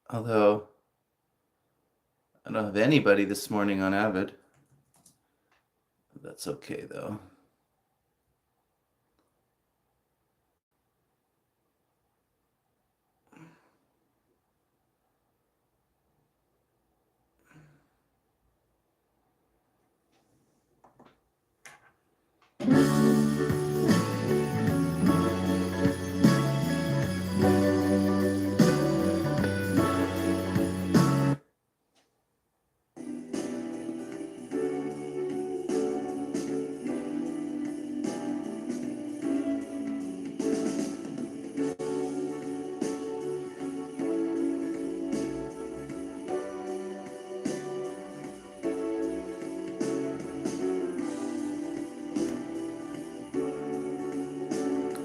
Although, I don't have anybody this morning on Avid. That's okay, though.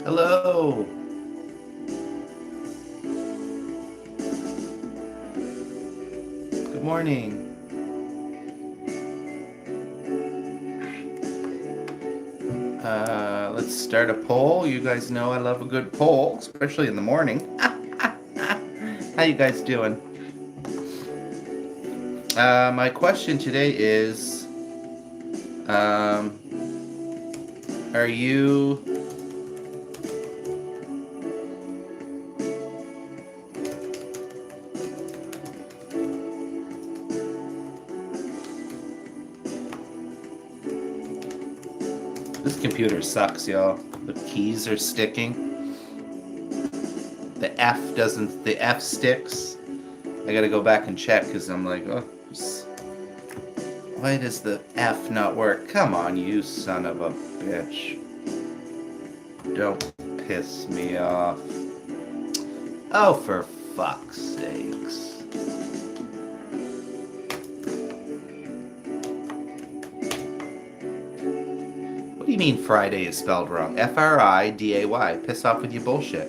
Hello! Good morning. Let's start a poll. You guys know I love a good poll, especially in the morning. How you guys doing? My question today is, um, are you... This computer sucks, y'all. The keys are sticking. The F sticks. I gotta go back and check because I'm like, oh, why does the F not work? Come on, you son of a bitch. Don't piss me off. Oh, for fuck's sakes. What do you mean Friday is spelled wrong? Friday. Piss off with your bullshit.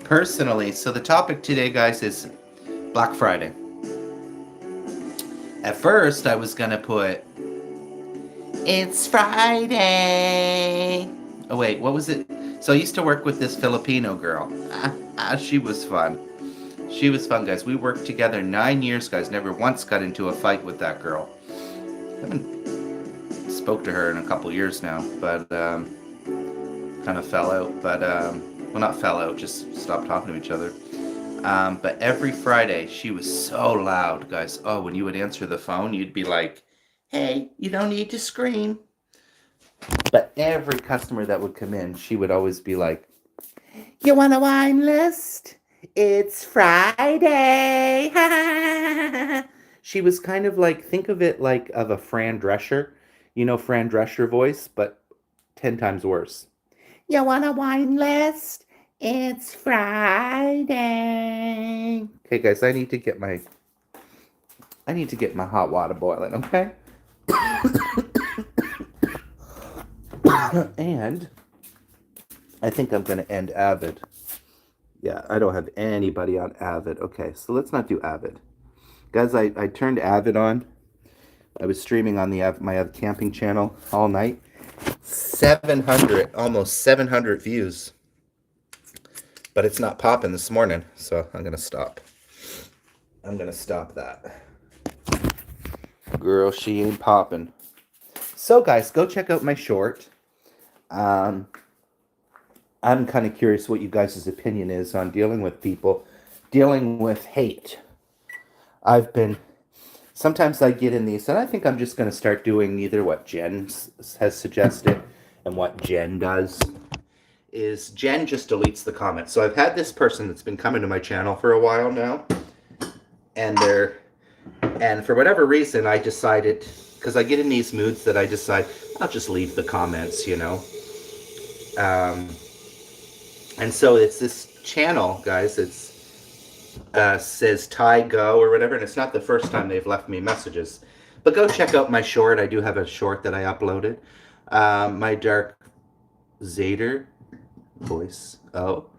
Personally, so the topic today, guys, is Black Friday. At first, I was gonna put, it's Friday. Oh, wait, what was it? So I used to work with this Filipino girl. She was fun. She was fun, guys. We worked together 9 years, guys. Never once got into a fight with that girl. I haven't spoke to her in a couple years now, but kind of fell out. But well, not fell out, just stopped talking to each other. But every Friday, she was so loud, guys. Oh, when you would answer the phone, you'd be like, hey, you don't need to scream. But every customer that would come in, she would always be like, you want a wine list? It's Friday. She was kind of like, think of it like of a Fran Drescher. You know Fran Drescher voice, but 10 times worse. You want a wine list? It's Friday. Okay, guys, I need to get my hot water boiling, okay? And I think I'm going to end Avid. Yeah, I don't have anybody on Avid. Okay, so let's not do Avid. Guys, I turned Avid on. I was streaming on my camping channel all night. 700, almost 700 views. But it's not popping this morning, so I'm going to stop. I'm going to stop that. Girl, she ain't popping. So, guys, go check out my short. I'm kind of curious what you guys' opinion is on dealing with people, dealing with hate. Sometimes I get in these, and I think I'm just going to start doing either what Jen has suggested and what Jen does. Is Jen just deletes the comments. So I've had this person that's been coming to my channel for a while now, and for whatever reason, I decided, because I get in these moods that I decide, I'll just leave the comments, you know. And so it's this channel, guys, it's says Ty Go or whatever, and it's not the first time they've left me messages. But go check out my short. I do have a short that I uploaded. My Dark Zader voice. Oh.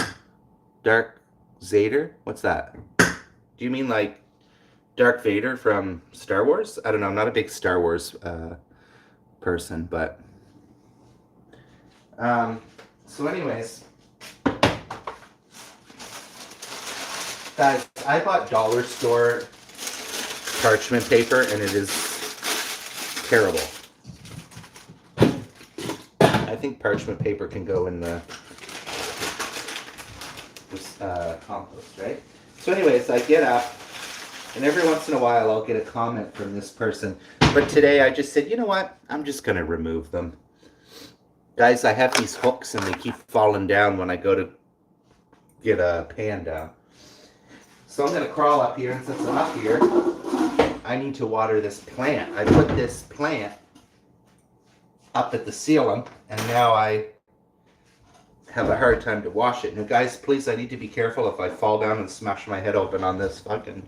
Dark Zader? What's that? Do you mean like Darth Vader from Star Wars? I don't know. I'm not a big Star Wars person, but um, so anyways, guys, I bought dollar store parchment paper, and it is terrible. I think parchment paper can go in the compost, right? So anyways, I get up, and every once in a while I'll get a comment from this person. But today I just said, you know what? I'm just going to remove them. Guys, I have these hooks, and they keep falling down when I go to get a pan down. So I'm going to crawl up here, and since I'm up here, I need to water this plant. I put this plant up at the ceiling, and now I have a hard time to wash it. Now, guys, please, I need to be careful if I fall down and smash my head open on this fucking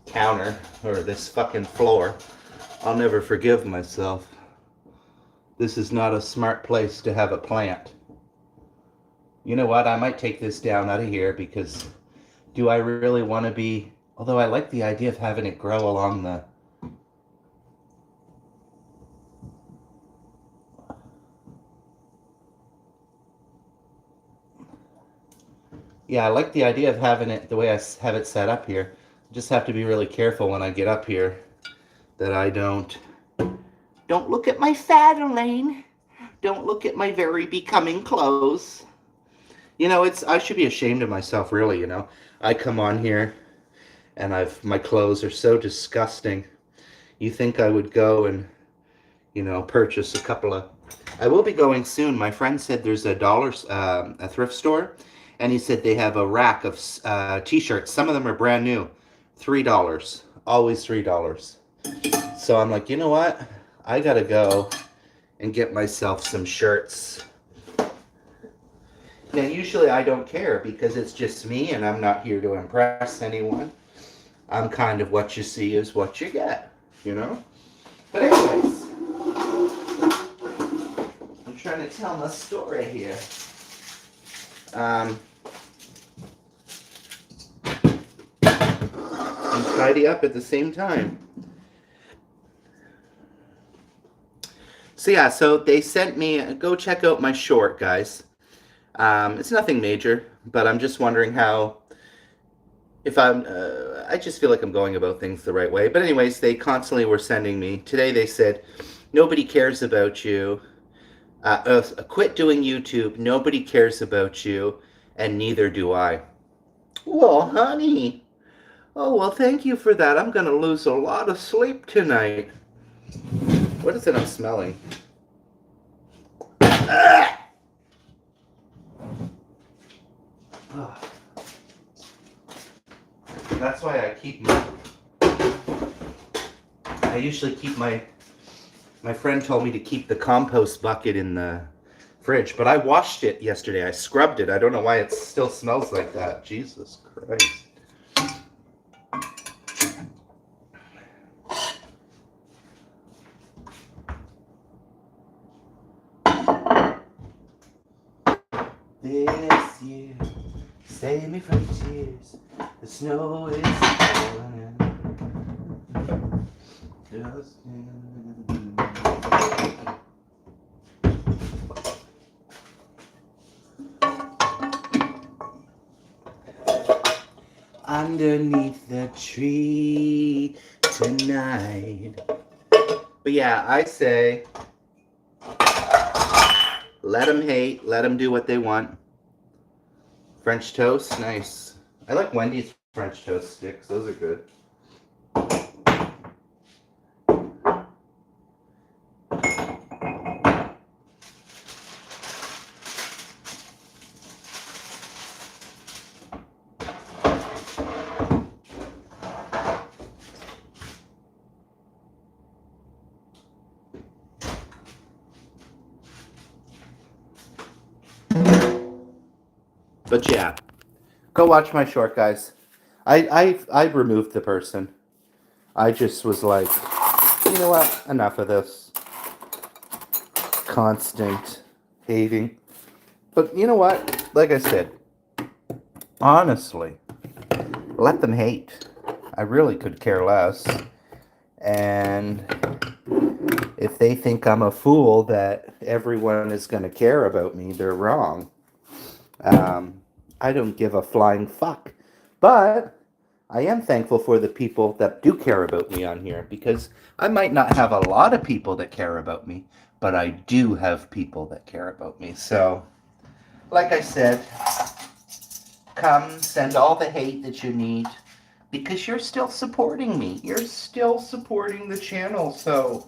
counter or this fucking floor. I'll never forgive myself. This is not a smart place to have a plant. You know what? I might take this down out of here because do I really want to be... Although I like the idea of having it grow along the... Yeah, I like the idea of having it the way I have it set up here. Just have to be really careful when I get up here that I don't look at my fat Elaine. Don't look at my very becoming clothes. You know, I should be ashamed of myself, really, you know. I come on here and my clothes are so disgusting. You think I would go and, you know, purchase a couple of... I will be going soon. My friend said there's a thrift store, and he said they have a rack of t-shirts. Some of them are brand new. $3. Always $3. So I'm like, you know what? I gotta go and get myself some shirts. Now, usually I don't care because it's just me and I'm not here to impress anyone. I'm kind of what you see is what you get, you know? But anyways, I'm trying to tell my story here. And tidy up at the same time. So yeah, so they sent me, go check out my short, guys. It's nothing major, but I'm just wondering how, if I just feel like I'm going about things the right way. But anyways, they constantly were sending me. Today they said, nobody cares about you. Quit doing YouTube. Nobody cares about you, and neither do I. Well, honey. Oh, well, thank you for that. I'm going to lose a lot of sleep tonight. What is it I'm smelling? Ah! Oh. That's why I usually keep my friend told me to keep the compost bucket in the fridge, but I washed it yesterday. I scrubbed it. I don't know why it still smells like that. Jesus Christ. This year, save me from tears. The snow is falling. Underneath the tree tonight. But yeah, I say, let them hate, let them do what they want. French toast, nice. I like Wendy's French toast sticks, those are good. But yeah, go watch my short, guys. I removed the person. I just was like, you know what? Enough of this constant hating. But you know what? Like I said, Honestly, let them hate. I really could care less. And if they think I'm a fool that everyone is going to care about me, they're wrong. Um, I don't give a flying fuck. But I am thankful for the people that do care about me on here because I might not have a lot of people that care about me, but I do have people that care about me. So, like I said, come send all the hate that you need because you're still supporting me. You're still supporting the channel. So,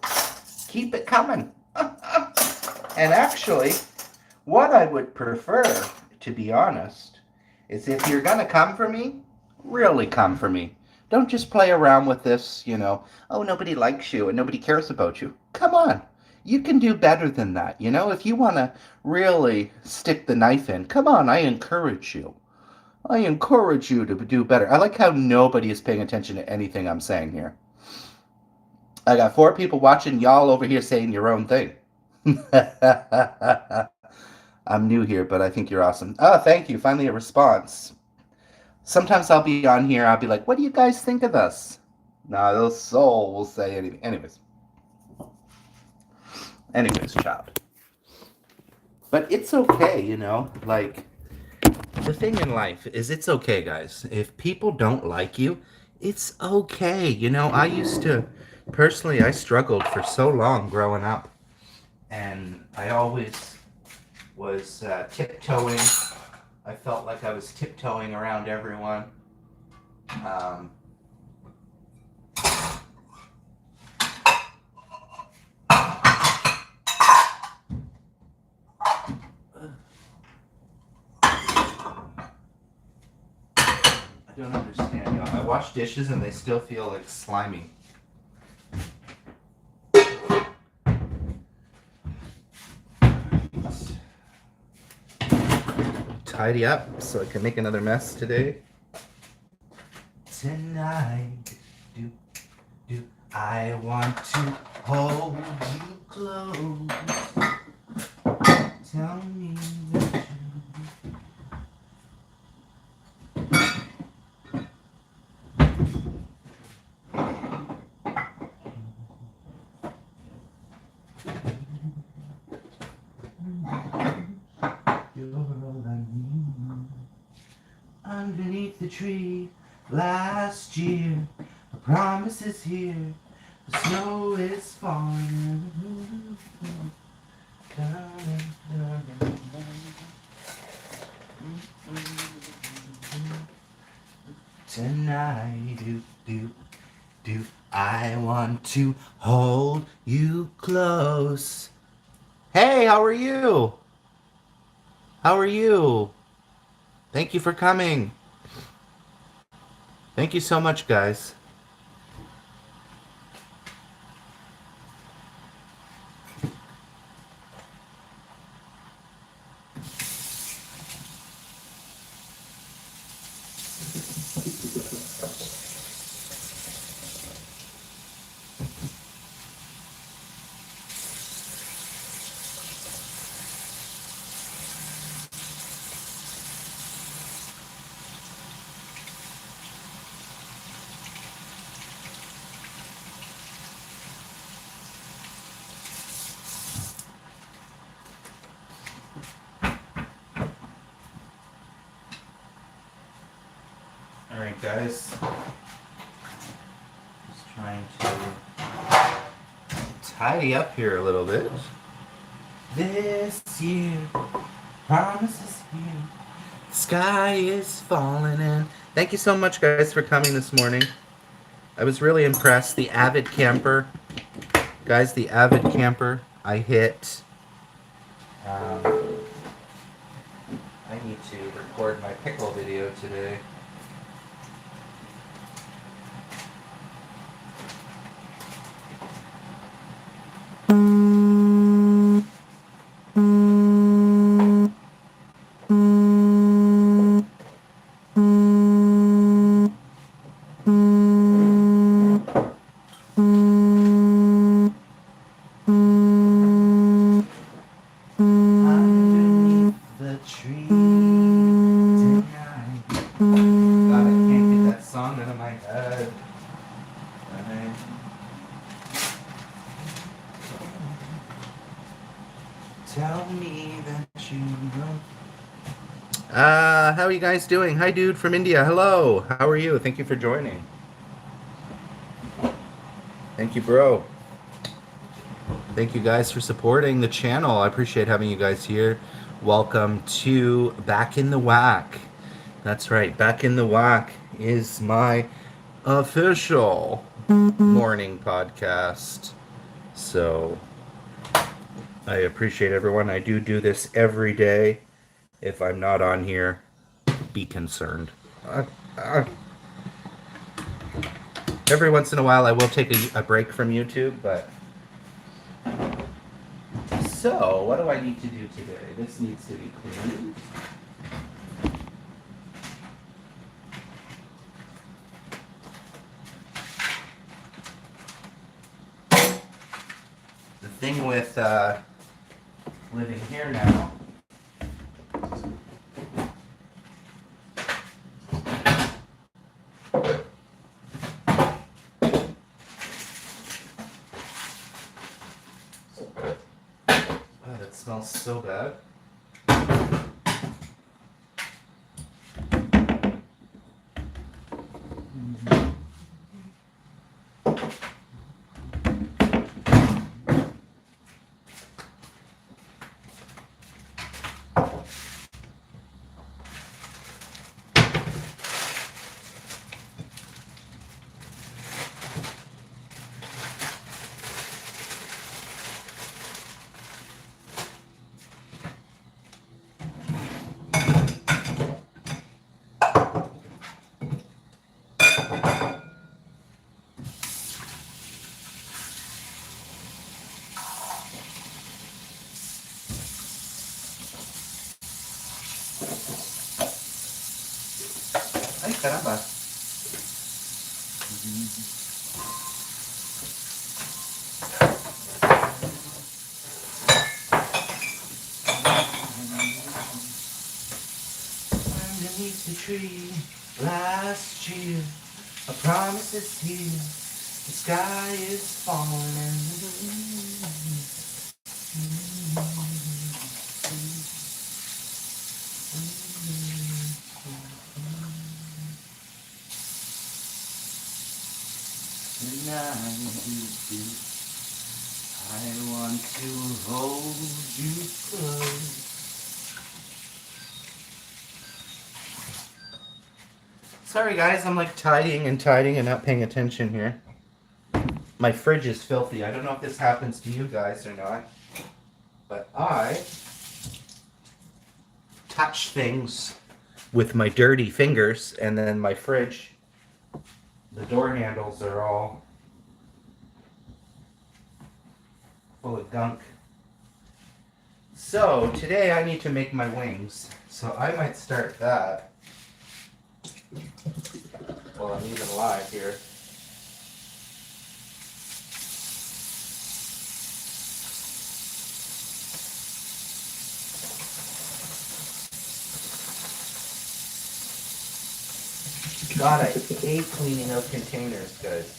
keep it coming. And actually, what I would prefer, to be honest, is if you're going to come for me, really come for me. Don't just play around with this, oh, nobody likes you and nobody cares about you. Come on. You can do better than that, If you want to really stick the knife in, come on, I encourage you. I encourage you to do better. I like how nobody is paying attention to anything I'm saying here. I got 4 people watching, y'all over here saying your own thing. I'm new here, but I think you're awesome. Oh, thank you. Finally, a response. Sometimes I'll be on here. I'll be like, "What do you guys think of this?" Nah, the soul will say anything. Anyways, child. But it's okay, Like the thing in life is, it's okay, guys. If people don't like you, it's okay. I used to personally, I struggled for so long growing up, and I always was tiptoeing. I felt like I was tiptoeing around everyone. Um, I don't understand, y'all. I wash dishes and they still feel like slimy. Tidy up so I can make another mess today. Tonight, do I want to hold you close? Tell me that you... You're all I need. Underneath the tree last year, a promise is here. The snow is falling. Tonight, do I want to hold you close? Hey, how are you? How are you? Thank you for coming. Thank you so much, guys. Alright, guys. Just trying to tidy up here a little bit. This year, promises here. The sky is falling in. Thank you so much, guys, for coming this morning. I was really impressed. The avid camper. Guys, the avid camper. I hit... I need to record my pickle video today. Underneath the tree tonight. How are you guys doing? Hi, dude from India. Hello. How are you? Thank you for joining. Thank you, bro. Thank you guys for supporting the channel. I appreciate having you guys here. Welcome to Back in the Whack. That's right. Back in the Whack is my official morning podcast. So I appreciate everyone. I do this every day. If I'm not on here, be concerned. Uh, uh, every once in a while, I will take a break from YouTube, but. So, what do I need to do today? This needs to be cleaned. The thing with living here now. Oh, that smells so bad. Ay, caramba. Underneath the tree last year, a promise is here. The sky is falling and I want to hold you close. Sorry guys, I'm like tidying and not paying attention here. My fridge is filthy. I don't know if this happens to you guys or not, but I touch things with my dirty fingers, and then my fridge, the door handles are all full of gunk. So today I need to make my wings, so I might start that while I'm even alive here. God, I hate cleaning out containers, guys.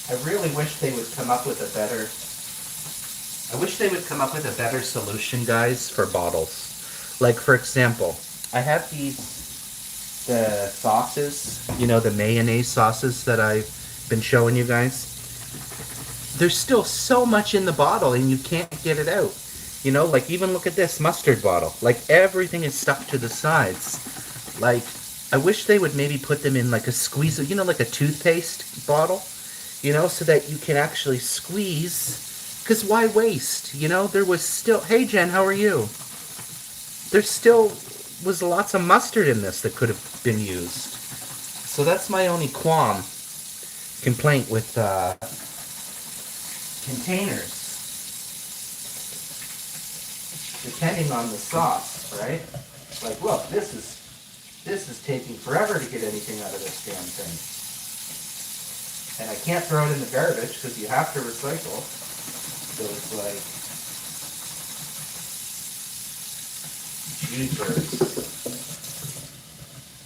I really wish they would come up with a better... I wish they would come up with a better solution, guys, for bottles. Like, for example, I have the sauces, you know, the mayonnaise sauces that I've been showing you guys. There's still so much in the bottle and you can't get it out. You know, like even look at this mustard bottle. Like everything is stuck to the sides. Like, I wish they would maybe put them in like a squeeze, you know, like a toothpaste bottle, you know, so that you can actually squeeze. Because why waste? You know, there was still, hey Jen, how are you? There still was lots of mustard in this that could have been used. So that's my only complaint with containers, depending on the sauce, right? Like, look, this is taking forever to get anything out of this damn thing. And I can't throw it in the garbage because you have to recycle. So it's like, jeepers.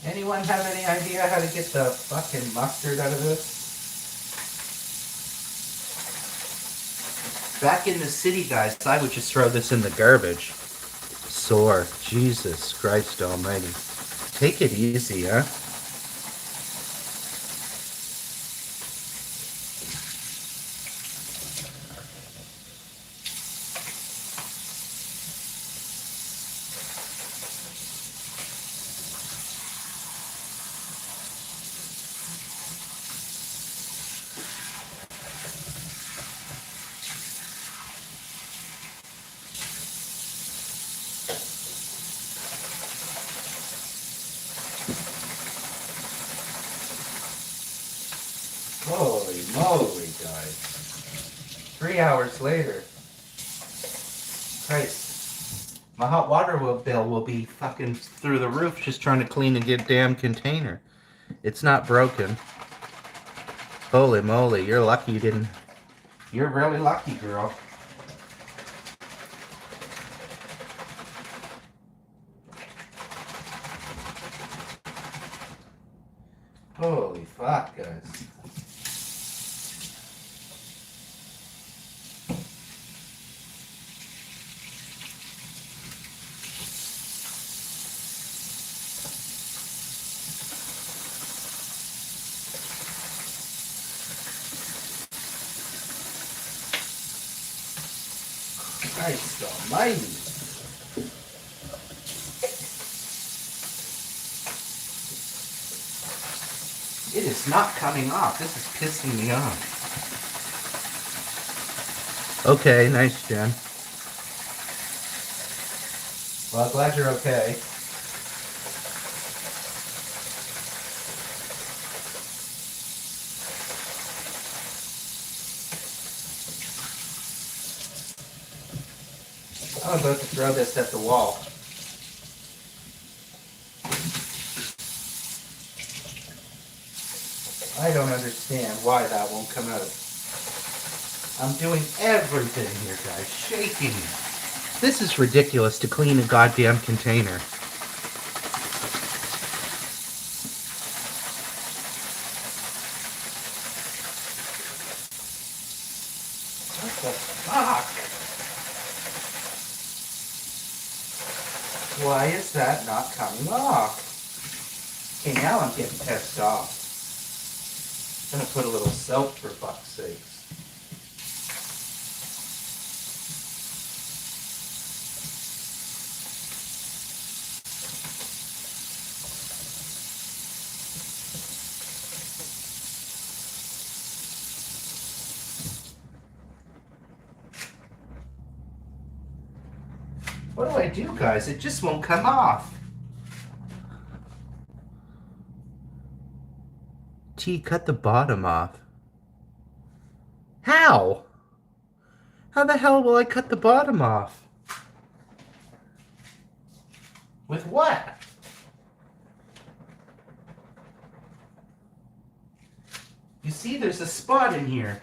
Anyone have any idea how to get the fucking mustard out of this? Back in the city, guys, I would just throw this in the garbage. Sore. Jesus Christ almighty. Take it easy, huh? Holy moly, guys. 3 hours later. Christ. My hot water bill will be fucking through the roof just trying to clean a damn container. It's not broken. Holy moly, you're lucky you didn't. You're really lucky, girl. Holy fuck, guys. Christ almighty. It is not coming off. This is pissing me off. Okay, nice, Jen. Well, I'm glad you're okay. I'm about to throw this at the wall. I don't understand why that won't come out. I'm doing everything here, guys. Shaking. This is ridiculous to clean a goddamn container. What the fuck? Why is that not coming off? Okay, now I'm getting pissed off. I'm gonna put a little soap for fuck's sakes. What do I do, guys? It just won't come off. T, cut the bottom off. How? How the hell will I cut the bottom off? With what? You see, there's a spot in here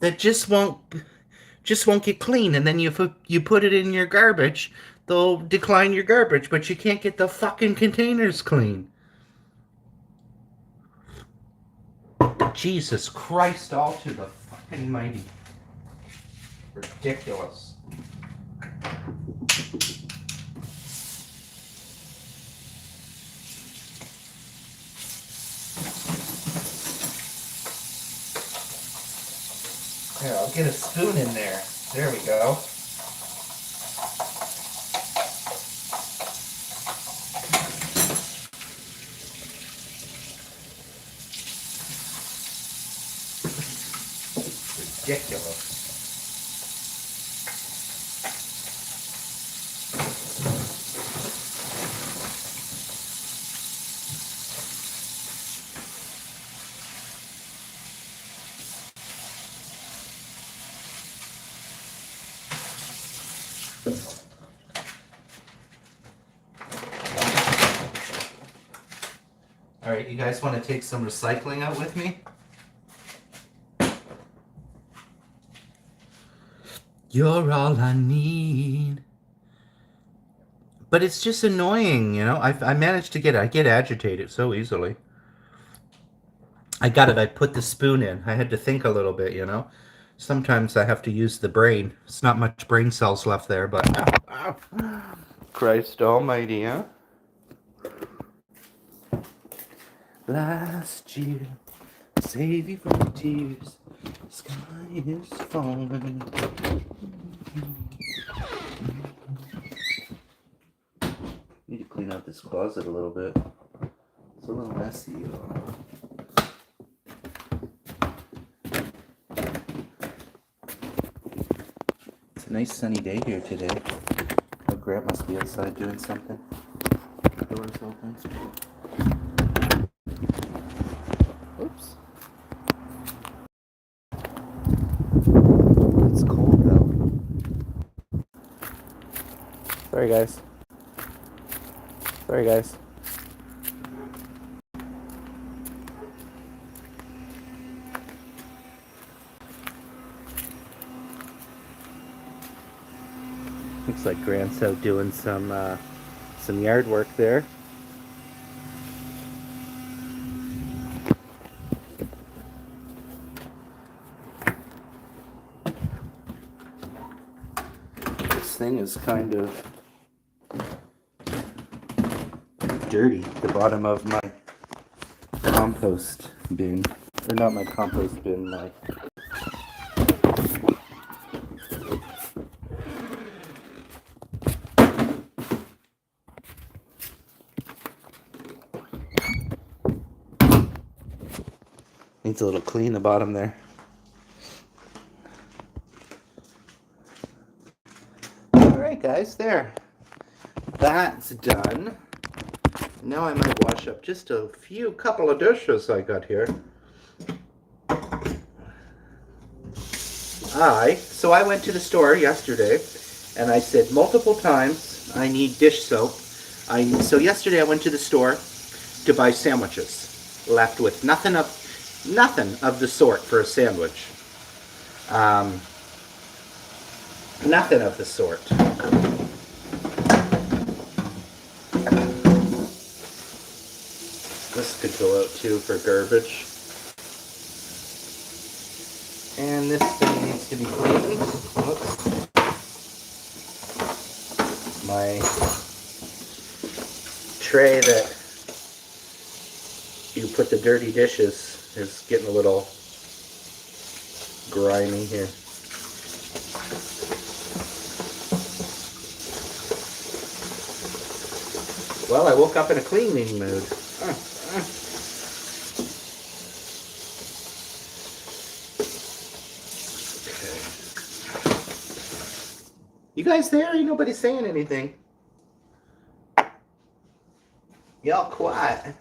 that just won't get clean, and then you put it in your garbage, they'll decline your garbage, but you can't get the fucking containers clean. Jesus Christ, all to the fucking mighty. Ridiculous. Here, I'll get a spoon in there. There we go. Ridiculous. All right, you guys want to take some recycling out with me? You're all I need. But it's just annoying, you know? I managed to I get agitated so easily. I got it. I put the spoon in. I had to think a little bit, you know? Sometimes I have to use the brain. It's not much brain cells left there, but Christ almighty, huh? Last year, save you from tears. Sky is falling. Need to clean out this closet a little bit. It's a little messy. It's a nice sunny day here today. Oh, Grant must be outside doing something. Doors open. Oops. It's cold though. Sorry guys. Sorry guys. Looks like Grant's out doing some yard work there. This thing is kind of dirty. The bottom of my compost bin, or not my compost bin, my needs a little clean, the bottom there. Alright guys, there. That's done. Now I might wash up just a couple of dishes I got here. So I went to the store yesterday and I said multiple times I need dish soap. So yesterday I went to the store to buy sandwiches. Left with nothing of the sort for a sandwich. Nothing of the sort. This could go out too for garbage. And this thing needs to be cleaned. Whoops. My tray that you put the dirty dishes is getting a little grimy here. Well, I woke up in a cleaning mood. You guys there? Ain't nobody saying anything. Y'all quiet.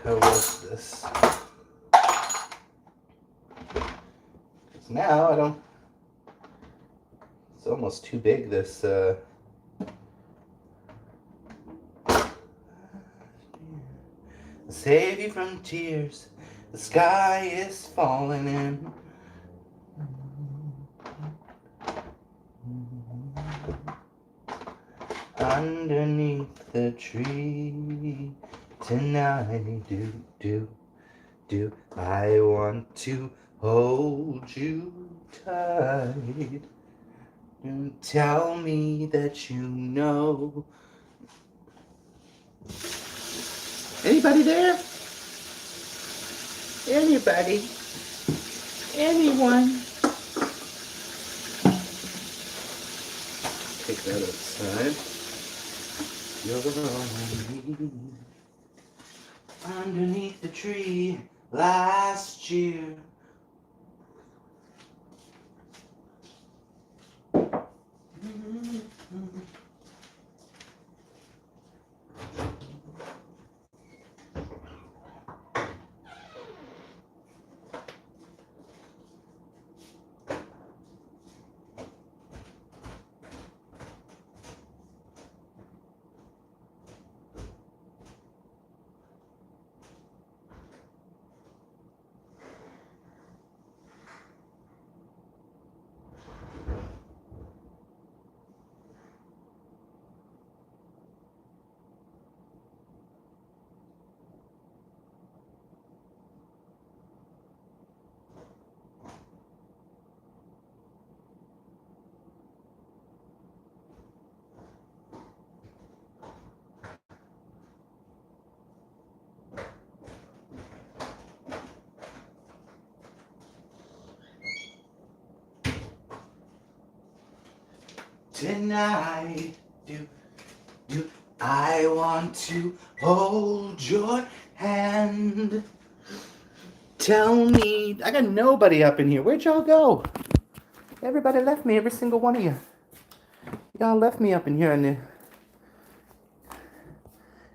How was this? Because now I don't. It's almost too big, this save you from tears, the sky is falling in. Underneath the tree tonight, do I want to hold you tight. And tell me that you know. Anybody there? Anybody? Anyone? Take that outside. You're on me. Underneath the tree last year. Tonight, do I want to hold your hand? Tell me, I got nobody up in here. Where'd y'all go? Everybody left me, every single one of you. Y'all left me up in here. And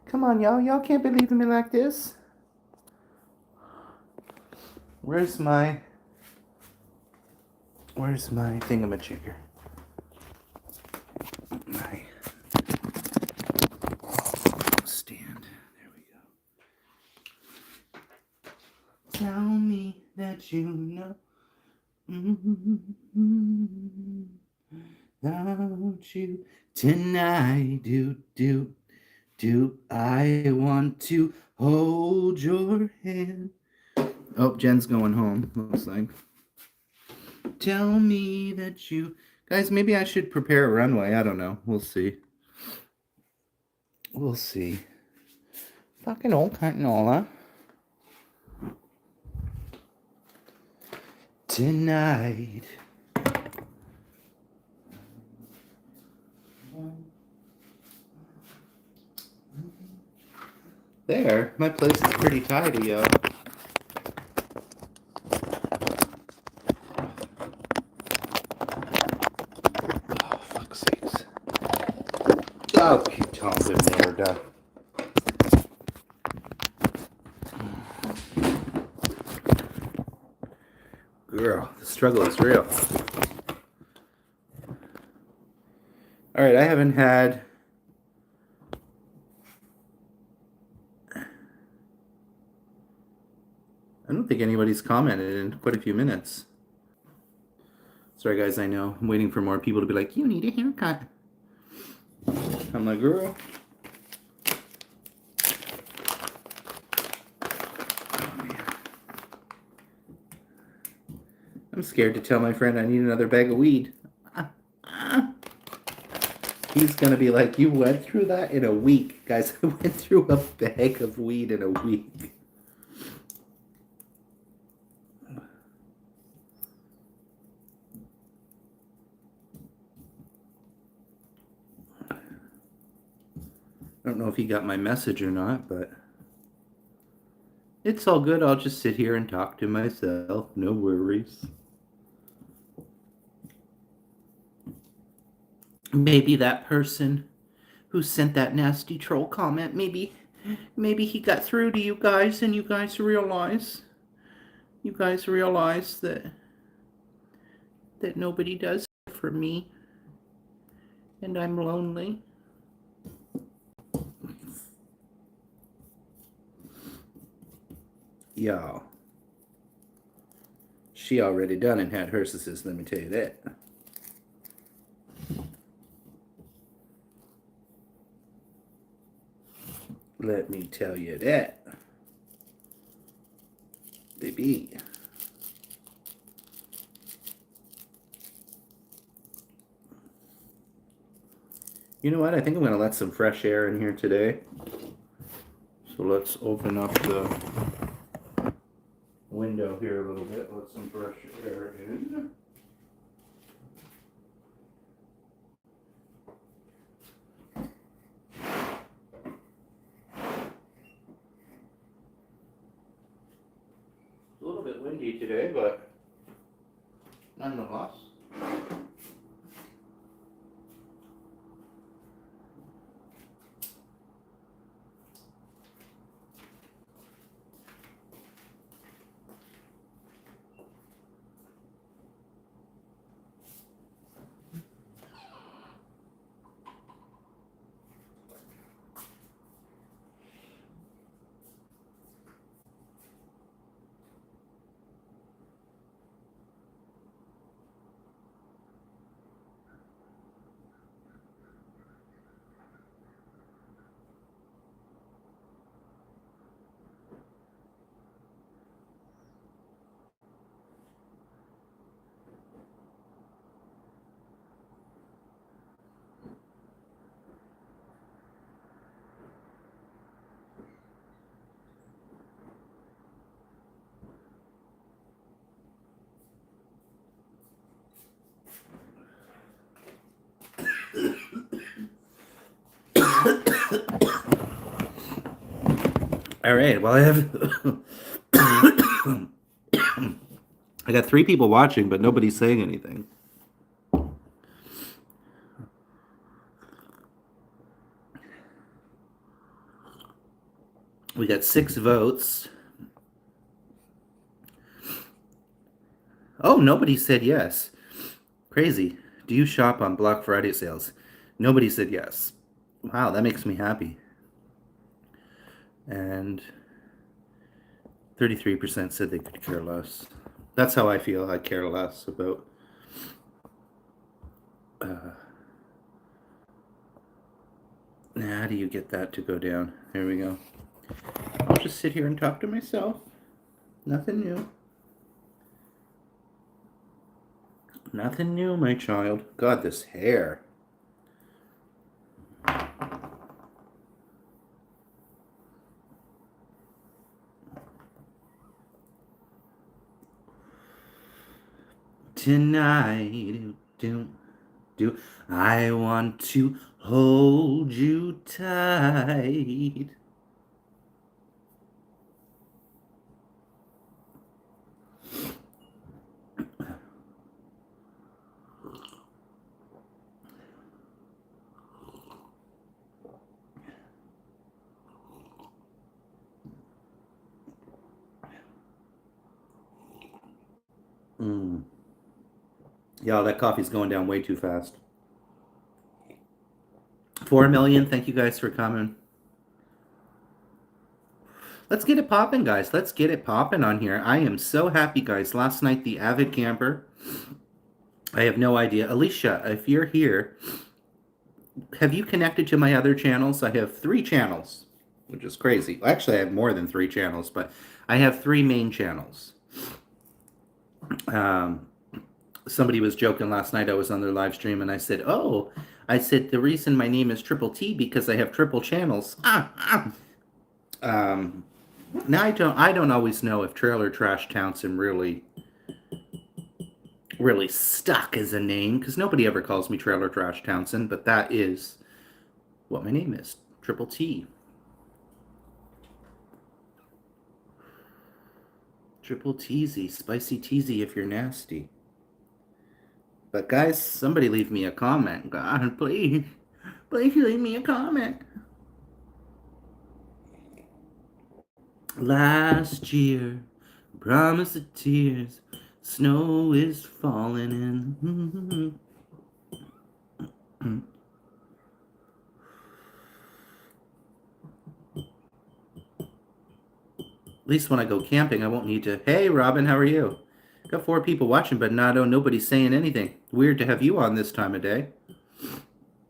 come on, y'all. Y'all can't be leaving me like this. Where's my thingamajigger? My stand. There we go. Tell me that you know. Don't you tonight, do I want to hold your hand? Oh, Jen's going home, looks like. Tell me that you... Guys, maybe I should prepare a runway. I don't know. We'll see. We'll see. Fucking old Cottonola. Tonight. There. My place is pretty tidy, yo. Oh, putain de merde. Girl, the struggle is real. Alright, I haven't had... I don't think anybody's commented in quite a few minutes. Sorry guys, I know. I'm waiting for more people to be like, you need a haircut. I'm like, girl. Oh, man. I'm scared to tell my friend I need another bag of weed. He's gonna be like, you went through that in a week. Guys, I went through a bag of weed in a week. I don't know if he got my message or not, but it's all good. I'll just sit here and talk to myself. No worries. Maybe that person who sent that nasty troll comment, maybe he got through to you guys and you guys realize that nobody does for me and I'm lonely. Y'all, she already done and had her sisters, let me tell you that. Let me tell you that. Baby. You know what? I think I'm going to let some fresh air in here today. So let's open up the window here a little bit. Let some fresh air in. It's a little bit windy today, but nonetheless. All right. Well, I got 3 people watching, but nobody's saying anything. We got 6 votes. Oh, nobody said yes. Crazy. Do you shop on Black Friday sales? Nobody said yes. Wow, that makes me happy. And 33% said they could care less. That's how I feel. I care less about. How do you get that to go down? There we go. I'll just sit here and talk to myself. Nothing new. Nothing new, my child. God, this hair. Tonight, do I want to hold you tight? Yeah, that coffee's going down way too fast. 4 million. Thank you guys for coming. Let's get it popping, guys. Let's get it popping on here. I am so happy, guys. Last night, the Avid Camper. I have no idea. Alicia, if you're here, have you connected to my other channels? I have 3 channels, which is crazy. Actually, I have more than 3 channels, but I have 3 main channels. Somebody was joking last night. I was on their live stream, and I said, the reason my name is Triple T because I have triple channels. Now I don't always know if Trailer Trash Townsend really stuck as a name, because nobody ever calls me Trailer Trash Townsend, but that is what my name is, Triple T. Triple Teasy, spicy teasy if you're nasty. But guys, somebody leave me a comment. God, please leave me a comment. Last year, promise of tears, snow is falling in. At least when I go camping, I won't need to. Hey, Robin, how are you? Got 4 people watching, but nobody's saying anything. Weird to have you on this time of day.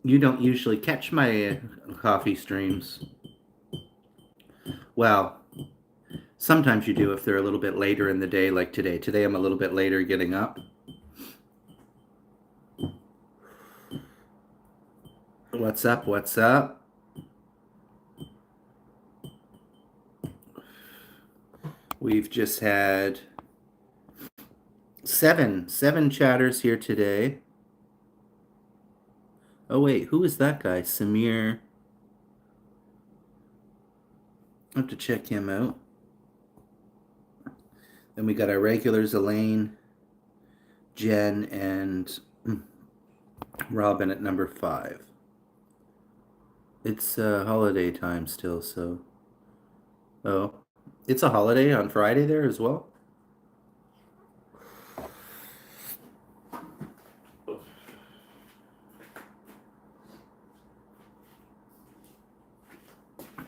You don't usually catch my coffee streams. Well, sometimes you do if they're a little bit later in the day, like today. Today I'm a little bit later getting up. What's up? What's up? We've just had 7 chatters here today. Oh wait, who is that guy? Samir. I have to check him out. Then we got our regulars, Elaine, Jen, and Robin at number 5. It's holiday time still, so. Oh, it's a holiday on Friday there as well?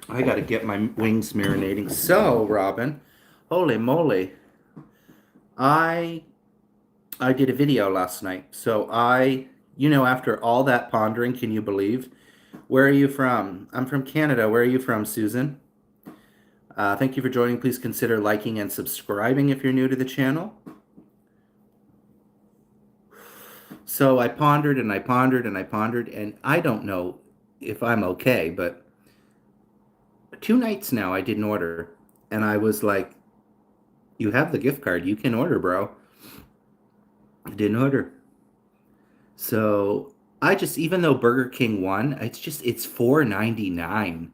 I got to get my wings marinating. So, Robin, holy moly. I did a video last night. So after all that pondering, can you believe? Where are you from? I'm from Canada. Where are you from, Susan? Thank you for joining. Please consider liking and subscribing if you're new to the channel. So I pondered and I pondered and I pondered, and I don't know if I'm okay, but 2 nights now I didn't order. And I was like, you have the gift card. You can order, bro. I didn't order. So I just, even though Burger King won, it's $4.99.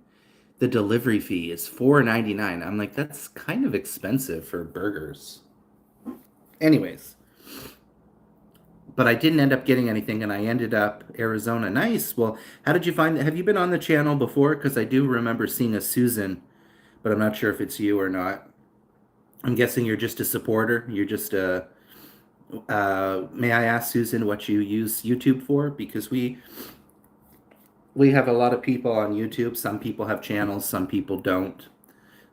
The delivery fee is $4.99. I'm like, that's kind of expensive for burgers. Anyways, but I didn't end up getting anything, and I ended up Arizona. Nice. Well, how did you find that? Have you been on the channel before? Because I do remember seeing a Susan, but I'm not sure if it's you or not. I'm guessing you're just a supporter. You're just a. May I ask, Susan, what you use YouTube for? Because we have a lot of people on YouTube. Some people have channels, some people don't.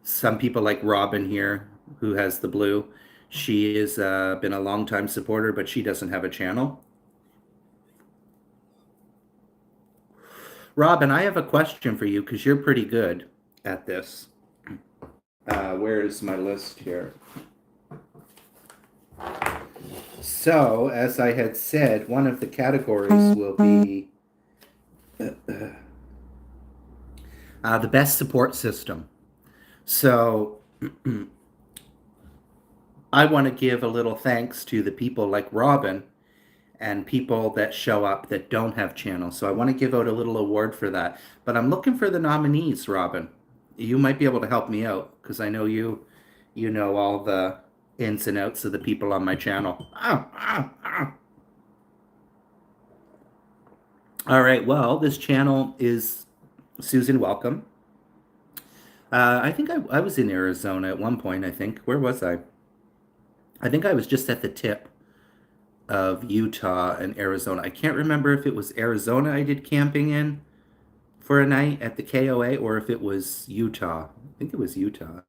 Some people like Robin here, who has the blue. She has been a longtime supporter, but she doesn't have a channel. Robin, I have a question for you because you're pretty good at this. Where is my list here? So, as I had said, one of the categories will be the best support system. So, I want to give a little thanks to the people like Robin and people that show up that don't have channels. So I want to give out a little award for that. But I'm looking for the nominees, Robin. You might be able to help me out because I know you know all the ins and outs of the people on my channel. All right. Well, this channel is Susan. Welcome. I think I was in Arizona at one point. I think. Where was I? I think I was just at the tip of Utah and Arizona. I can't remember if it was Arizona I did camping in for a night at the KOA or if it was Utah. I think it was Utah.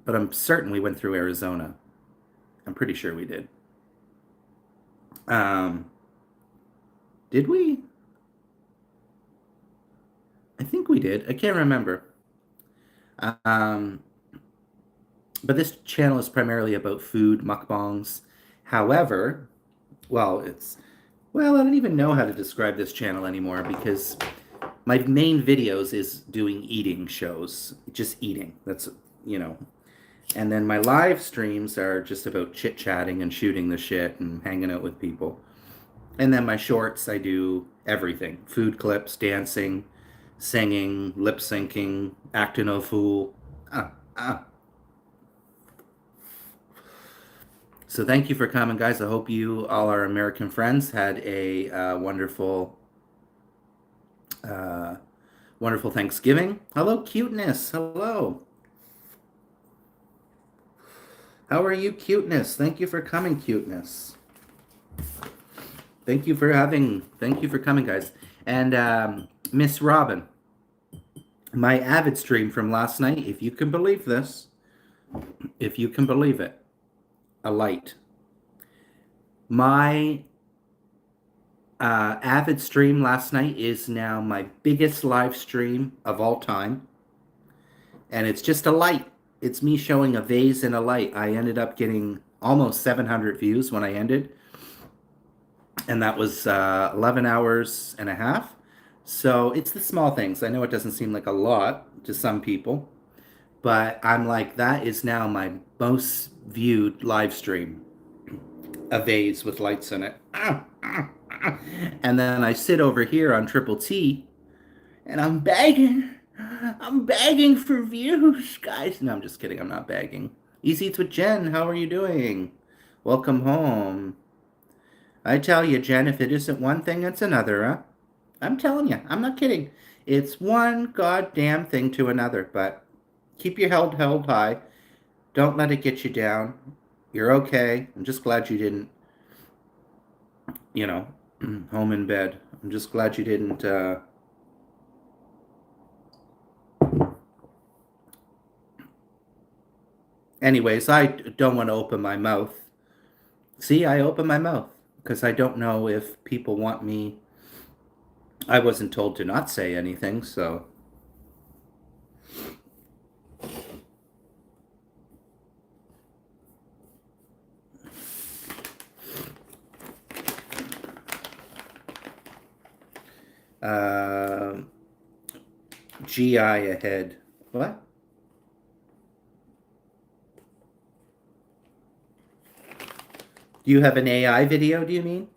But I'm certain we went through Arizona. I'm pretty sure we did. Um, did we? I think we did. I can't remember. Um, but this channel is primarily about food, mukbangs. However, well, I don't even know how to describe this channel anymore because my main videos is doing eating shows, just eating. That's, you know. And then my live streams are just about chit-chatting and shooting the shit and hanging out with people. And then my shorts, I do everything. Food clips, dancing, singing, lip syncing, acting a fool. Ah, ah. So thank you for coming, guys. I hope you, all our American friends, had a wonderful, uh, wonderful Thanksgiving. Hello, cuteness. Hello. How are you, cuteness? Thank you for coming, cuteness. Thank you for coming, guys. And Miss Robin, my Avid stream from last night, if you can believe this, if you can believe it, a light. My Avid stream last night is now my biggest live stream of all time. And it's just a light. It's me showing a vase and a light. I ended up getting almost 700 views when I ended. And that was 11 hours and a half. So it's the small things. I know it doesn't seem like a lot to some people, but I'm like, that is now my most viewed live stream. A vase with lights in it. And then I sit over here on Triple T and I'm begging. I'm begging for views, guys. No, I'm just kidding. I'm not begging. Easy Eats with Jen. How are you doing? Welcome home. I tell you, Jen, if it isn't one thing, it's another, huh? I'm telling you, I'm not kidding. It's one goddamn thing to another, but keep your head held high. Don't let it get you down. You're okay. I'm just glad you didn't, you know, home in bed. I'm just glad you didn't, Anyways, I don't want to open my mouth. See, I open my mouth because I don't know if people want me. I wasn't told to not say anything, so. Uh, GI ahead. What? Do you have an AI video, do you mean?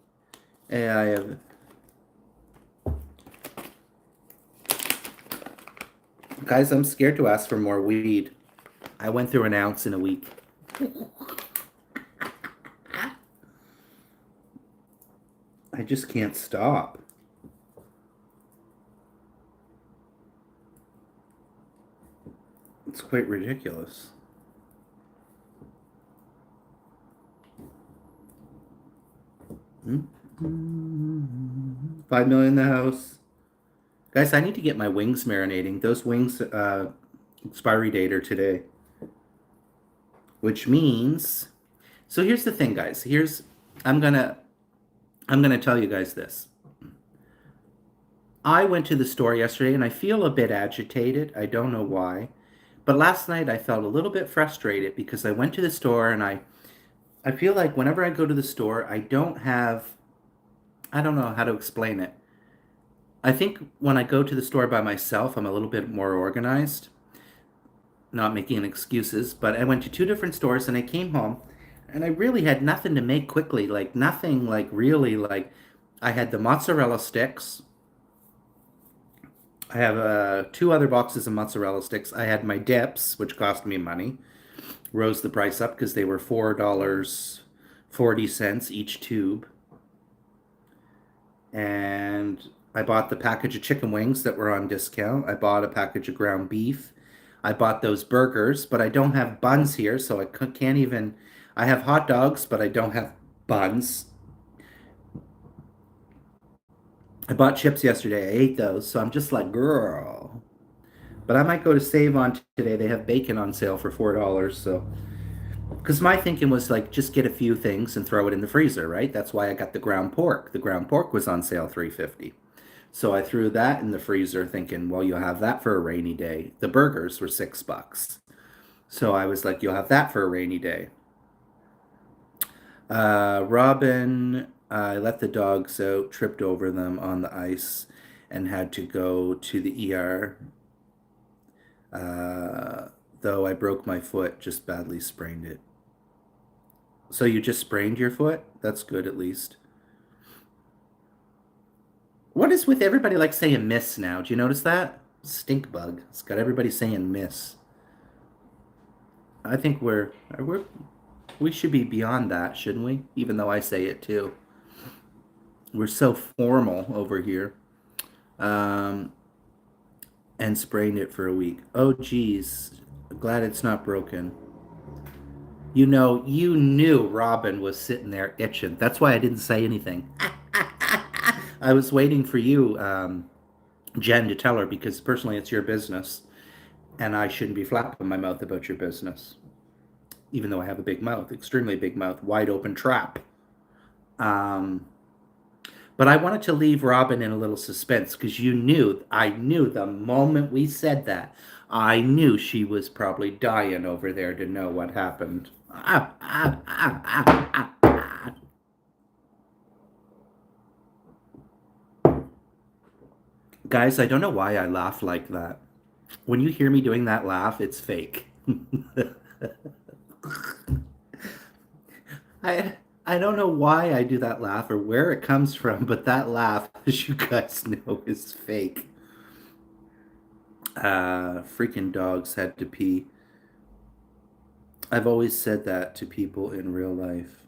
Yeah, I have. Guys, I'm scared to ask for more weed. I went through an ounce in a week. I just can't stop. It's quite ridiculous. Hmm? 5 million in the house. Guys, I need to get my wings marinating. Those wings expiry date are today, which means so here's the thing, guys. Here's I'm gonna I'm gonna tell you guys this. I went to the store yesterday and I feel a bit agitated. I don't know why. But last night I felt a little bit frustrated because I went to the store and I feel like whenever I go to the store, I don't know how to explain it. I think when I go to the store by myself, I'm a little bit more organized, not making excuses, but I went to two different stores and I came home and I really had nothing to make quickly, like nothing like really like I had the mozzarella sticks. I have two other boxes of mozzarella sticks. I had my dips, which cost me money, rose the price up because they were $4.40 each tube. And I bought the package of chicken wings that were on discount. I bought a package of ground beef. I bought those burgers, but I don't have buns here, so I can't even. I have hot dogs, but I don't have buns. I bought chips yesterday. I ate those, so I'm just like, girl. But I might go to Save On today. They have bacon on sale for $4. So, because my thinking was like, just get a few things and throw it in the freezer, right? That's why I got the ground pork. The ground pork was on sale 350. So I threw that in the freezer thinking, well, you'll have that for a rainy day. The burgers were $6. So I was like, you'll have that for a rainy day. Robin, I let the dogs out, tripped over them on the ice, and had to go to the ER. Uh, though I broke my foot, just badly sprained it. So you just sprained your foot? That's good at least. What is with everybody like saying miss now? Do you notice that? Stink bug. It's got everybody saying miss. I think we should be beyond that, shouldn't we? Even though I say it too. We're so formal over here. Um, and sprained it for a week. Oh, geez. Glad it's not broken. You know, you knew Robin was sitting there itching. That's why I didn't say anything. I was waiting for you, Jen, to tell her because personally it's your business and I shouldn't be flapping my mouth about your business. Even though I have a big mouth, extremely big mouth, wide open trap. Um, but I wanted to leave Robin in a little suspense because I knew the moment we said that, I knew she was probably dying over there to know what happened. Guys, I don't know why I laugh like that. When you hear me doing that laugh, it's fake. I don't know why I do that laugh or where it comes from, but that laugh, as you guys know, is fake. Freaking dogs had to pee. I've always said that to people in real life.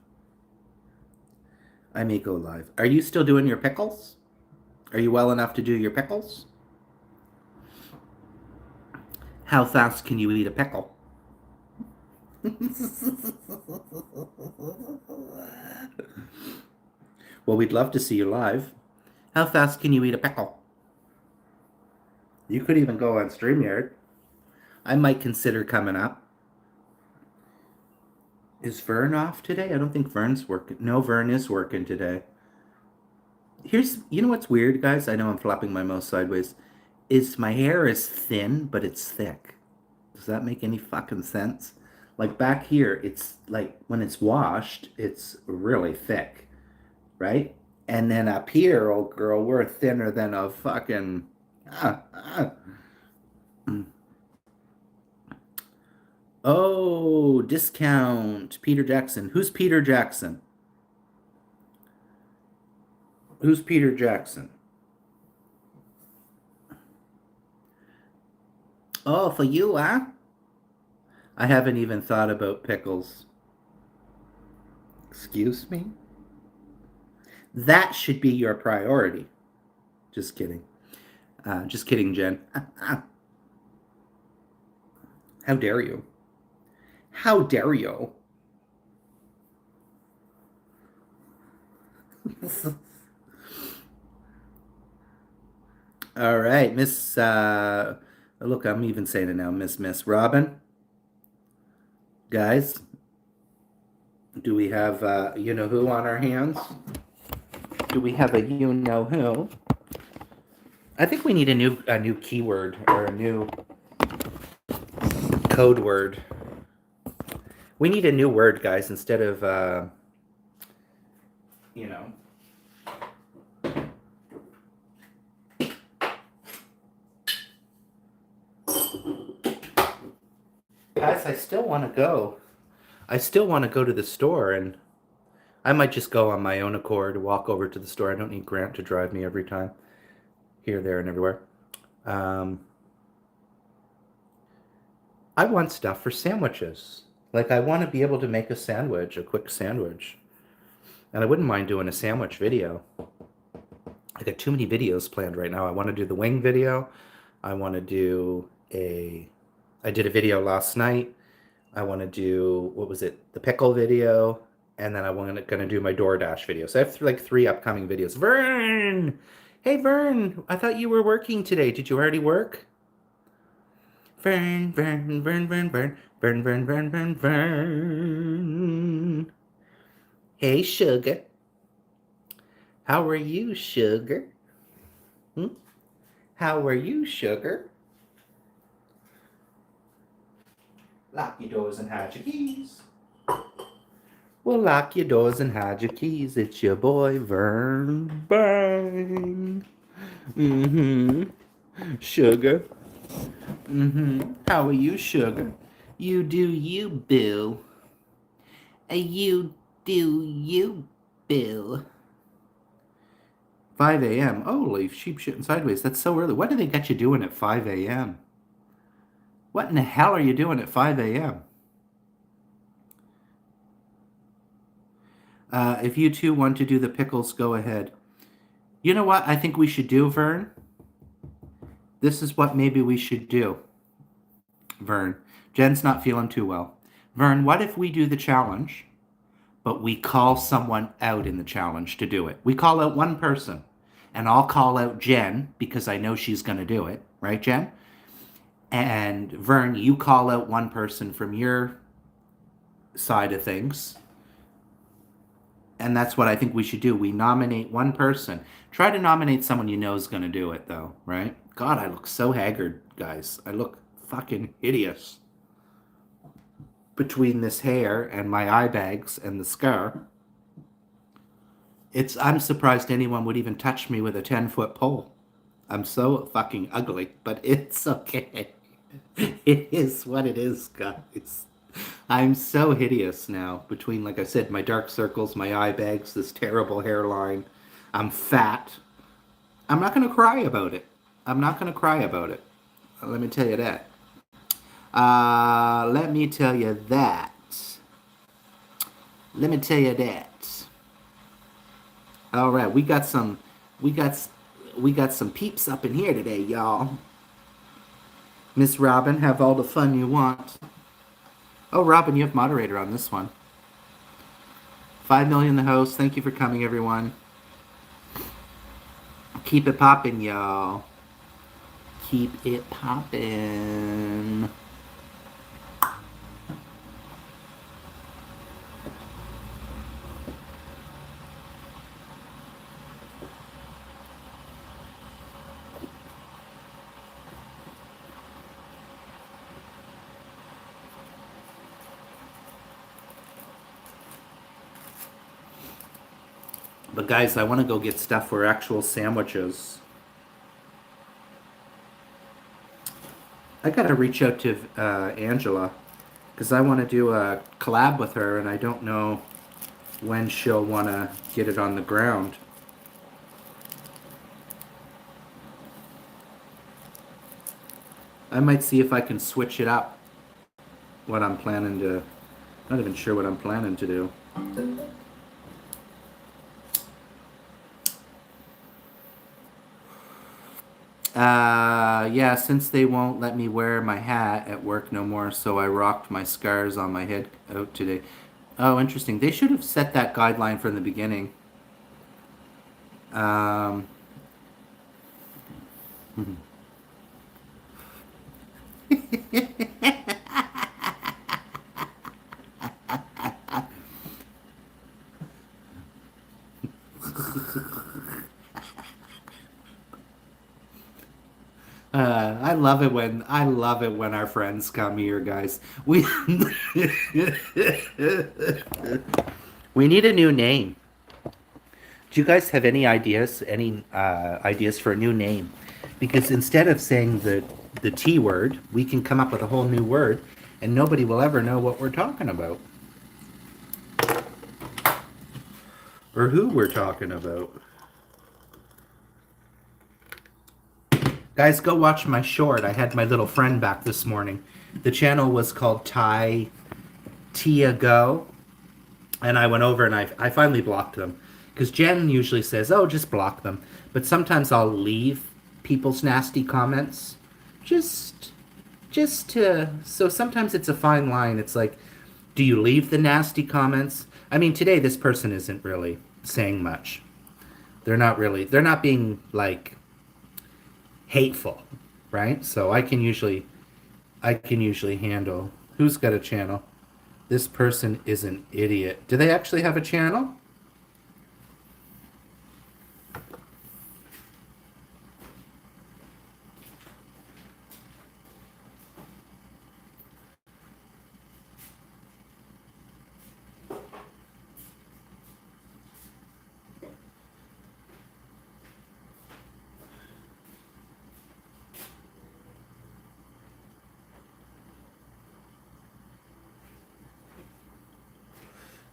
I may go live. Are you still doing your pickles? Are you well enough to do your pickles? How fast can you eat a pickle? Well, we'd love to see you live. How fast can you eat a pickle? You could even go on StreamYard. I might consider coming up. Is Vern off today? I don't think Vern's working. No, Vern is working today. You know what's weird, guys? I know I'm flapping my mouth sideways. Is my hair is thin, but it's thick. Does that make any fucking sense? Like back here, it's like when it's washed, it's really thick, right? And then up here, old girl, we're thinner than a fucking. Ah, ah. Oh, discount. Peter Jackson. Who's Peter Jackson? Who's Peter Jackson? Oh, for you, huh? I haven't even thought about pickles. Excuse me? That should be your priority. Just kidding. Just kidding, Jen. How dare you? How dare you? All right, Miss. Look, I'm even saying it now, Miss Robin. Guys, do we have you know who on our hands? Do we have a you know who? I think we need a new keyword or a new code word. We need a new word, guys, instead of you know. Guys, I still want to go. I still want to go to the store, and I might just go on my own accord, walk over to the store. I don't need Grant to drive me every time, here, there, and everywhere. I want stuff for sandwiches. Like, I want to be able to make a sandwich, a quick sandwich. And I wouldn't mind doing a sandwich video. I got too many videos planned right now. I want to do the wing video. I want to do I did a video last night. I want to do, what was it? The pickle video. And then I'm going to do my DoorDash video. So I have like 3 upcoming videos. Vern! Hey, Vern! I thought you were working today. Did you already work? Vern, Vern, Vern, Vern, Vern, Vern, Vern, Vern, Vern, Vern. Hey, sugar. How are you, sugar? How are you, sugar? Lock your doors and hide your keys. Well, lock your doors and hide your keys. It's your boy, Vern. Bang. Sugar. How are you, sugar? You do you, Bill. You do you, Bill. 5 a.m. Holy sheep shitting sideways. That's so early. What do they got you doing at 5 a.m.? What in the hell are you doing at 5 a.m.? If you two want to do the pickles, go ahead. You know what I think we should do, Vern? This is what maybe we should do. Vern, Jen's not feeling too well. Vern, what if we do the challenge, but we call someone out in the challenge to do it? We call out one person, and I'll call out Jen because I know she's going to do it. Right, Jen? And Vern, you call out one person from your side of things. And that's what I think we should do. We nominate one person. Try to nominate someone you know is going to do it, though, right? God, I look so haggard, guys. I look fucking hideous. Between this hair and my eye bags and the scar. I'm surprised anyone would even touch me with a 10-foot pole. I'm so fucking ugly, but it's okay. It is what it is, guys. I'm so hideous now between, like I said, my dark circles, my eye bags, this terrible hairline. I'm fat. I'm not going to cry about it. I'm not going to cry about it. Let me tell you that. Let me tell you that. Let me tell you that. All right, we got some peeps up in here today, y'all. Miss Robin, have all the fun you want. Oh, Robin, you have moderator on this one. 5 million the host. Thank you for coming, everyone. Keep it poppin', y'all. Keep it poppin'. But guys, I want to go get stuff for actual sandwiches. I gotta reach out to Angela because I want to do a collab with her, and I don't know when she'll want to get it on the ground. I might see if I can switch it up. What I'm planning to. Not even sure what I'm planning to do. Yeah, since they won't let me wear my hat at work no more, so I rocked my scars on my head out today. Oh, interesting. They should have set that guideline from the beginning. Um, I love it when our friends come here, guys. We we need a new name. Do you guys have any ideas? Any ideas for a new name? Because instead of saying the T word, we can come up with a whole new word, and nobody will ever know what we're talking about or who we're talking about. Guys, go watch my short. I had my little friend back this morning. The channel was called Tia Go, and I went over and I finally blocked them because Jen usually says, "Oh, just block them," but sometimes I'll leave people's nasty comments just to so sometimes it's a fine line. It's like, do you leave the nasty comments? I mean, today this person isn't really saying much. They're not being like hateful, right? So I can usually handle who's got a channel. This person is an idiot. Do they actually have a channel?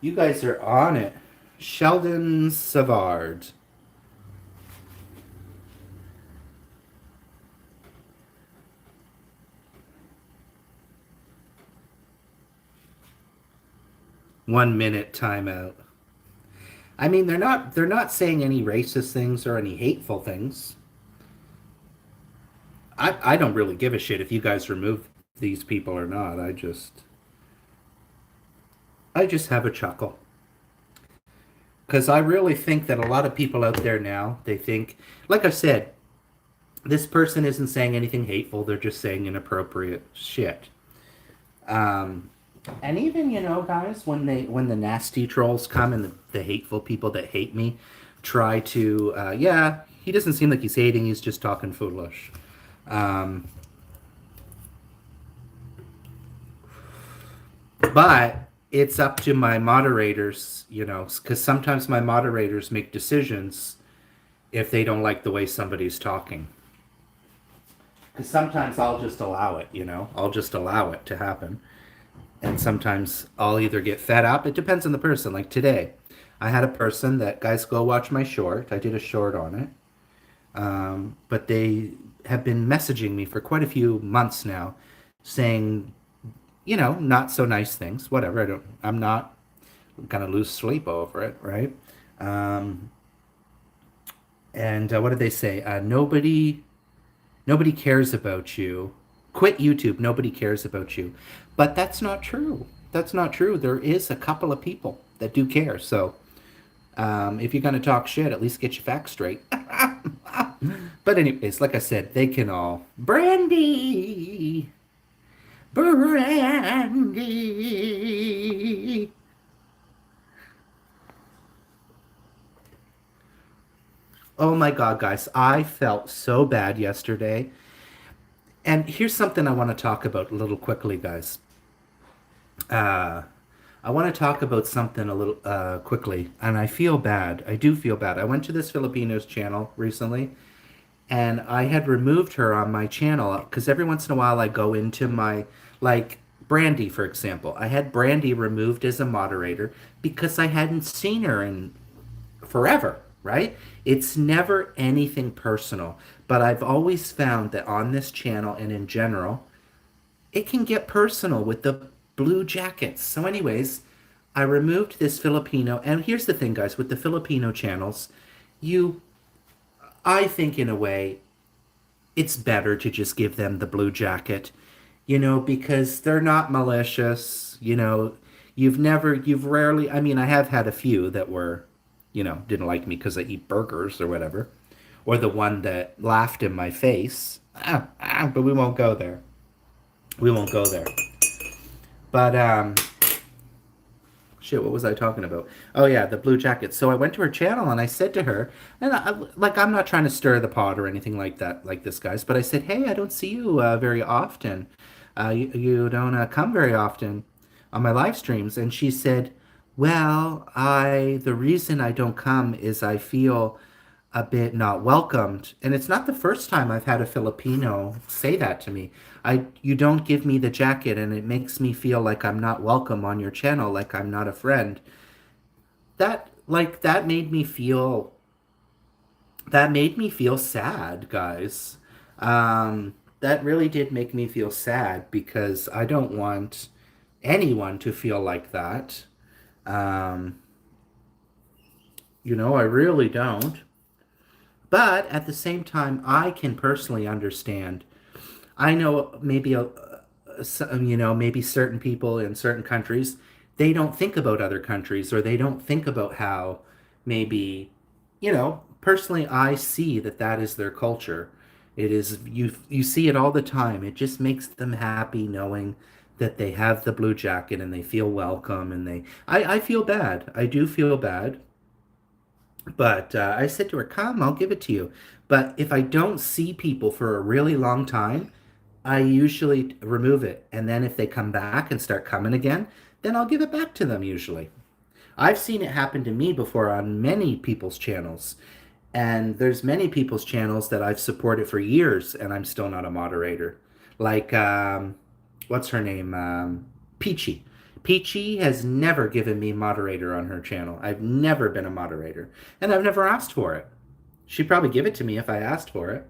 You guys are on it. Sheldon Savard. One minute timeout. I mean, they're not saying any racist things or any hateful things. I don't really give a shit if you guys remove these people or not. I just have a chuckle. Because I really think that a lot of people out there now, they think, like I said, this person isn't saying anything hateful. They're just saying inappropriate shit. Um, and even, guys, when the nasty trolls come and the hateful people that hate me try to, yeah, he doesn't seem like he's hating. He's just talking foolish. Um, but it's up to my moderators, because sometimes my moderators make decisions if they don't like the way somebody's talking. Because sometimes I'll just allow it, I'll just allow it to happen. And sometimes I'll either get fed up. It depends on the person. Like today, I had a person that, guys, go watch my short. I did a short on it. But they have been messaging me for quite a few months now saying, not so nice things, whatever. I'm not gonna lose sleep over it, right? Um, and what did they say? Nobody cares about you. Quit YouTube. Nobody cares about you. But that's not true. That's not true. There is a couple of people that do care. So if you're gonna talk shit, at least get your facts straight. But anyways, like I said, they can all Brandy. Oh my God, guys, I felt so bad yesterday. And here's something I want to talk about a little quickly, guys. Uh, I want to talk about something a little quickly, and I feel bad. I do feel bad. I went to this Filipinos channel recently, and I had removed her on my channel because every once in a while I go into my, like, Brandy, for example. I had Brandy removed as a moderator because I hadn't seen her in forever. right? It's never anything personal. But I've always found that on this channel and in general, it can get personal with the blue jackets. So, anyways, I removed this Filipino. And here's the thing, guys, with the Filipino channels, you, I think in a way, it's better to just give them the blue jacket, because they're not malicious. You've rarely, I mean, I have had a few that were, didn't like me because I eat burgers or whatever, or the one that laughed in my face. But we won't go there. We won't go there. But shit, what was I talking about? Oh yeah, the blue jacket. So I went to her channel and I said to her, and I'm not trying to stir the pot or anything like that, like this, guys. But I said, hey, I don't see you very often. You don't come very often on my live streams. And she said, well, the reason I don't come is I feel a bit not welcomed. And it's not the first time I've had a Filipino say that to me. You don't give me the jacket and it makes me feel like I'm not welcome on your channel, like I'm not a friend. That made me feel sad, guys. That really did make me feel sad because I don't want anyone to feel like that. Um, I really don't. But at the same time, I can personally understand. I know maybe certain people in certain countries, they don't think about other countries or they don't think about how maybe, personally, I see that is their culture. It is, you see it all the time. It just makes them happy knowing that they have the blue jacket and they feel welcome and I feel bad. I do feel bad. But I said to her, come, I'll give it to you. But if I don't see people for a really long time, I usually remove it. And then if they come back and start coming again, then I'll give it back to them usually. I've seen it happen to me before on many people's channels. And there's many people's channels that I've supported for years and I'm still not a moderator. Like, what's her name? Peachy. Peachy has never given me moderator on her channel. I've never been a moderator. And I've never asked for it. She'd probably give it to me if I asked for it.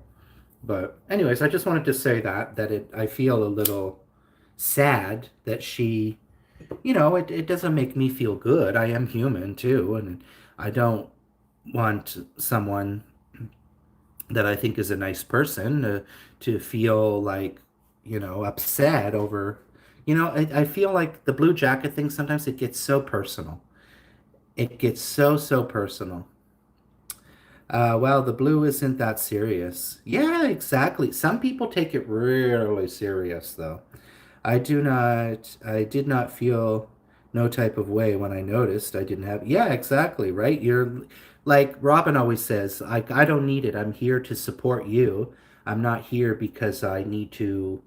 But anyways, I just wanted to say I feel a little sad that it doesn't make me feel good. I am human too, and I don't want someone that I think is a nice person to feel like, upset over, I feel like the blue jacket thing, sometimes it gets so personal. It gets so personal. Well, the blue isn't that serious. Yeah, exactly. Some people take it really serious, though. I did not feel no type of way when I noticed I didn't have. Yeah, exactly, right? You're like Robin always says, I don't need it. I'm here to support you. I'm not here because I need to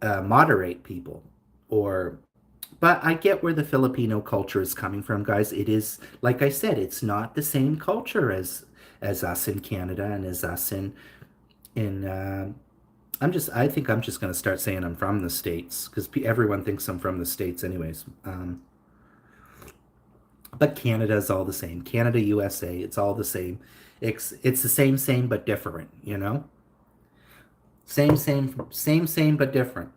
moderate people or but I get where the Filipino culture is coming from, guys. It is, like I said, it's not the same culture as us in Canada and as us in. I think I'm just gonna start saying I'm from the States because everyone thinks I'm from the States, anyways. But Canada is all the same. Canada, USA, it's all the same. It's the same, but different. Same, but different.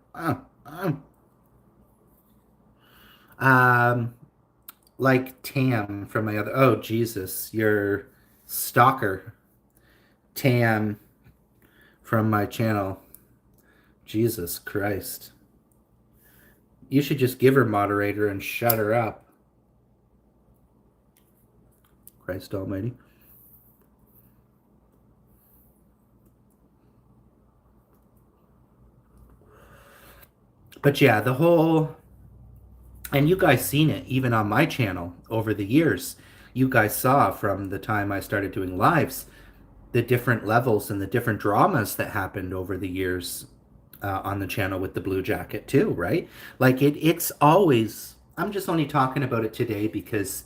Um, like Tam from my other. Oh Jesus, your stalker, Tam from my channel. Jesus Christ, you should just give her moderator and shut her up. Christ Almighty. But yeah, the whole and you guys seen it even on my channel over the years. You guys saw from the time I started doing lives the different levels and the different dramas that happened over the years on the channel with the blue jacket too, right? Like it's always. I'm just only talking about it today because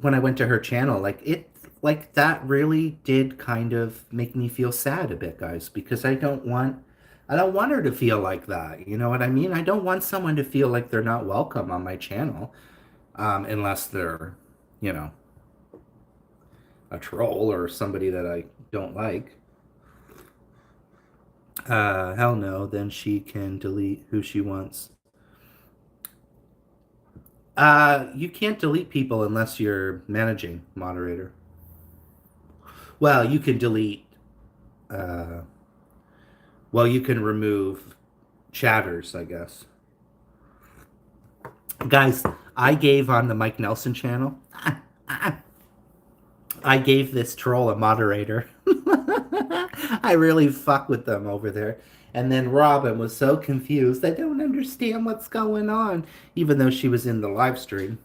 when I went to her channel, like that really did kind of make me feel sad a bit, guys, because I don't want her to feel like that. You know what I mean? I don't want someone to feel like they're not welcome on my channel, unless they're, you know, a troll or somebody that I don't like, hell no, then she can delete who she wants. You can't delete people unless you're managing moderator. Well, you can delete. Uh, well, you can remove chatters, I guess. Guys, I gave on the Mike Nelson channel. I gave this troll a moderator. I really fuck with them over there. And then Robin was so confused. I don't understand what's going on, even though she was in the live stream.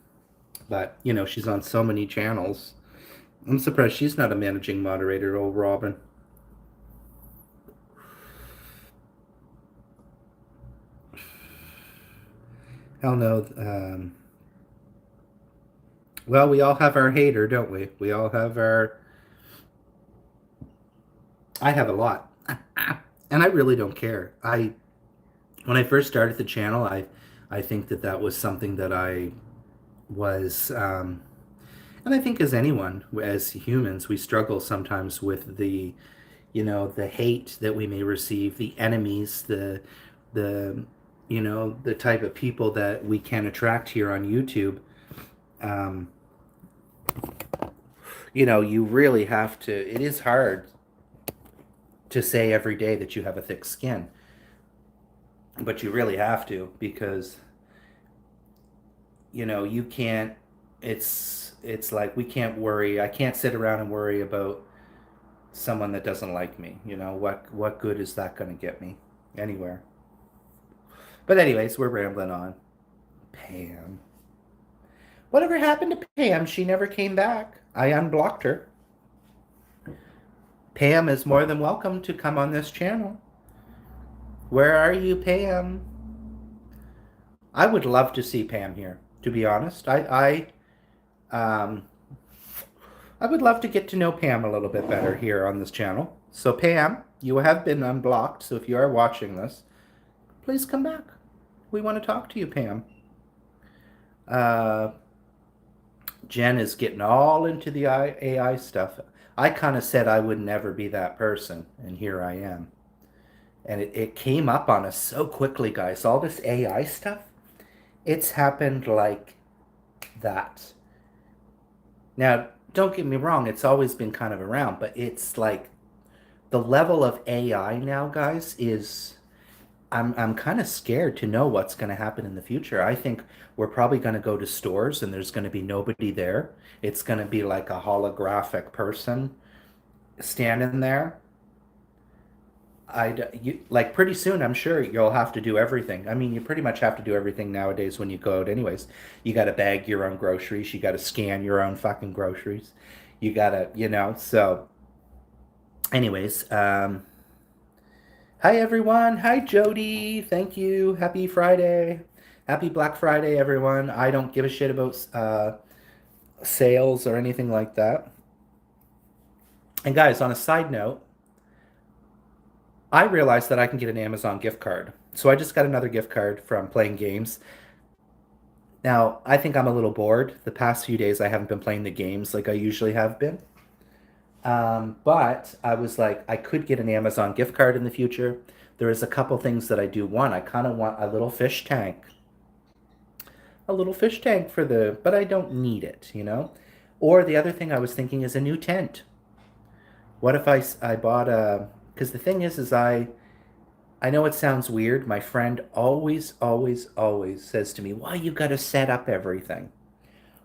But, you know, she's on so many channels. I'm surprised she's not a managing moderator, old Robin. Hell no. Well, we all have our hater, don't we? We all have our. I have a lot. And I really don't care. When I first started the channel, I think that that was something that I was, and I think as anyone, as humans, we struggle sometimes with the, you know, the hate that we may receive, the enemies, the, you know, the type of people that we can attract here on YouTube. Um, you know, you really have to. It is hard to say every day that you have a thick skin, but you really have to because you know you can't. It's like we can't worry. I can't sit around and worry about someone that doesn't like me. You know what good is that going to get me anywhere? But anyways, we're rambling on. Pam. Whatever happened to Pam? She never came back. I unblocked her. Pam is more than welcome to come on this channel. Where are you, Pam? I would love to see Pam here, to be honest. I would love to get to know Pam a little bit better here on this channel. So Pam, you have been unblocked, so if you are watching this, please come back. We want to talk to you, Pam. Jen is getting all into the AI stuff. I kind of said I would never be that person, and here I am. And it came up on us so quickly, guys. All this AI stuff, it's happened like that. Now, don't get me wrong, it's always been kind of around, but it's like the level of AI now, guys, is I'm kind of scared to know what's going to happen in the future. I think we're probably going to go to stores and there's going to be nobody there. It's going to be like a holographic person standing there. Like pretty soon, I'm sure you'll have to do everything. I mean, you pretty much have to do everything nowadays when you go out, anyways. You got to bag your own groceries. You got to scan your own fucking groceries. You got to, you know. So, anyways, hi everyone. Hi Jody. Thank you. Happy Friday. Happy Black Friday, everyone. I don't give a shit about sales or anything like that. And guys, on a side note, I realized that I can get an Amazon gift card. So I just got another gift card from playing games. Now, I think I'm a little bored. The past few days, I haven't been playing the games like I usually have been. But I was like, I could get an Amazon gift card in the future. There is a couple things that I do want. I kind of want a little fish tank. A little fish tank for the, but I don't need it, you know? Or the other thing I was thinking is a new tent. What if I bought a, because the thing is I know it sounds weird. My friend always says to me, "Why you got to set up everything?"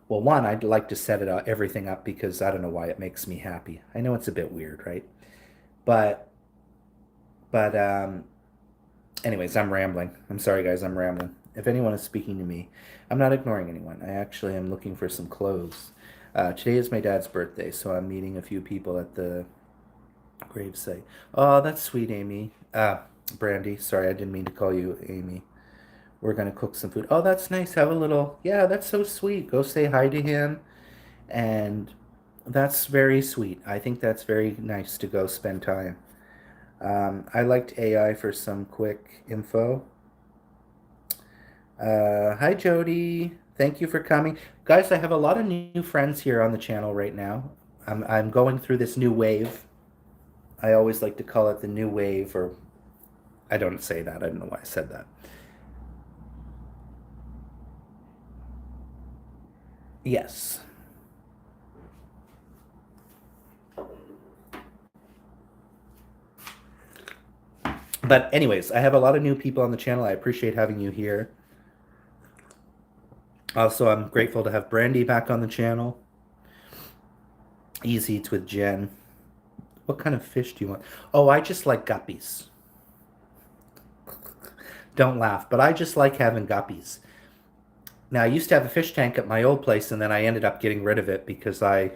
Well, one, I'd like to set everything up because I don't know why it makes me happy. I know it's a bit weird, right? But but anyways, I'm rambling. I'm sorry, guys. I'm rambling. If anyone is speaking to me, I'm not ignoring anyone. I actually am looking for some clothes. Today is my dad's birthday, so I'm meeting a few people at the gravesite. Oh, that's sweet, Amy. Brandy. Sorry, I didn't mean to call you Amy. We're gonna cook some food. Oh, that's nice. Have a little. Yeah, that's so sweet. Go say hi to him, and that's very sweet. I think that's very nice to go spend time. I liked AI for some quick info. Hi, Jody. Thank you for coming. Guys, I have a lot of new friends here on the channel right now. I'm going through this new wave. I always like to call it the new wave, or I don't say that. I don't know why I said that. Yes. But anyways, I have a lot of new people on the channel. I appreciate having you here. Also, I'm grateful to have Brandy back on the channel. Easy Eats with Jen. What kind of fish do you want? Oh, I just like guppies. Don't laugh, but I just like having guppies. Now, I used to have a fish tank at my old place, and then I ended up getting rid of it because I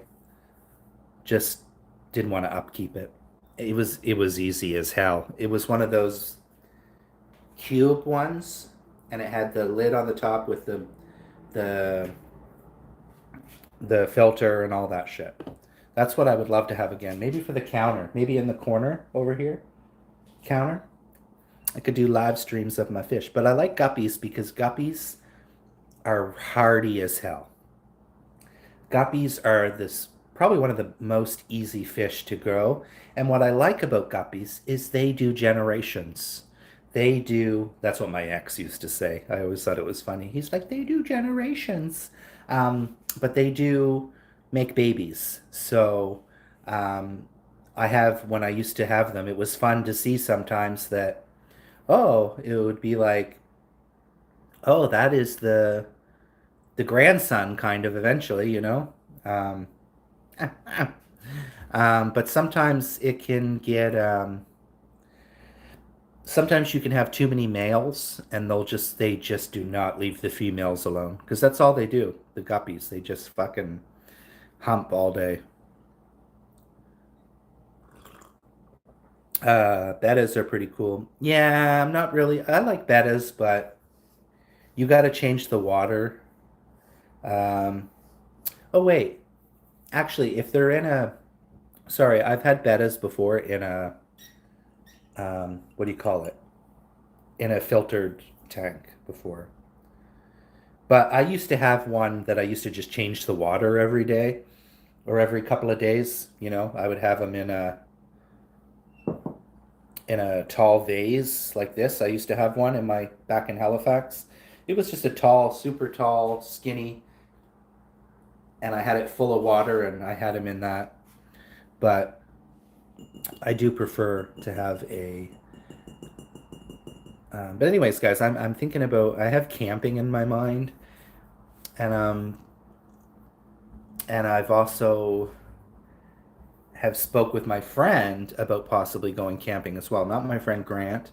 just didn't want to upkeep it. It was easy as hell. It was one of those cube ones, and it had the lid on the top with the the filter and all that shit. That's what I would love to have again. Maybe for the counter, maybe in the corner over here, counter. I could do live streams of my fish, but I like guppies because guppies are hardy as hell. Guppies are this probably one of the most easy fish to grow. And what I like about guppies is they do generations. They do, that's what my ex used to say. I always thought it was funny. He's like, they do generations. But they do make babies. So um, I have, when I used to have them, it was fun to see sometimes that, oh, it would be like, oh, that is the grandson kind of eventually, you know. Um, but sometimes it can get sometimes you can have too many males and they just do not leave the females alone because that's all they do. The guppies, they just fucking hump all day. Bettas are pretty cool. Yeah, I'm not really. I like bettas, but you got to change the water. Um, oh wait, actually, if they're in a, sorry, I've had bettas before in a, what do you call it? In a filtered tank before. But I used to have one that I used to just change the water every day or every couple of days. You know, I would have them in a tall vase like this. I used to have one in my back in Halifax. It was just a tall, super tall, skinny, and I had it full of water, and I had him in that. But I do prefer to have a. But anyways, guys, I'm thinking about. I have camping in my mind, and I've also have spoke with my friend about possibly going camping as well. Not my friend Grant,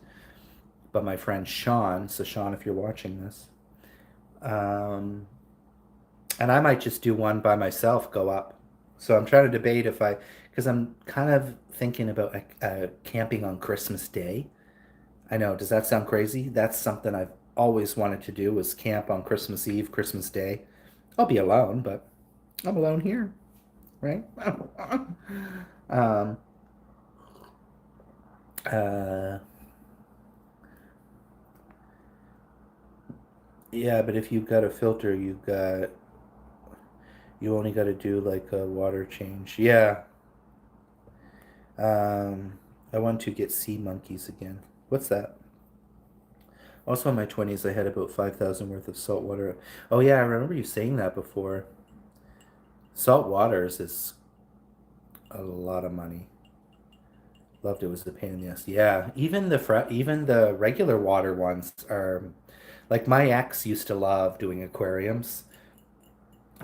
but my friend Sean. So Sean, if you're watching this, um, and I might just do one by myself, go up. So I'm trying to debate if I, because I'm kind of thinking about camping on Christmas Day. I know, does that sound crazy? That's something I've always wanted to do was camp on Christmas Eve, Christmas Day. I'll be alone, but I'm alone here, right? um, uh, yeah, but if you've got a filter, you only got to do like a water change. Yeah. Um, I want to get sea monkeys again. What's that? Also, in my 20s, I had about 5,000 worth of salt water. Oh, yeah, I remember you saying that before. Salt waters is a lot of money. Loved it was the pain in the ass. Yeah, even the regular water ones are like my ex used to love doing aquariums.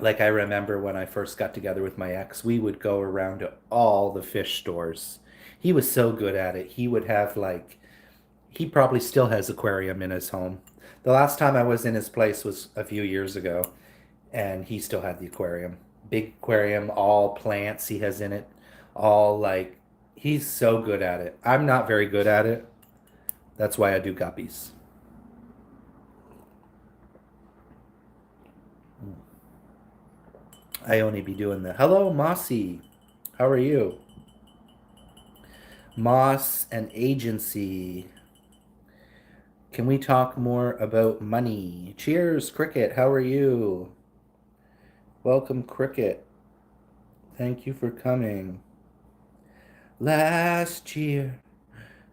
Like I remember when I first got together with my ex, we would go around to all the fish stores. He was so good at it. He would have like he probably still has aquarium in his home. The last time I was in his place was a few years ago, and he still had the aquarium. Big aquarium, all plants he has in it, all like he's so good at it. I'm not very good at it. That's why I do guppies. I only be doing the hello Mossy. How are you? Moss and agency. Can we talk more about money? Cheers, Cricket. How are you? Welcome, Cricket. Thank you for coming. Last year,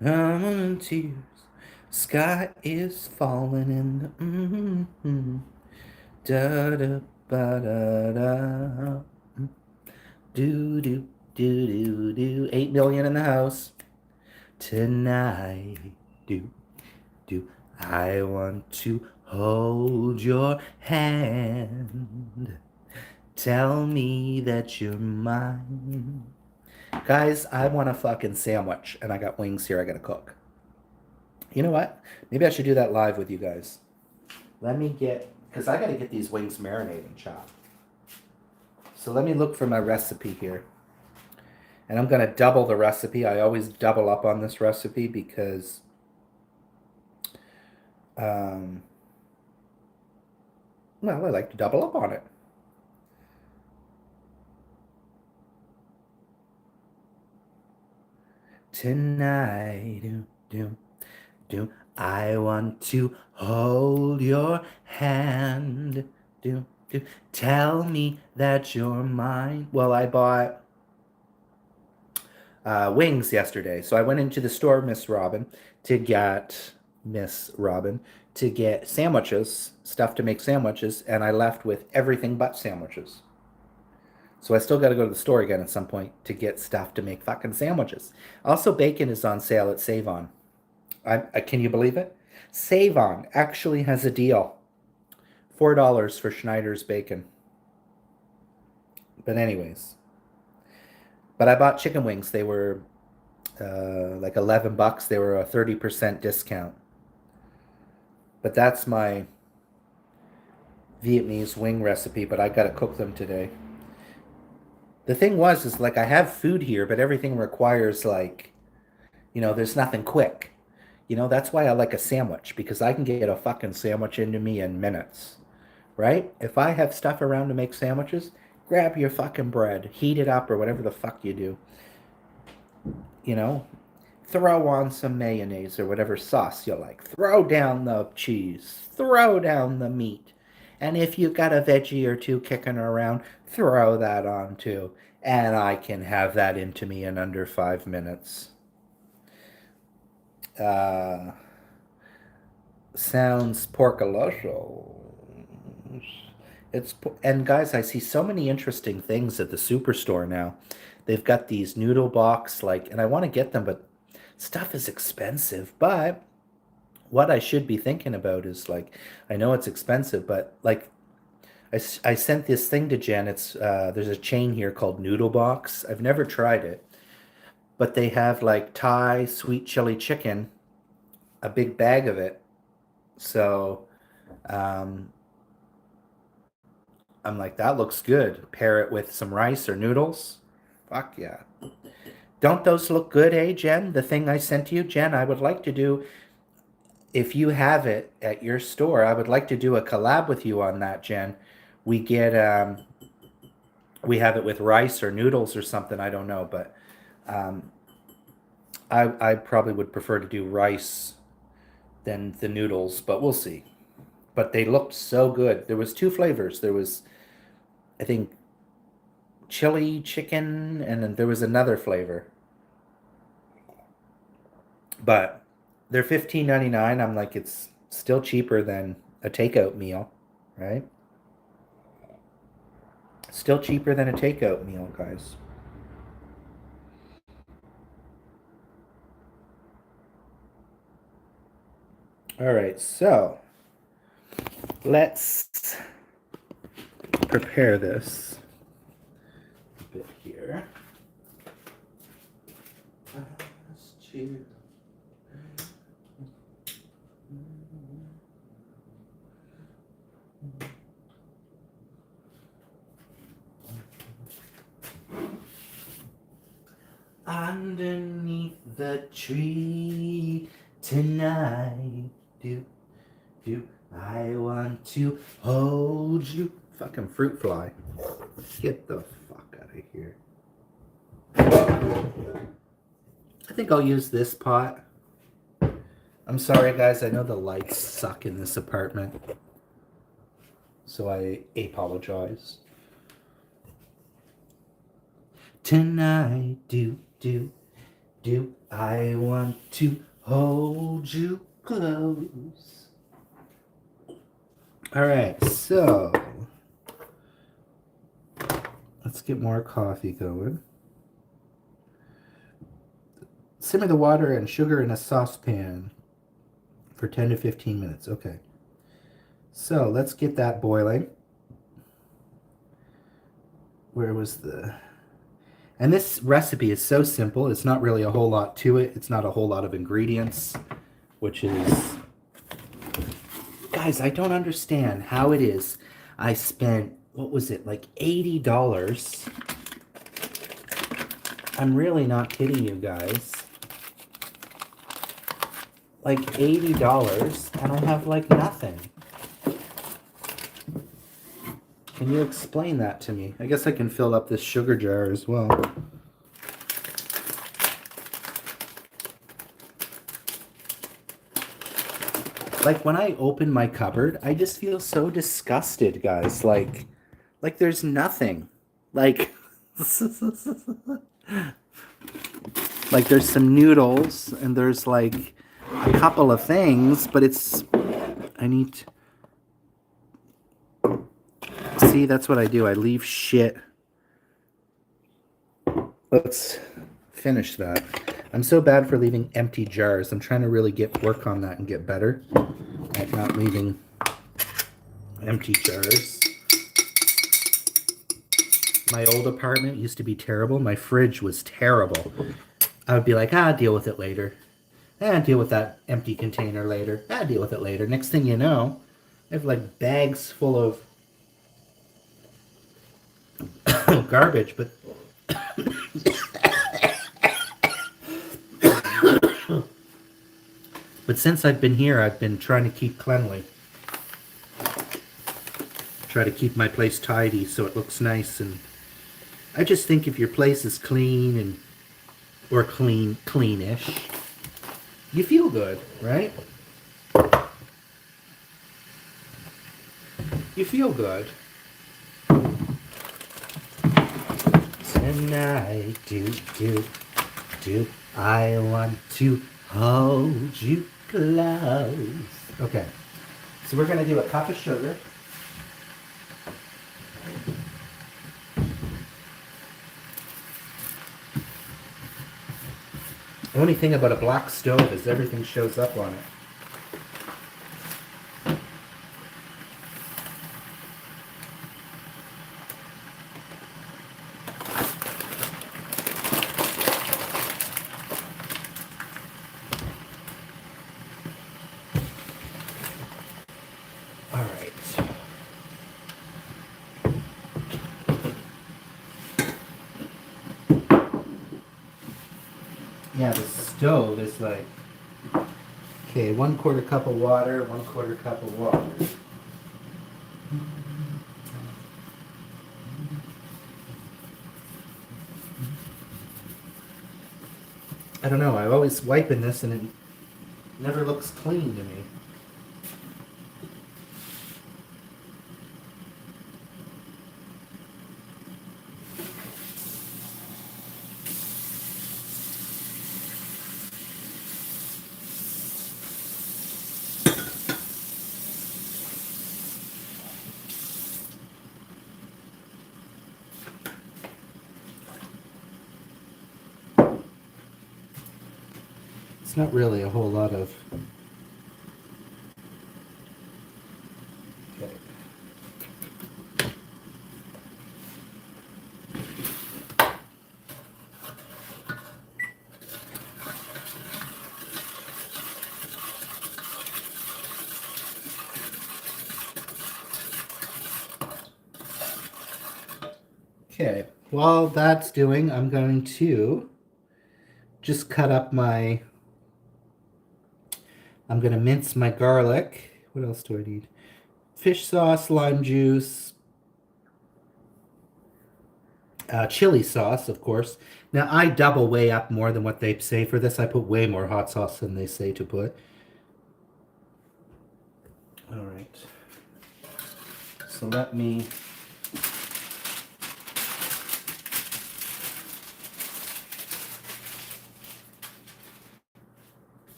I'm on tears. Sky is falling in the da da ba da da. Do do do do do. 8 million in the house tonight. Do do. I want to hold your hand. Tell me that you're mine. Guys, I want a fucking sandwich, and I got wings here I gotta cook. You know what? Maybe I should do that live with you guys. Let me get, because I gotta get these wings marinated, chopped. So let me look for my recipe here. And I'm gonna double the recipe. I always double up on this recipe because well, I like to double up on it. Tonight, do, I want to hold your hand. Do, tell me that you're mine. Well, I bought wings yesterday. So I went into the store, Miss Robin, to get sandwiches, stuff to make sandwiches, and I left with everything but sandwiches. So I still got to go to the store again at some point to get stuff to make fucking sandwiches. Also, bacon is on sale at Save On. Can you believe it? Save On actually has a deal. $4 for Schneider's bacon. But anyways. But I bought chicken wings. They were like $11. They were a 30% discount. But that's my Vietnamese wing recipe, but I gotta cook them today. The thing is like I have food here, but everything requires like, there's nothing quick. That's why I like a sandwich, because I can get a fucking sandwich into me in minutes, right? If I have stuff around to make sandwiches, grab your fucking bread, heat it up or whatever the fuck you do. Throw on some mayonnaise or whatever sauce you like. Throw down the cheese. Throw down the meat. And if you got a veggie or two kicking around, throw that on too. And I can have that into me in under 5 minutes. Sounds porcoloso. And guys, I see so many interesting things at the superstore now. They've got these noodle box, and I want to get them, but stuff is expensive. But what I should be thinking about is I know it's expensive, but I sent this thing to Jen. There's a chain here called Noodle Box. I've never tried it, but they have Thai sweet chili chicken, a big bag of it. So I'm like, that looks good. Pair it with some rice or noodles. Fuck yeah. Don't those look good, eh, Jen? The thing I sent you, Jen, I would like to do, if you have it at your store, I would like to do a collab with you on that, Jen. We get, we have it with rice or noodles or something, I don't know, but I probably would prefer to do rice than the noodles, but we'll see. But they looked so good. There was 2 flavors. There was, I think, chili chicken, and then there was another flavor. But they're $15.99. I'm like, it's still cheaper than a takeout meal, right? Still cheaper than a takeout meal, guys. All right, so let's prepare this a bit here. Cheers. Underneath the tree tonight, do I want to hold you. Fucking fruit fly. Get the fuck out of here. I think I'll use this pot. I'm sorry, guys. I know the lights suck in this apartment, so I apologize. Tonight, do I want to hold you close? All right, so let's get more coffee going. Simmer the water and sugar in a saucepan for 10 to 15 minutes. Okay. So let's get that boiling. Where was the... And this recipe is so simple. It's not really a whole lot to it. It's not a whole lot of ingredients, which is... Guys, I don't understand how it is. I spent, what was it, like $80. I'm really not kidding you guys. Like $80, and I have like nothing. Can you explain that to me? I guess I can fill up this sugar jar as well. Like when I open my cupboard, I just feel so disgusted, guys. Like there's nothing. Like like there's some noodles and there's like a couple of things, but it's I need see, that's what I do. I leave shit. Let's finish that. I'm so bad for leaving empty jars. I'm trying to really work on that and get better at not leaving empty jars. My old apartment used to be terrible. My fridge was terrible. I would be like, I'll deal with it later. I'll deal with that empty container later. I'll deal with it later. Next thing you know, I have like bags full of garbage, but but since I've been here, I've been trying to keep cleanly. Try to keep my place tidy so it looks nice, and I just think if your place is clean and or cleanish, you feel good, right? You feel good. Tonight, do I want to hold you close? Okay, so we're gonna do a cup of sugar. The only thing about a black stove is everything shows up on it. All right. Yeah, the stove is like, okay, 1/4 cup of water, 1/4 cup of water. I don't know, I always wipe in this and it never looks clean to me. It's not really a whole lot of... Okay. Okay, while that's doing, I'm going to just cut up my... I'm going to mince my garlic. What else do I need? Fish sauce, lime juice, chili sauce, of course. Now, I double way up more than what they say for this. I put way more hot sauce than they say to put. All right. So let me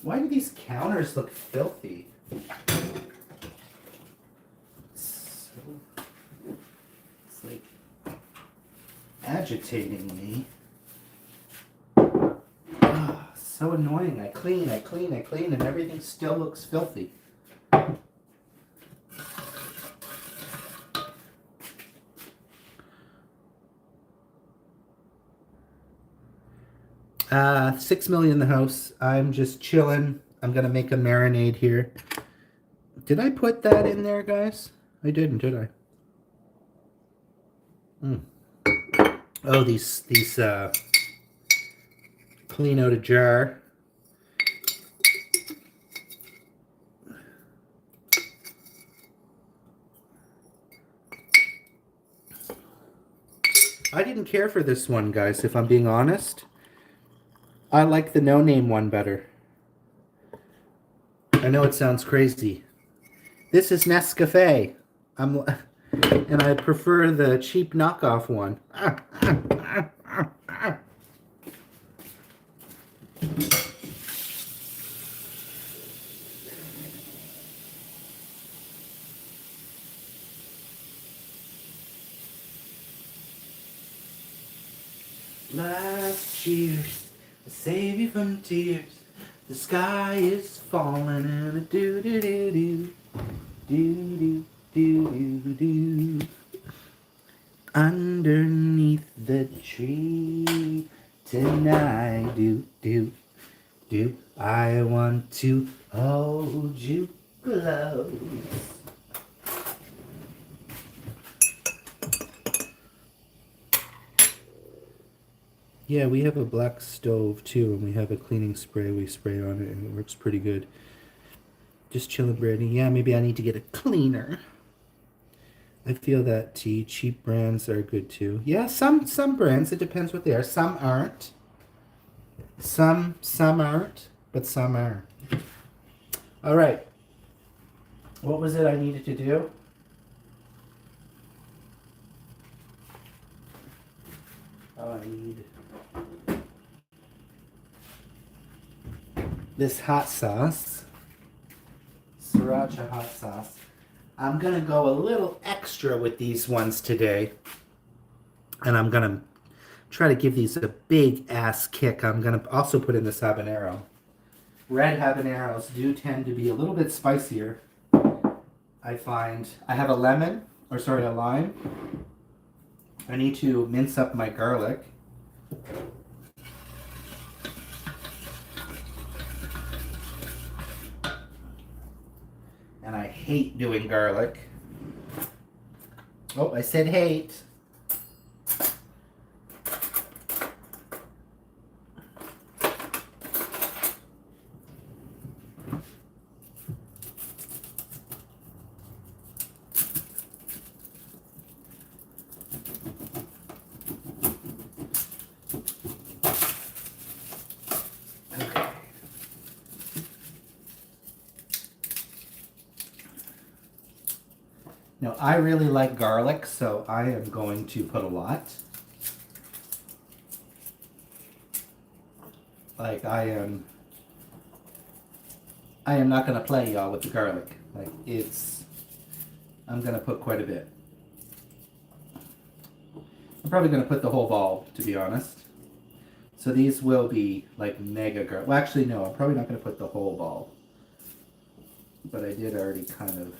Why do these counters look filthy? It's like agitating me. Oh, so annoying. I clean, and everything still looks filthy. $6 million in the house. I'm just chilling. I'm gonna make a marinade here. Did I put that in there, guys? I didn't, did I? Oh, these clean out a jar. I didn't care for this one, guys, if I'm being honest. I like the no-name one better. I know it sounds crazy. This is Nescafe. And I prefer the cheap knockoff one. Last cheers, save you from tears. The sky is falling and a do do do do do do do do. Underneath the tree tonight, do do do. I want to hold you close. Yeah, we have a black stove too, and we have a cleaning spray we spray on it, and it works pretty good. Just chilling, Brittany. Yeah, maybe I need to get a cleaner. I feel that tea. Cheap brands are good too. Yeah, some brands, it depends what they are. Some aren't. Some aren't, but some are. All right. What was it I needed to do? Oh, I need this hot sauce. Sriracha hot sauce. I'm going to go a little extra with these ones today. And I'm going to try to give these a big ass kick. I'm going to also put in this habanero. Red habaneros do tend to be a little bit spicier. I find I have a lime. I need to mince up my garlic. And I hate doing garlic. Oh, I said hate. Now, I really like garlic, so I am going to put a lot. Like, I am not going to play, y'all, with the garlic. Like, I'm going to put quite a bit. I'm probably going to put the whole ball, to be honest. So these will be, like, mega garlic. Well, actually, no, I'm probably not going to put the whole ball. But I did already kind of...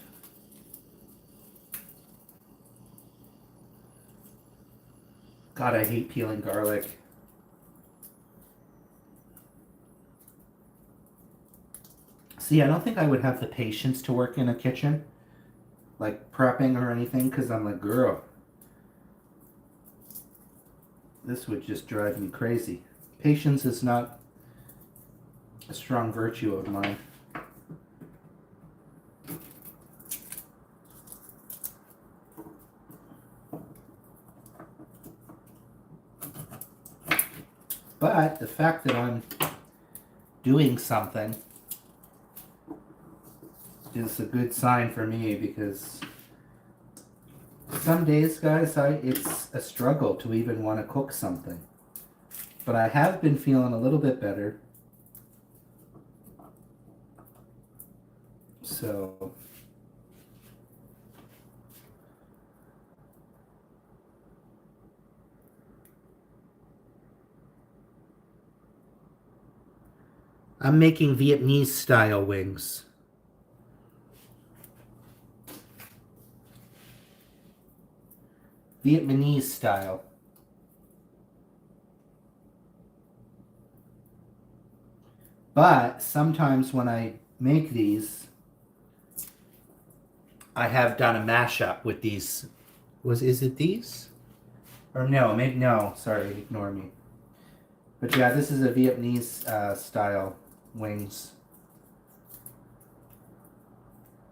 God, I hate peeling garlic. See, I don't think I would have the patience to work in a kitchen, like prepping or anything, because I'm like, girl, this would just drive me crazy. Patience is not a strong virtue of mine. But the fact that I'm doing something is a good sign for me, because some days, guys, it's a struggle to even want to cook something. But I have been feeling a little bit better. So I'm making Vietnamese style wings. Vietnamese style. But sometimes when I make these, I have done a mashup with these. Is it these? Or no, maybe no. Sorry, ignore me. But yeah, this is a Vietnamese style wings.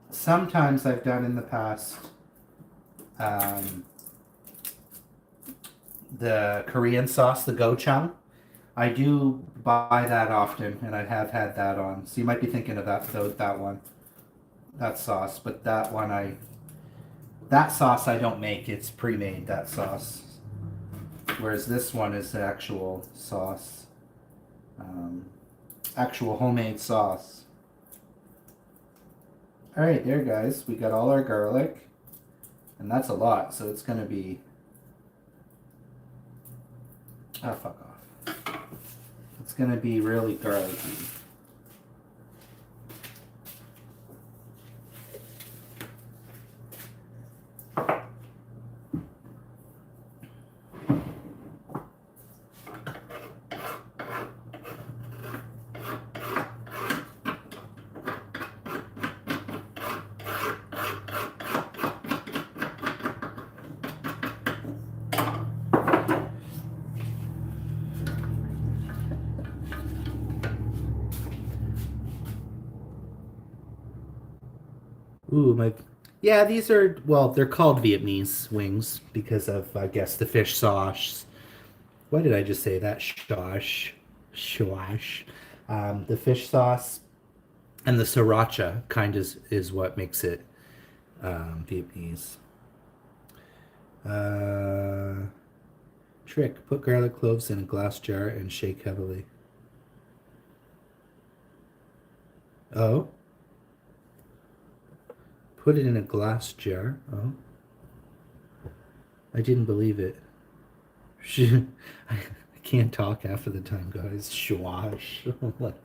Sometimes I've done in the past the Korean sauce, the gochujang. I do buy that often, and I have had that on. So you might be thinking of that one, that sauce. But that sauce I don't make. It's pre-made, that sauce. Whereas this one is the actual sauce, actual homemade sauce. All right, there, guys. We got all our garlic, and that's a lot. So it's gonna be. Oh, fuck off. It's gonna be really garlicky. Ooh, my. Yeah, these are, well, they're called Vietnamese wings because of, I guess, the fish sauce. What did I just say? That shosh. Shosh. The fish sauce and the sriracha kind of is what makes it Vietnamese. Trick. Put garlic cloves in a glass jar and shake heavily. Oh. Put it in a glass jar. Oh. I didn't believe it. I can't talk half of the time, guys. Schwash. Like.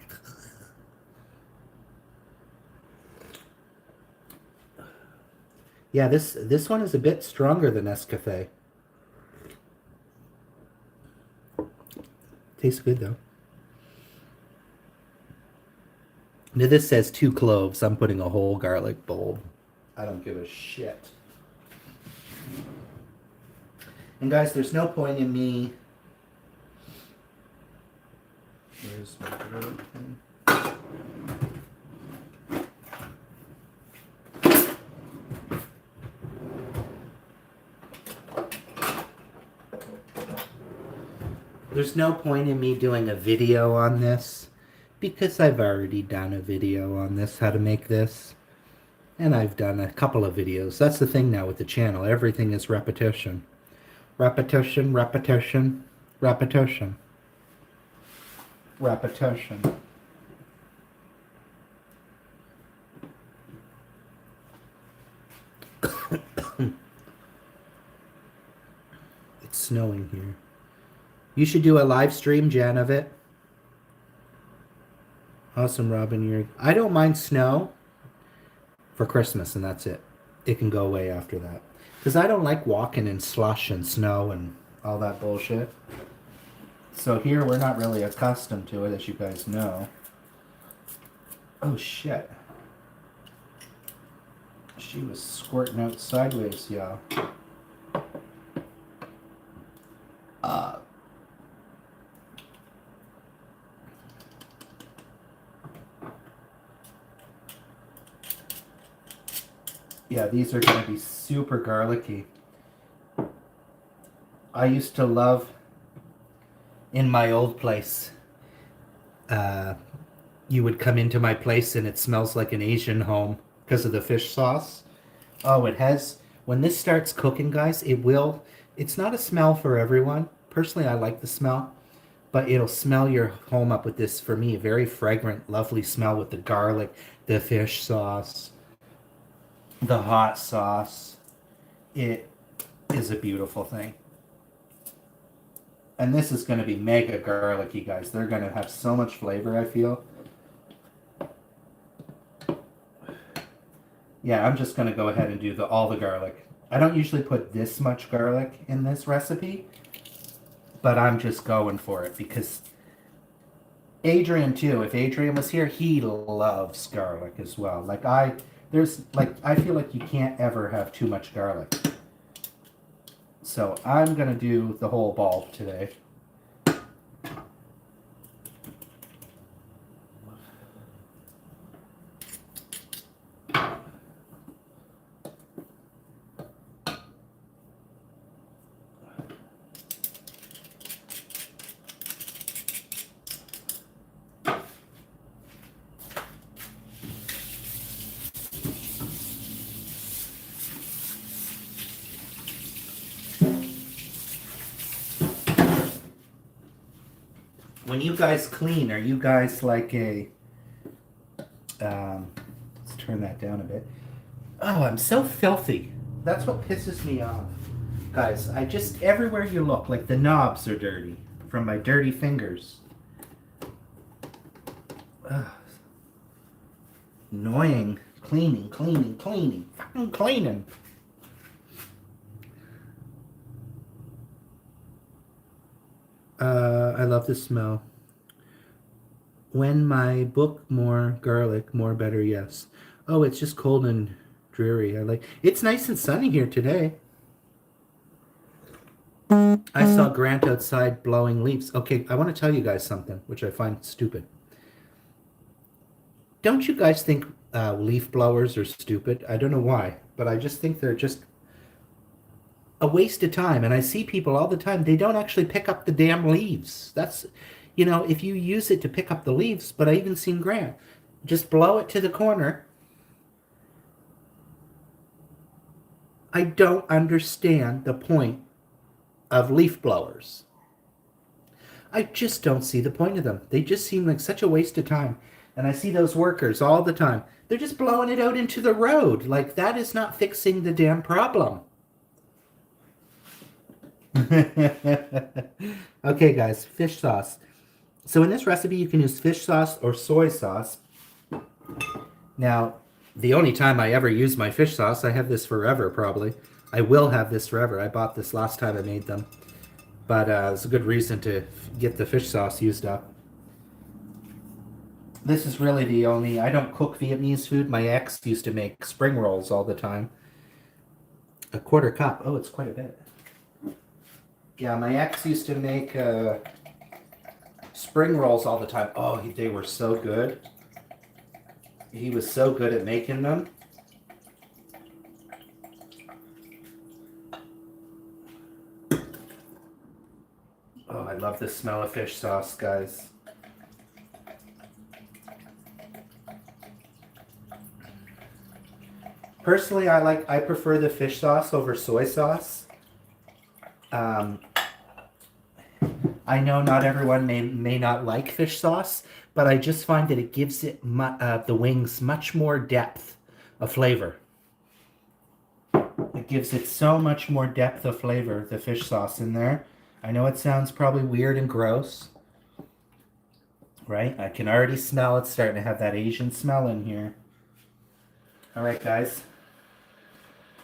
Yeah, this one is a bit stronger than Nescafe. Tastes good though. Now this says 2 cloves. I'm putting a whole garlic bulb. I don't give a shit. And guys, there's no point in me. Where's my garlic thing? There's no point in me doing a video on this because I've already done a video on this, how to make this. And I've done a couple of videos. That's the thing now with the channel. Everything is repetition. Repetition, repetition, repetition. Repetition. It's snowing here. You should do a live stream, Jan, of it. Awesome, Robin. I don't mind snow for Christmas, and that's it. It can go away after that. Because I don't like walking in slush and snow and all that bullshit. So here we're not really accustomed to it, as you guys know. Oh, shit. She was squirting out sideways, y'all. Yeah, these are going to be super garlicky. I used to love, in my old place, you would come into my place and it smells like an Asian home because of the fish sauce. Oh, it has, when this starts cooking, guys, it's not a smell for everyone. Personally, I like the smell, but it'll smell your home up with this, for me, very fragrant, lovely smell with the garlic, the fish sauce, the hot sauce. It is a beautiful thing. And this is going to be mega garlicky, guys. They're going to have so much flavor, I feel. Yeah, I'm just going to go ahead and do all the garlic. I don't usually put this much garlic in this recipe, but I'm just going for it because Adrian too, if Adrian was here, he loves garlic as well. I feel like you can't ever have too much garlic. So I'm going to do the whole ball today. When you guys clean, are you guys like a... let's turn that down a bit. Oh, I'm so filthy. That's what pisses me off. Guys, everywhere you look, like the knobs are dirty from my dirty fingers. Ugh. Annoying. Cleaning. Fucking cleaning. I love the smell. When my book, more garlic, more better, yes. Oh, it's just cold and dreary. It's nice and sunny here today. I saw Grant outside blowing leaves. Okay, I want to tell you guys something, which I find stupid. Don't you guys think leaf blowers are stupid? I don't know why, but I just think they're just a waste of time. And I see people all the time, they don't actually pick up the damn leaves. That's, if you use it to pick up the leaves, but I even seen Grant just blow it to the corner. I don't understand the point of leaf blowers. I just don't see the point of them. They just seem like such a waste of time. And I see those workers all the time. They're just blowing it out into the road. Like, that is not fixing the damn problem. Okay, guys, fish sauce. So in this recipe, you can use fish sauce or soy sauce. Now, the only time I ever use my fish sauce, I have this forever probably. I will have this forever. I bought this last time I made them. But it's a good reason to get the fish sauce used up. This is really the only... I don't cook Vietnamese food. My ex used to make spring rolls all the time. A quarter cup. Oh, it's quite a bit. Yeah, my ex used to make spring rolls all the time. Oh, they were so good. He was so good at making them. Oh, I love the smell of fish sauce, guys. Personally, I prefer the fish sauce over soy sauce. I know not everyone may not like fish sauce, but I just find that it gives it the wings much more depth of flavor. It gives it so much more depth of flavor, the fish sauce in there. I know it sounds probably weird and gross, right? I can already smell it starting to have that Asian smell in here. All right, guys.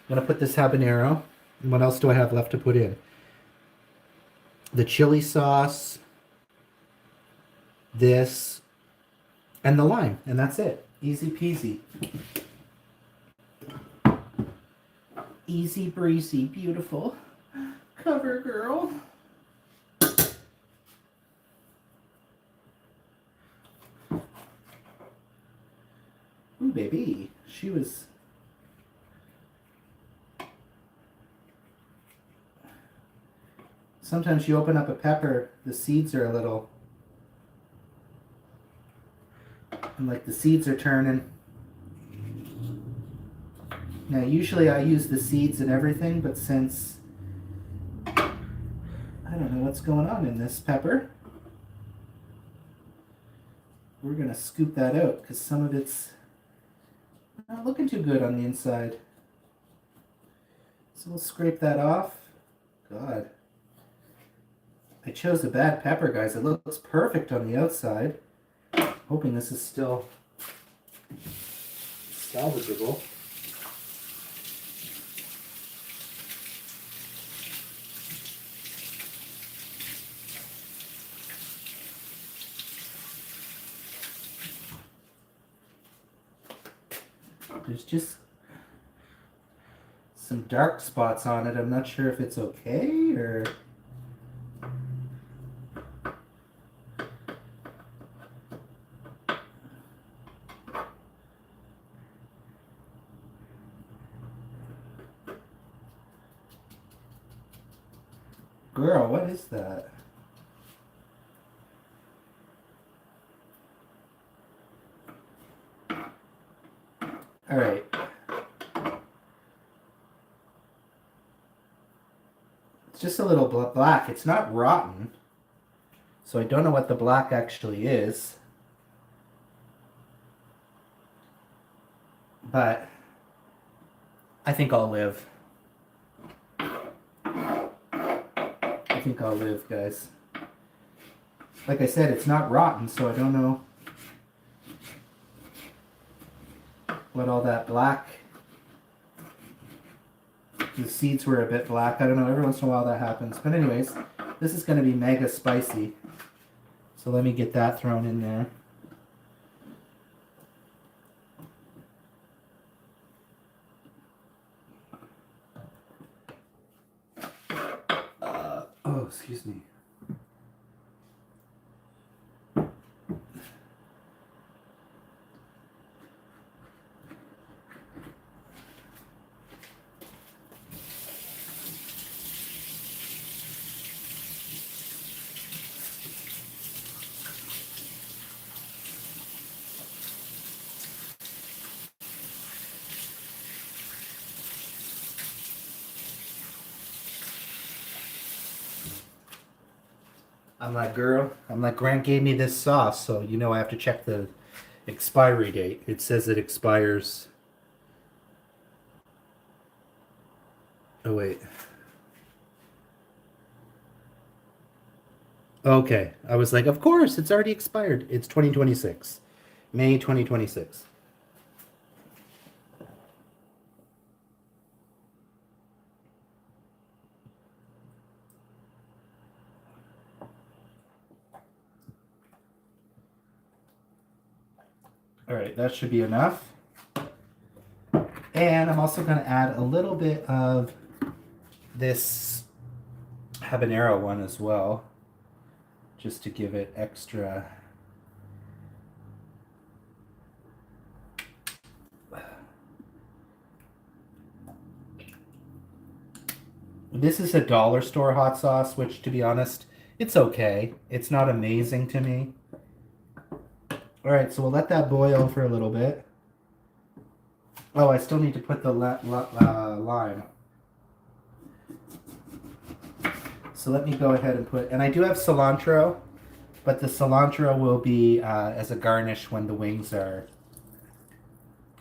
I'm going to put this habanero. And what else do I have left to put in? The chili sauce, this, and the lime. And that's it. Easy peasy. Easy breezy, beautiful. Cover girl. Ooh, baby. She was... Sometimes you open up a pepper, the seeds are a little... And like the seeds are turning. Now usually I use the seeds and everything, but since... I don't know what's going on in this pepper. we're going to scoop that out because some of it's not looking too good on the inside. So we'll scrape that off. God. I chose a bad pepper, guys. It looks perfect on the outside. Hoping this is still salvageable. There's just some dark spots on it. I'm not sure if it's okay or... Girl, what is that? All right. It's just a little black. It's not rotten. So I don't know what the black actually is. But I think I'll live. I think I'll live, guys. Like I said, it's not rotten, so I don't know what all that black... The seeds were a bit black. I don't know, every once in a while that happens. But anyways, this is going to be mega spicy. So let me get that thrown in there. Oh, excuse me. I'm like, girl, Grant gave me this sauce, so you know I have to check the expiry date. It says it expires. Oh, wait. Okay. I was like, of course, it's already expired. It's 2026. May 2026. All right, that should be enough. And I'm also going to add a little bit of this habanero one as well, just to give it extra. This is a dollar store hot sauce, which, to be honest, it's okay. It's not amazing to me. All right, so we'll let that boil for a little bit. Oh, I still need to put the lime. So let me go ahead and put, and I do have cilantro, but the cilantro will be as a garnish when the wings are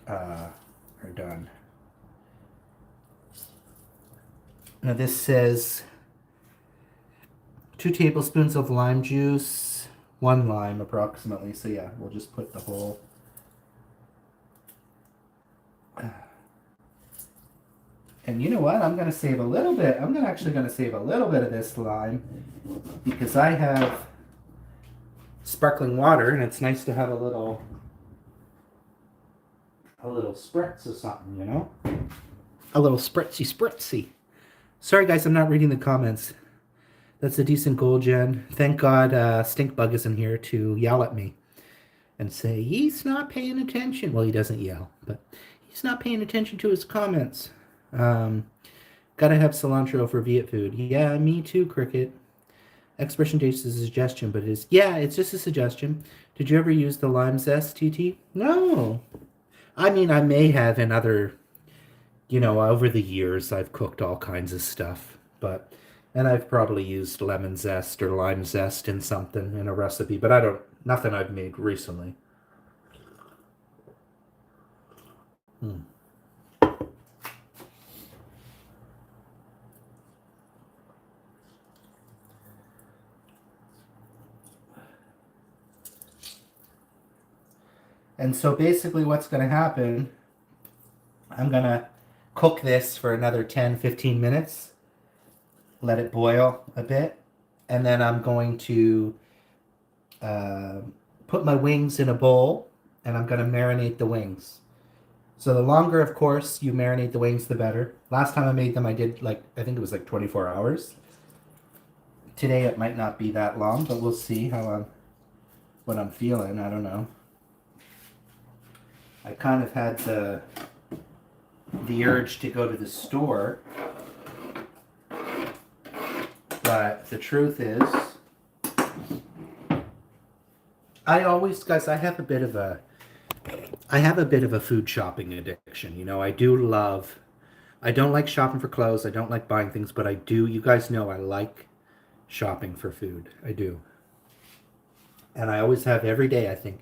done. Now this says 2 tablespoons of lime juice, 1 lime approximately. So yeah, we'll just put the whole. And you know what? I'm gonna save a little bit. I'm actually gonna save a little bit of this lime because I have sparkling water, and it's nice to have a little spritz or something, you know? A little spritzy. Sorry guys, I'm not reading the comments. That's a decent goal, Jen. Thank God Stinkbug isn't here to yell at me and say, he's not paying attention. Well, he doesn't yell, but he's not paying attention to his comments. Gotta have cilantro for Viet food. Yeah, me too, Cricket. Expiration date is a suggestion, but it's just a suggestion. Did you ever use the lime zest, TT? No. I mean, I may have in other, over the years I've cooked all kinds of stuff, but And I've probably used lemon zest or lime zest in something in a recipe, but I don't, nothing I've made recently. Hmm. And so basically what's going to happen, I'm going to cook this for another 10, 15 minutes, let it boil a bit, and then I'm going to uh, put my wings in a bowl, and I'm going to marinate the wings. So the longer, of course, you marinate the wings, the better. Last time I made them, I did like, I think it was like 24 hours. Today it might not be that long, but we'll see what I'm feeling. I don't know. I kind of had the urge to go to the store, but the truth is, I always, guys, I have a bit of a food shopping addiction. You know, I don't like shopping for clothes. I don't like buying things, but I do. You guys know I like shopping for food. I do. And I always have every day, I think,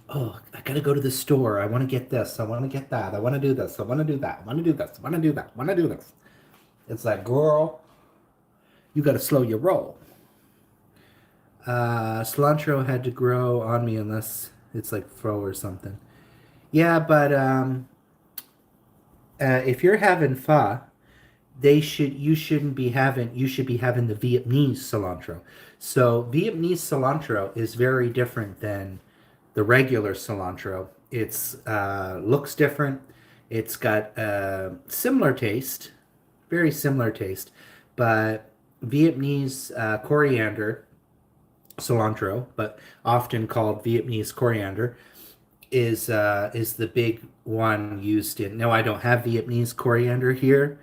oh, I gotta go to the store. I want to get this. I want to get that. I want to do this. I want to do that. I want to do this. I want to do that. I want to do this. It's like, girl, you got to slow your roll. Cilantro had to grow on me unless it's like fro or something. Yeah, but if you're having pho, you should be having the Vietnamese cilantro. So Vietnamese cilantro is very different than the regular cilantro. It's looks different. It's got a similar taste, very similar taste, but Vietnamese coriander cilantro, but often called Vietnamese coriander, is the big one used in. No, I don't have Vietnamese coriander here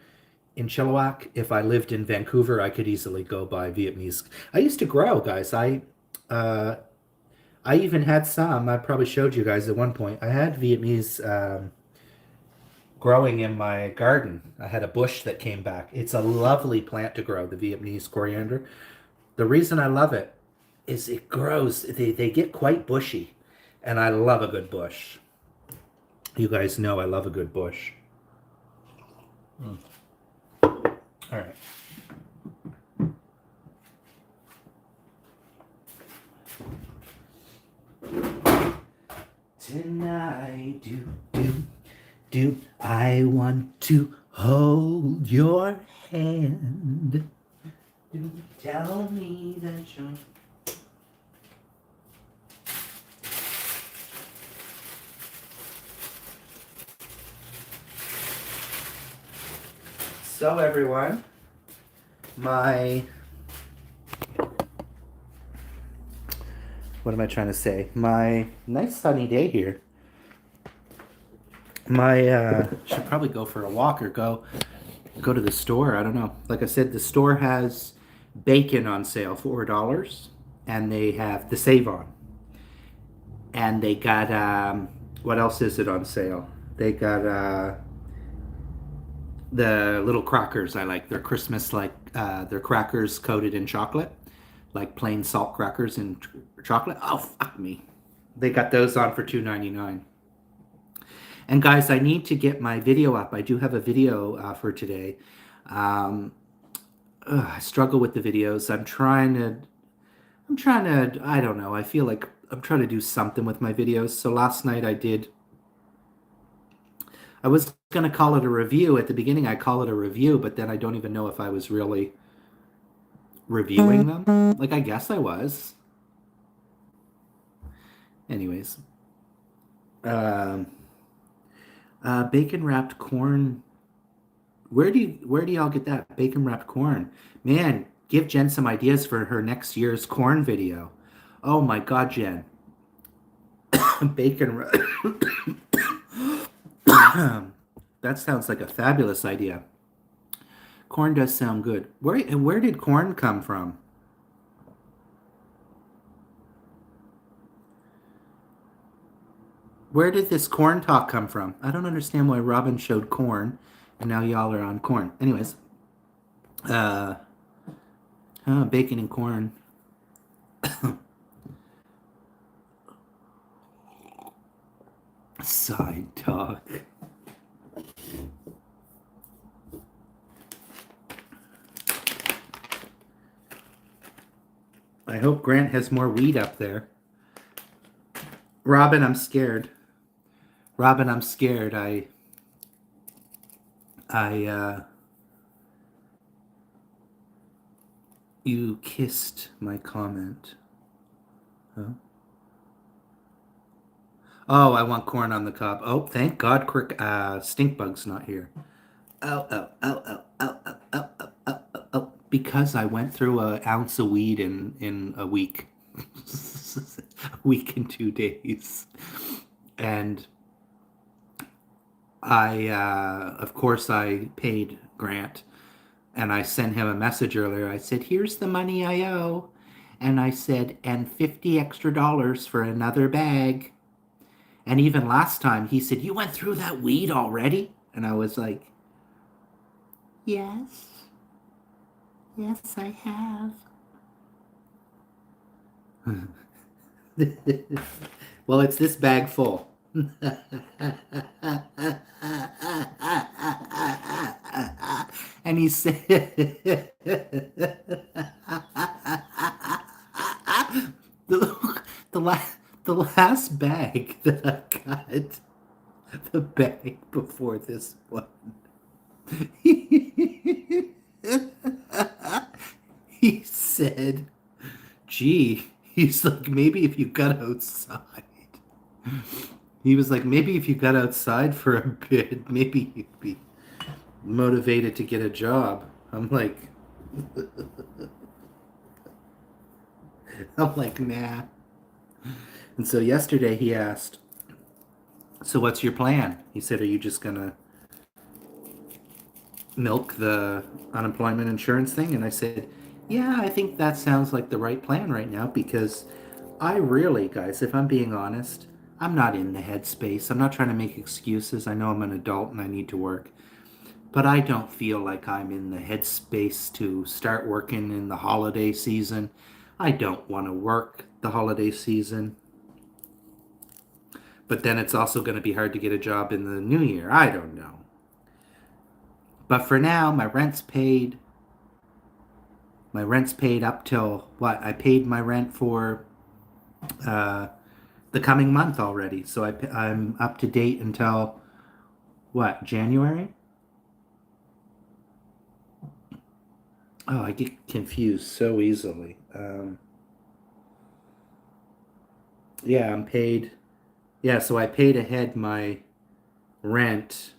in Chilliwack. If I lived in Vancouver, I could easily go buy Vietnamese. I used to grow, guys. Uh, I even had some. I probably showed you guys at one point. I had Vietnamese growing in my garden. I had a bush that came back. It's a lovely plant to grow, the Vietnamese coriander. The reason I love it is it grows. They get quite bushy, and I love a good bush. You guys know I love a good bush. Mm. All right. Tonight, do I want to hold your hand? Do tell me that you're. So everyone, my what am I trying to say? My nice sunny day here. My should probably go for a walk or go to the store. I don't know. Like I said, the store has bacon on sale, $4, and they have the Save On, and they got what else is it on sale? They got the little crackers I like. They're Christmas like they're crackers coated in chocolate, like plain salt crackers in chocolate. Oh fuck me! They got those on for $2.99. And guys, I need to get my video up. I do have a video for today. Um, I struggle with the videos. I'm trying to. I don't know. I feel like I'm trying to do something with my videos. So last night I did. I was going to call it a review. At the beginning, I call it a review, but then I don't even know if I was really reviewing them. Like, I guess I was. Anyways. Bacon wrapped corn. Where do y'all get that? Bacon wrapped corn. Man, give Jen some ideas for her next year's corn video. Oh my God, Jen. Bacon. That sounds like a fabulous idea. Corn does sound good. Where did corn come from? Where did this corn talk come from? I don't understand why Robin showed corn, and now y'all are on corn. Anyways, Bacon and corn. Side talk. I hope Grant has more weed up there. Robin, I'm scared. Robin, I'm scared. You kissed my comment. Huh? Oh, I want corn on the cob. Oh, thank God, stink bug's not here. Oh, oh, oh, oh, oh, oh, oh, oh, oh, oh, oh. Because I went through an ounce of weed in a week. A week and 2 days. And of course, I paid Grant. And I sent him a message earlier. I said, here's the money I owe. And I said, and $50 extra for another bag. And even last time he said, you went through that weed already? And I was like, yes. Yes, I have. Well, it's this bag full. And he said, the, the last bag that I got, the bag before this one, he said, gee, he's like, maybe if you got outside. He was like, maybe if you got outside for a bit, maybe you'd be motivated to get a job. I'm like, nah. And so yesterday he asked, so what's your plan? He said, are you just gonna milk the unemployment insurance thing? And I said, yeah, I think that sounds like the right plan right now because I really, guys, if I'm being honest, I'm not in the headspace. I'm not trying to make excuses. I know I'm an adult and I need to work. But I don't feel like I'm in the headspace to start working in the holiday season. I don't want to work the holiday season. But then it's also going to be hard to get a job in the new year. I don't know. But for now, my rent's paid. My rent's paid up till what? I paid my rent for the coming month already. So I'm up to date until what? January? Oh, I get confused so easily. Yeah, I'm paid. Yeah, so I paid ahead my rent.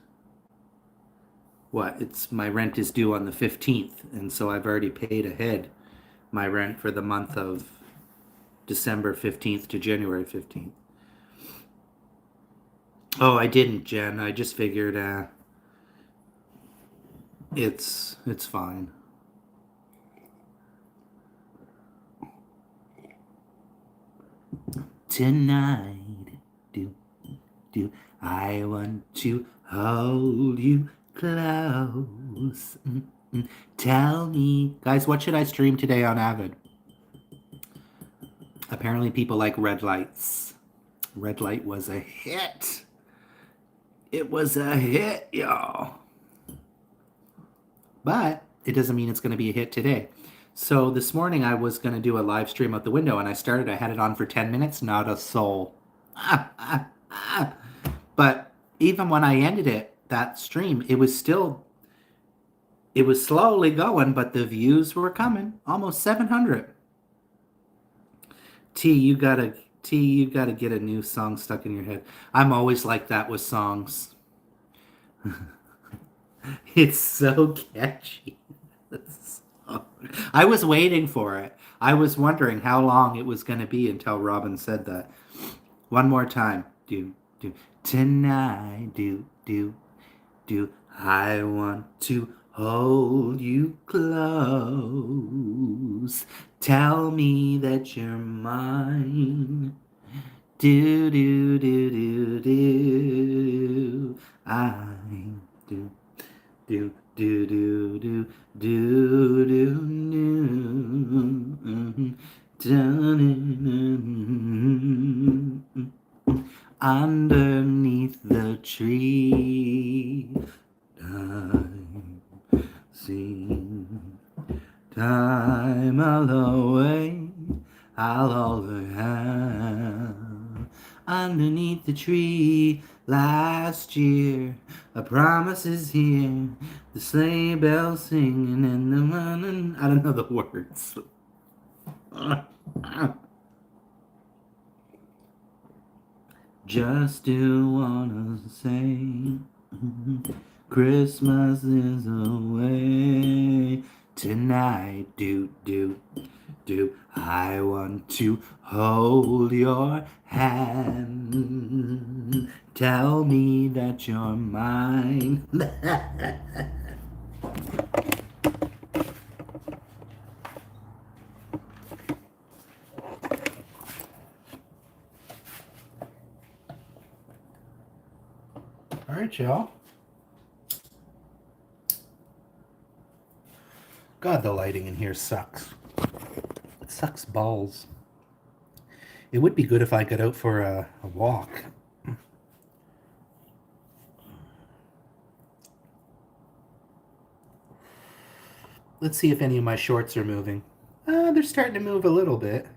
What? It's my rent is due on the 15th, and so I've already paid ahead my rent for the month of December 15th to January 15th. Oh, I didn't, Jen. I just figured it's fine. Tonight, do I want to hold you close? Tell me, guys, what should I stream today on Avid? Apparently, people like Red Lights. Red Light was a hit. It was a hit, y'all. But it doesn't mean it's going to be a hit today. So this morning I was going to do a live stream out the window and I had it on for 10 minutes, not a soul. But even when I ended that stream, it was slowly going, but the views were coming. Almost 700. You gotta get a new song stuck in your head. I'm always like that with songs. It's so catchy. I was waiting for it. I was wondering how long it was going to be until Robin said that. One more time. Do. Tonight, do. I want to hold you close. Tell me that you're mine. Do. I do. Do do do do do do. Underneath the tree, time sing, time away. I'll hold her hand underneath the tree last year. A promise is here. The sleigh bells singing and the morning. I don't know the words. Just do wanna say Christmas is away tonight. Do do do. I want to hold your hand. Tell me that you're mine. All right, y'all. God, the lighting in here sucks. It sucks balls. It would be good if I got out for a walk. Let's see if any of my shorts are moving. They're starting to move a little bit.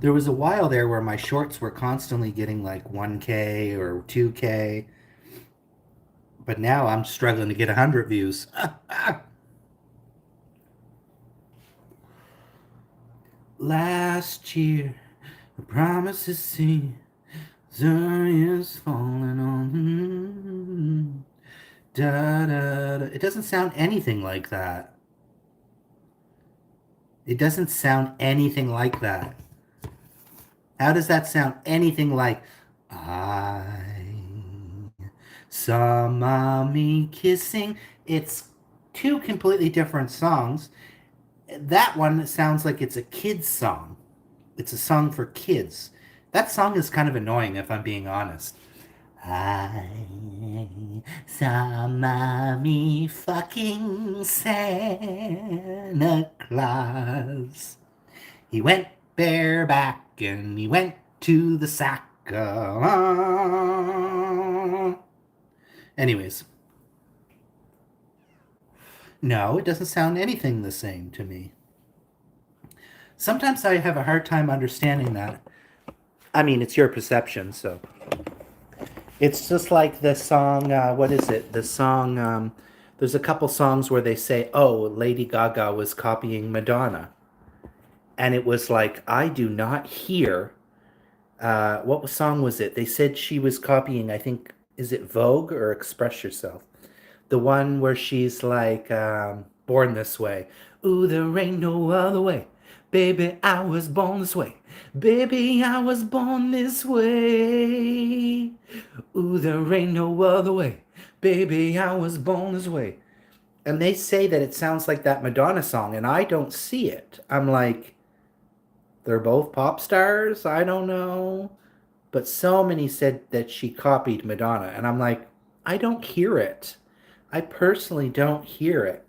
There was a while there where my shorts were constantly getting like 1K or 2K. But now I'm struggling to get 100 views. Last year, the promises seen. Sun is falling on. Da, da, da. It doesn't sound anything like that. It doesn't sound anything like that. How does that sound anything like I saw mommy kissing? It's two completely different songs. That one sounds like it's a kid's song. It's a song for kids. That song is kind of annoying if I'm being honest. I saw mommy fucking Santa Claus. He went bareback and he went to the sack. Anyways. No, it doesn't sound anything the same to me. Sometimes I have a hard time understanding that. I mean, it's your perception, so. It's just like the song, what is it? The song, there's a couple songs where they say, oh, Lady Gaga was copying Madonna. And it was like, I do not hear, what song was it? They said she was copying, I think, is it Vogue or Express Yourself? The one where she's like, Born This Way. Ooh, there ain't no other way. Baby, I was born this way. Baby, I was born this way. Ooh, there ain't no other way. Baby, I was born this way. And they say that it sounds like that Madonna song, and I don't see it. I'm like, they're both pop stars? I don't know. But so many said that she copied Madonna, and I'm like, I don't hear it. I personally don't hear it.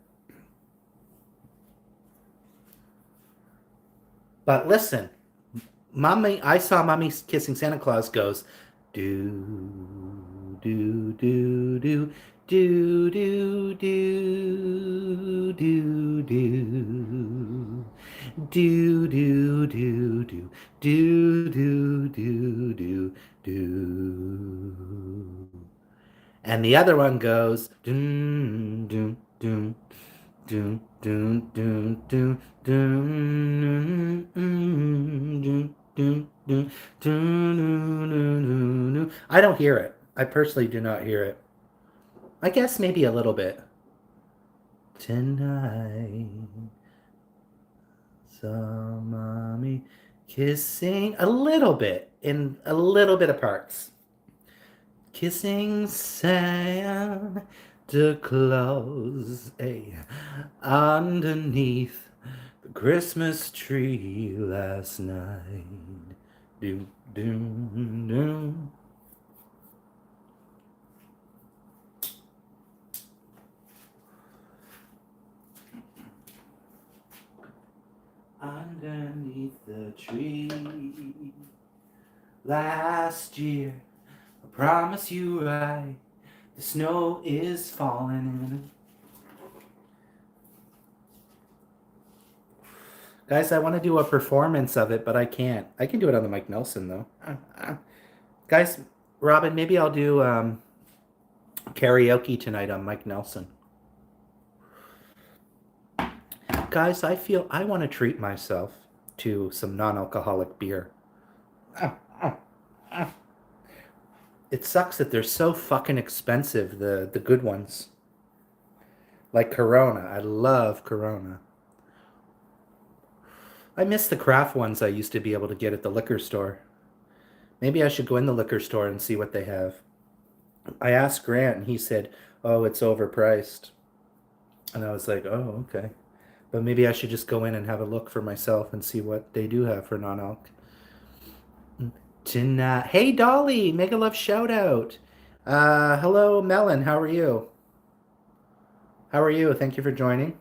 But listen, Mommy, I saw Mommy Kissing Santa Claus goes, do, do, do, do, do, do, do, do, do. Do, do, do, do, do, do, do, do, do. And the other one goes, doom, doom, doom, doom, doom, doom, doom, doom, doom, doom, doom, doom. I don't hear it. I personally do not hear it. I guess maybe a little bit. Tonight, saw mommy kissing a little bit in a little bit of parts. Kissing Santa Claus, underneath the Christmas tree last night. Do, do, do. Underneath the tree last year, I promise you right, the snow is falling. Guys, I want to do a performance of it, but I can't. I can do it on the Mike Nelson, though. Guys, Robin, maybe I'll do karaoke tonight on Mike Nelson. Guys, I feel I want to treat myself to some non-alcoholic beer. It sucks that they're so fucking expensive, the good ones. Like Corona. I love Corona. I miss the craft ones I used to be able to get at the liquor store. Maybe I should go in the liquor store and see what they have. I asked Grant and he said, "Oh, it's overpriced." And I was like, "Oh, okay." But maybe I should just go in and have a look for myself and see what they do have for non-alc. Tonight. Hey, Dolly, Mega Love shout out. Hello, Melon. How are you? How are you? Thank you for joining.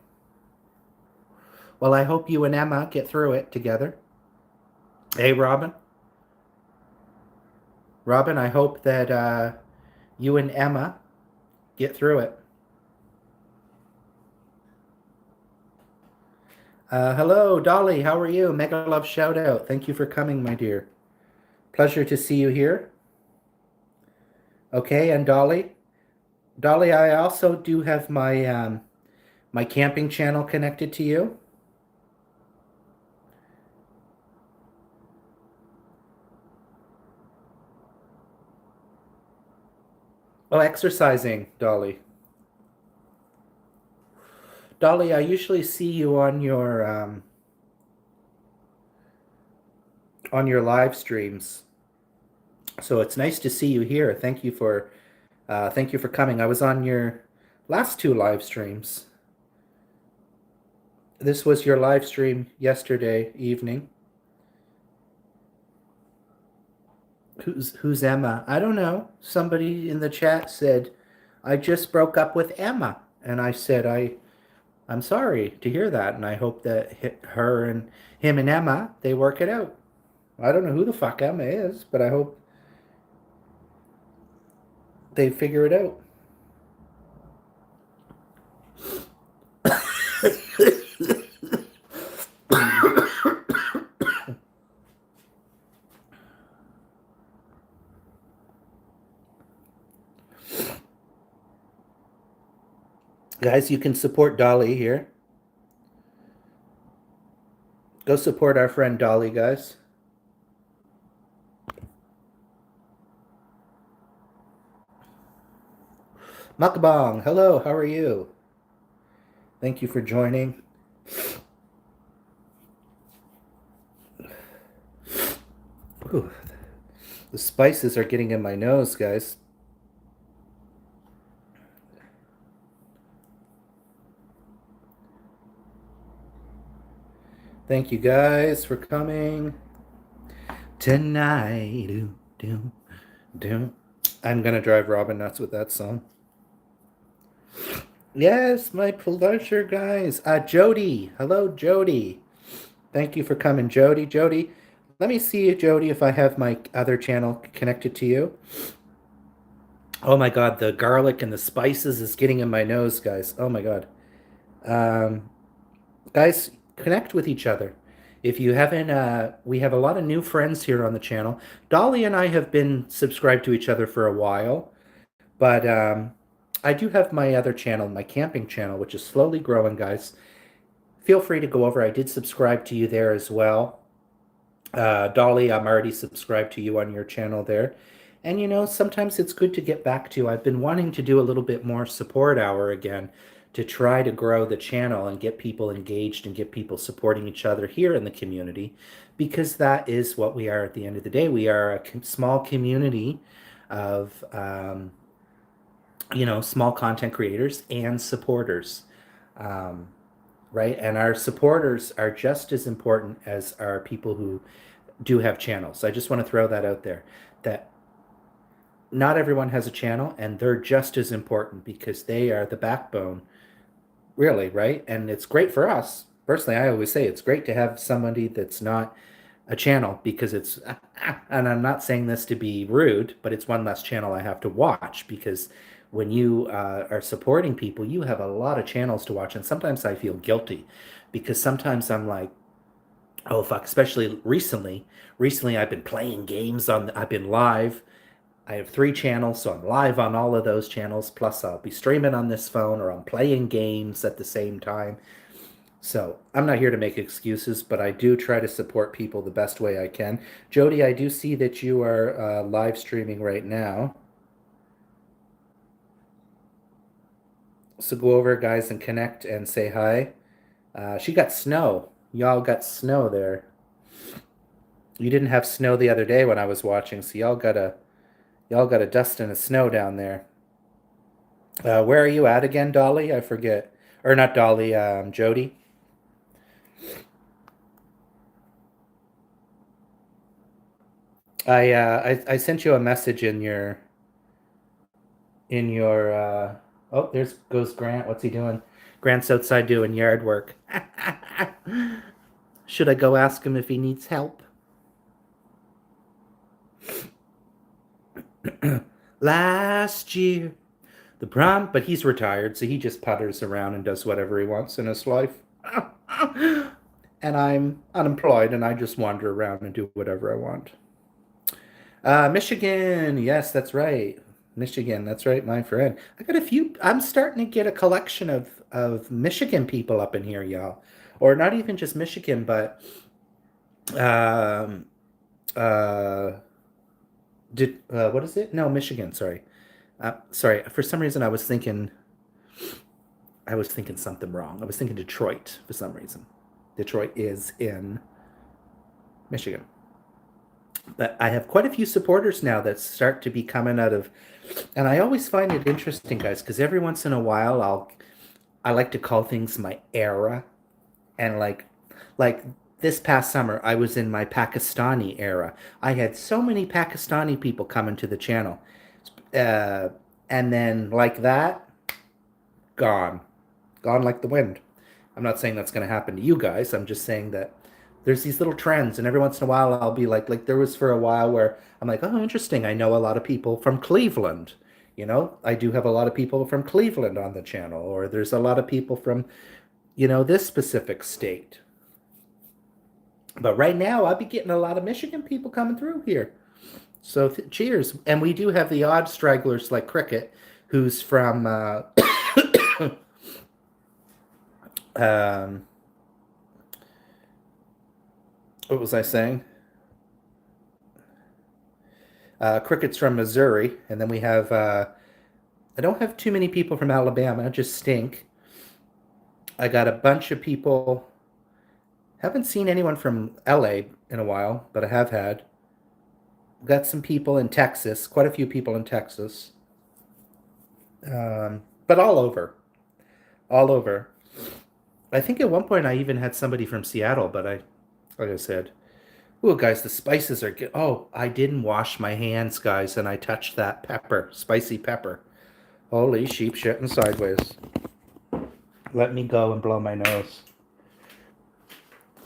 Well, I hope you and Emma get through it together. Hey, Robin. Robin, I hope that you and Emma get through it. Hello, Dolly. How are you? Mega Love shout out. Thank you for coming, my dear. Pleasure to see you here. Okay, and Dolly. Dolly, I also do have my camping channel connected to you. Oh, exercising, Dolly. Dolly, I usually see you on your live streams. So it's nice to see you here. Thank you for coming. I was on your last two live streams. This was your live stream yesterday evening. Who's Emma? I don't know. Somebody in the chat said, "I just broke up with Emma." And I said, I'm sorry to hear that, and I hope that her and him and Emma, they work it out. I don't know who the fuck Emma is, but I hope they figure it out. Guys, you can support Dolly here. Go support our friend Dolly, guys. Mukbang, hello, how are you? Thank you for joining. Ooh, the spices are getting in my nose, guys. Thank you guys for coming tonight. Do, do, do. I'm gonna drive Robin nuts with that song. Yes, my pleasure, guys. Jody. Hello, Jody. Thank you for coming, Jody. Jody, let me see, Jody, if I have my other channel connected to you. Oh my God, the garlic and the spices is getting in my nose, guys. Oh my God. Guys, connect with each other. If you haven't, we have a lot of new friends here on the channel. Dolly and I have been subscribed to each other for a while, but I do have my other channel, my camping channel, which is slowly growing, guys. Feel free to go over. I did subscribe to you there as well. Dolly, I'm already subscribed to you on your channel there. And you know, sometimes it's good to get back to. I've been wanting to do a little bit more support hour again to try to grow the channel and get people engaged and get people supporting each other here in the community, because that is what we are at the end of the day. We are a small community of, you know, small content creators and supporters, right? And our supporters are just as important as our people who do have channels. I just want to throw that out there, that not everyone has a channel, and they're just as important because they are the backbone, really, right? And it's great for us. Personally, I always say it's great to have somebody that's not a channel because it's, and I'm not saying this to be rude, but it's one less channel I have to watch because when you are supporting people, you have a lot of channels to watch. And sometimes I feel guilty because sometimes I'm like, oh fuck, especially recently. Recently, I've been playing games I've been live. I have 3 channels, so I'm live on all of those channels. Plus, I'll be streaming on this phone or I'm playing games at the same time. So I'm not here to make excuses, but I do try to support people the best way I can. Jody, I do see that you are live streaming right now. So go over, guys, and connect and say hi. She got snow. Y'all got snow there. You didn't have snow the other day when I was watching, so y'all got a dust and a snow down there. Where are you at again, Dolly? I forget. Or not Dolly, Jody. I sent you a message in your oh, there's goes Grant. What's he doing? Grant's outside doing yard work. Should I go ask him if he needs help? Last year, the prom, but he's retired, so he just putters around and does whatever he wants in his life. And I'm unemployed and I just wander around and do whatever I want. Michigan, yes, that's right. Michigan, that's right, my friend. I got a few. I'm starting to get a collection of Michigan people up in here, y'all, or not even just Michigan, but um, uh, what is it? No, Michigan. Sorry, sorry. For some reason, I was thinking something wrong. I was thinking Detroit for some reason. Detroit is in Michigan. But I have quite a few supporters now that start to be coming out of, and I always find it interesting, guys, because every once in a while I like to call things my era, and like this past summer I was in my Pakistani era. I had so many Pakistani people coming to the channel, uh, and then like that, gone, gone like the wind. I'm not saying that's going to happen to you guys. I'm just saying that there's these little trends, and every once in a while I'll be like there was for a while where I'm like, oh, interesting. I know a lot of people from Cleveland. I do have a lot of people from Cleveland on the channel, or there's a lot of people from, this specific state. But right now, I'll be getting a lot of Michigan people coming through here. So cheers. And we do have the odd stragglers like Cricket, who's from um, what was I saying? Cricket's from Missouri, and then we have I don't have too many people from Alabama, just stink. I got a bunch of people. Haven't seen anyone from LA in a while, but I have had. Got some people in Texas, quite a few people in Texas, but all over, all over. I think at one point I even had somebody from Seattle, but like I said, oh, guys, the spices are good. Oh, I didn't wash my hands, guys, and I touched that pepper, spicy pepper. Holy sheep shitting sideways. Let me go and blow my nose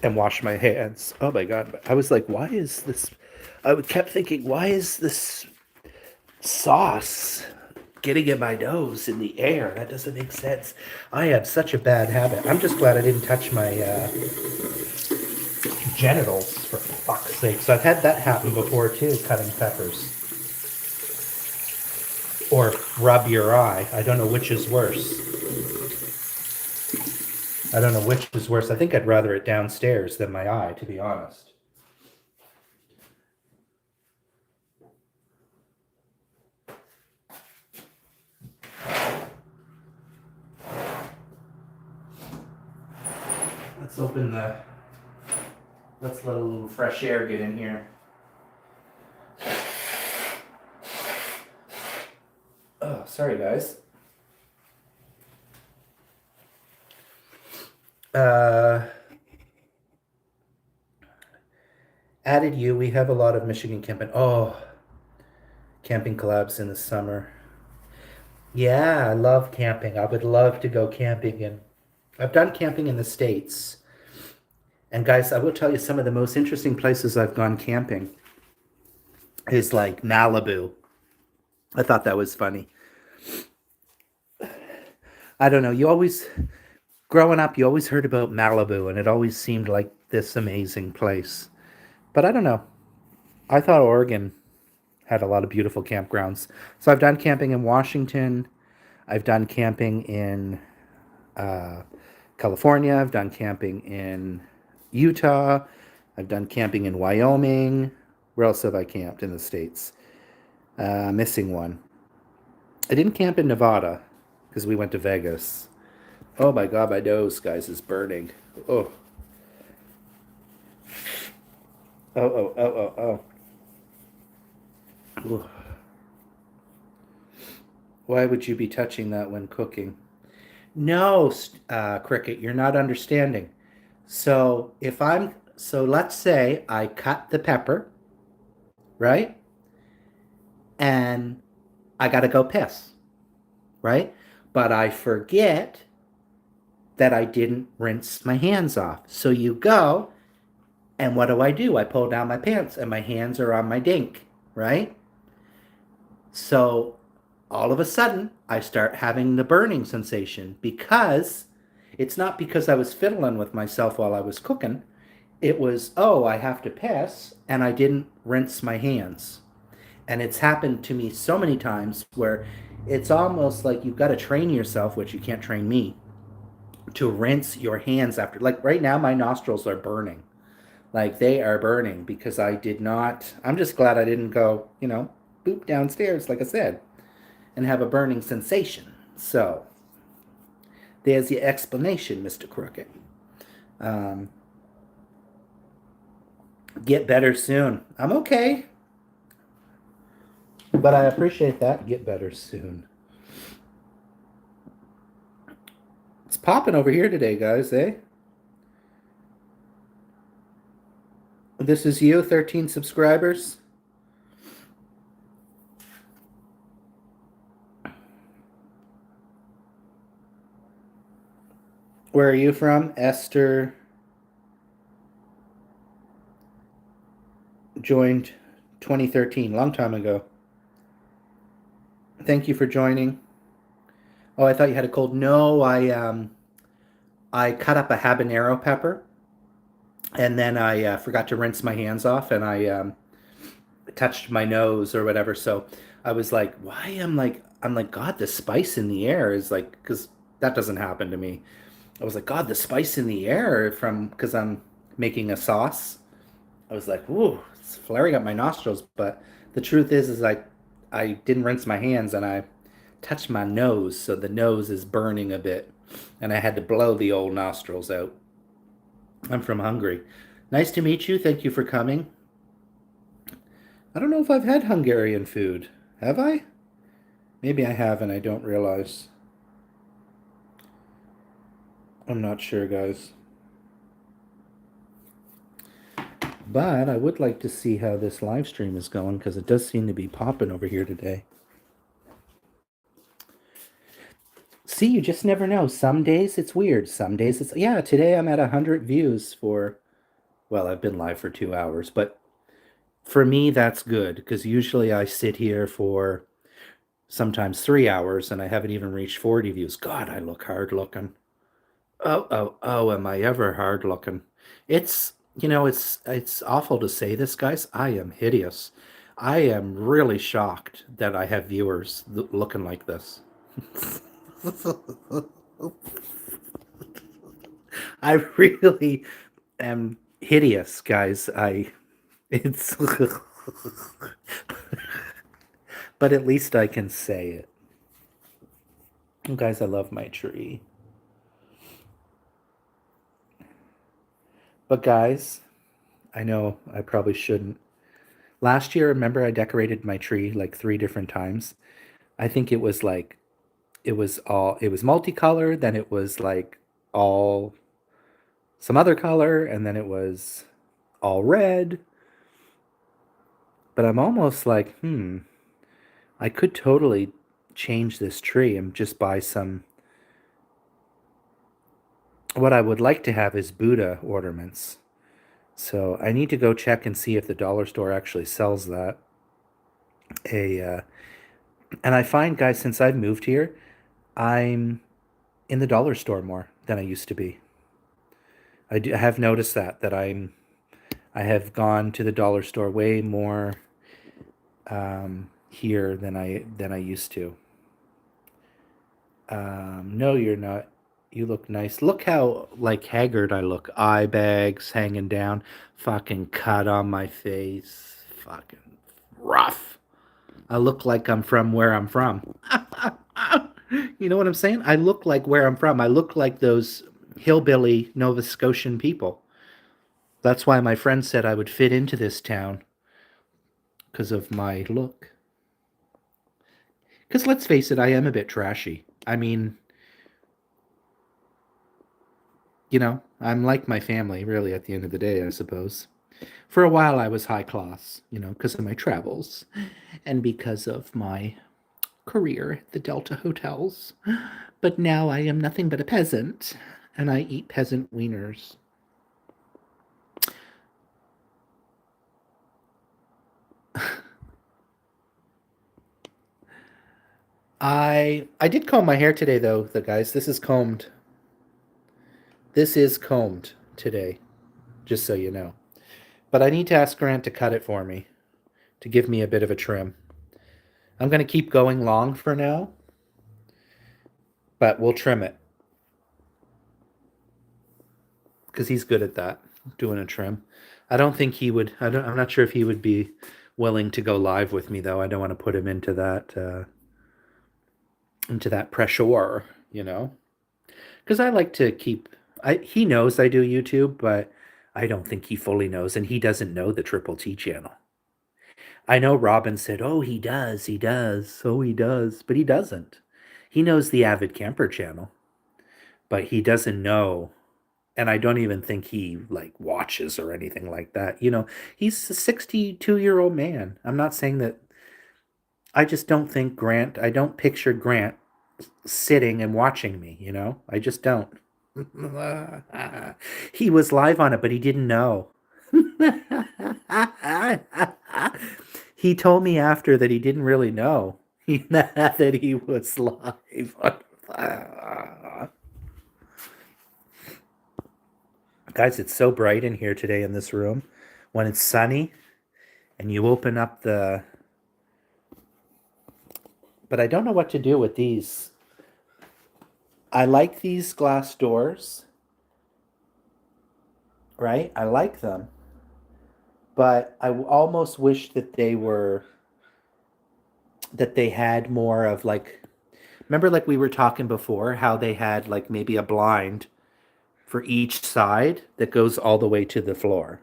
and wash my hands. Oh my God. I was like, why is this? I kept thinking, why is this sauce getting in my nose in the air? That doesn't make sense. I have such a bad habit. I'm just glad I didn't touch my genitals, for fuck's sake. So I've had that happen before too, cutting peppers. Or rub your eye. I don't know which is worse. I don't know which is worse. I think I'd rather it downstairs than my eye, to be honest. Let's open the. Let's let a little fresh air get in here. Oh, sorry, guys. Uh, added you. We have a lot of Michigan camping. Oh, camping collabs in the summer. Yeah, I love camping. I would love to go camping, and I've done camping in the States. And guys, I will tell you some of the most interesting places I've gone camping is like Malibu. I thought that was funny. I don't know. Growing up, you always heard about Malibu, and it always seemed like this amazing place. But I don't know. I thought Oregon had a lot of beautiful campgrounds. So I've done camping in Washington. I've done camping in uh, California. I've done camping in Utah. I've done camping in Wyoming. Where else have I camped in the States? Missing one. I didn't camp in Nevada because we went to Vegas. Oh my God, my nose, guys, is burning. Oh, oh, oh, oh, oh, oh. Ooh. Why would you be touching that when cooking? No, Cricket, you're not understanding. So let's say I cut the pepper, right? And I gotta go piss, right? But I forget that I didn't rinse my hands off. So you go, and what do? I pull down my pants and my hands are on my dink, right? So all of a sudden, I start having the burning sensation because it's not because I was fiddling with myself while I was cooking. It was, oh, I have to piss and I didn't rinse my hands. And it's happened to me so many times where it's almost like you've got to train yourself, which you can't train me, to rinse your hands after. Like right now, my nostrils are burning. Like they are burning because I did not. I'm just glad I didn't go, boop downstairs, like I said, and have a burning sensation. So there's the explanation, Mr. Crooked. Um, get better soon. I'm okay, but I appreciate that. Get better soon. It's popping over here today, guys, eh? This is you, 13 subscribers. Where are you from? Esther joined 2013, long time ago. Thank you for joining. Oh, I thought you had a cold. No, I cut up a habanero pepper, and then I forgot to rinse my hands off, and I touched my nose or whatever. So I was like, why? I'm like, God, the spice in the air is like, because that doesn't happen to me. I was like, God, the spice in the air because I'm making a sauce. I was like, ooh, it's flaring up my nostrils. But the truth is I didn't rinse my hands and I touched my nose, so the nose is burning a bit, and I had to blow the old nostrils out. I'm from Hungary. Nice to meet you. Thank you for coming. I don't know if I've had Hungarian food. Have I? Maybe I have and I don't realize. I'm not sure, guys. But I would like to see how this live stream is going because it does seem to be popping over here today. See, you just never know. Some days it's weird. Some days it's, yeah, today I'm at 100 views well, I've been live for 2 hours, but for me, that's good because usually I sit here for sometimes 3 hours and I haven't even reached 40 views. God, I look hard looking. Oh, oh, oh, am I ever hard looking? It's awful to say this, guys. I am hideous. I am really shocked that I have viewers looking like this. I really am hideous, guys. It's but at least I can say it. Guys, I love my tree. But guys, I know I probably shouldn't. Last year, remember I decorated my tree like 3 different times. I think it was multicolored, then it was like all some other color, and then it was all red. But I'm almost like, I could totally change this tree and just buy some. What I would like to have is Buddha ornaments. So I need to go check and see if the dollar store actually sells that. And I find, guys, since I've moved here, I'm in the dollar store more than I used to be. I have noticed that I have gone to the dollar store way more here than I used to. No, you're not. You look nice. Look how like haggard I look. Eye bags hanging down, fucking cut on my face, fucking rough. I look like I'm from where I'm from. You know what I'm saying? I look like where I'm from. I look like those hillbilly Nova Scotian people. That's why my friend said I would fit into this town because of my look. Because let's face it, I am a bit trashy. I mean, I'm like my family, really, at the end of the day, I suppose. For a while, I was high class, because of my travels and because of my career at the Delta hotels. But now I am nothing but a peasant, and I eat peasant wieners. I did comb my hair today, though, the guys. This is combed. This is combed today, just so you know. But I need to ask Grant to cut it for me, to give me a bit of a trim. I'm going to keep going long for now, but we'll trim it because he's good at that, doing a trim. I don't think he would. I'm not sure if he would be willing to go live with me though. I don't want to put him into that pressure, because I like to keep. He knows I do YouTube, but I don't think he fully knows, and he doesn't know the Triple T channel. I know Robin said, "Oh, he does, he does, oh, he does," but he doesn't. He knows the Avid Camper channel, but he doesn't know, and I don't even think he like watches or anything like that. He's a 62-year-old man. I'm not saying that. I just don't think Grant. I don't picture Grant sitting and watching me. I just don't. He was live on it, but he didn't know. He told me after that he didn't really know that he was live. Guys, it's so bright in here today in this room. When it's sunny and you open up the... But I don't know what to do with these. I like these glass doors, right? I like them. But I almost wish that they had more of like... Remember like we were talking before, how they had like maybe a blind for each side that goes all the way to the floor,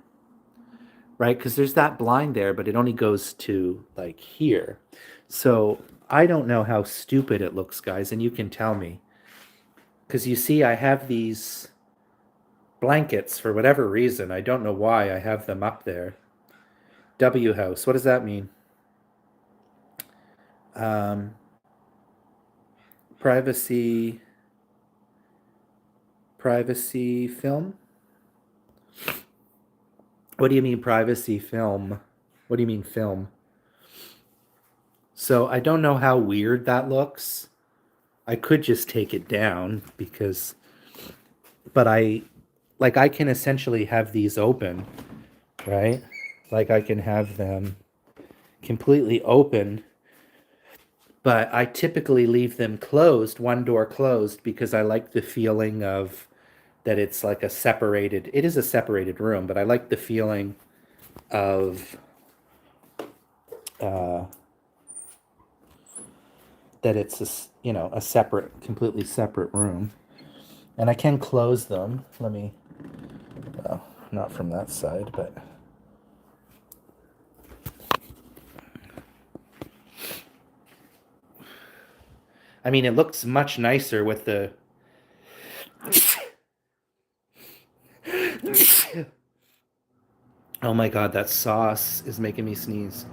right? Because there's that blind there, but it only goes to like here. So I don't know how stupid it looks, guys, and you can tell me. Because you see, I have these blankets for whatever reason. I don't know why I have them up there. W House, what does that mean? Um, privacy film? What do you mean privacy film? What do you mean film? So I don't know how weird that looks. I could just take it down but I can essentially have these open, right? Like I can have them completely open, but I typically leave them closed, one door closed, because I like the feeling of that it's like it is a separated room, but I like the feeling of uh, that it's a separate, completely separate room. And I can close them. Well, not from that side, but I mean, it looks much nicer with the Oh my god, that sauce is making me sneeze.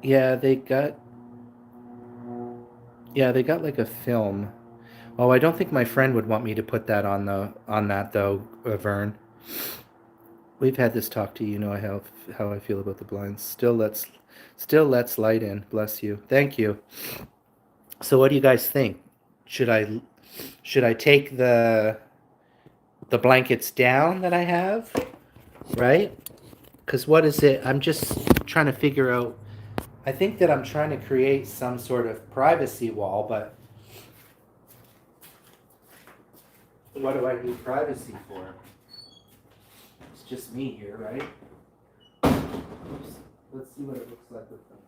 Yeah, they got like a film. Oh, I don't think my friend would want me to put that on that though, Vern. We've had this talk to you, you know how I feel about the blinds. Still lets light in. Bless you. Thank you. So what do you guys think? Should I should I take the blankets down that I have? Right? Cuz what is it? I'm just trying to figure out. I think that I'm trying to create some sort of privacy wall, but what do I need privacy for? It's just me here, right? Let's see what it looks like with them.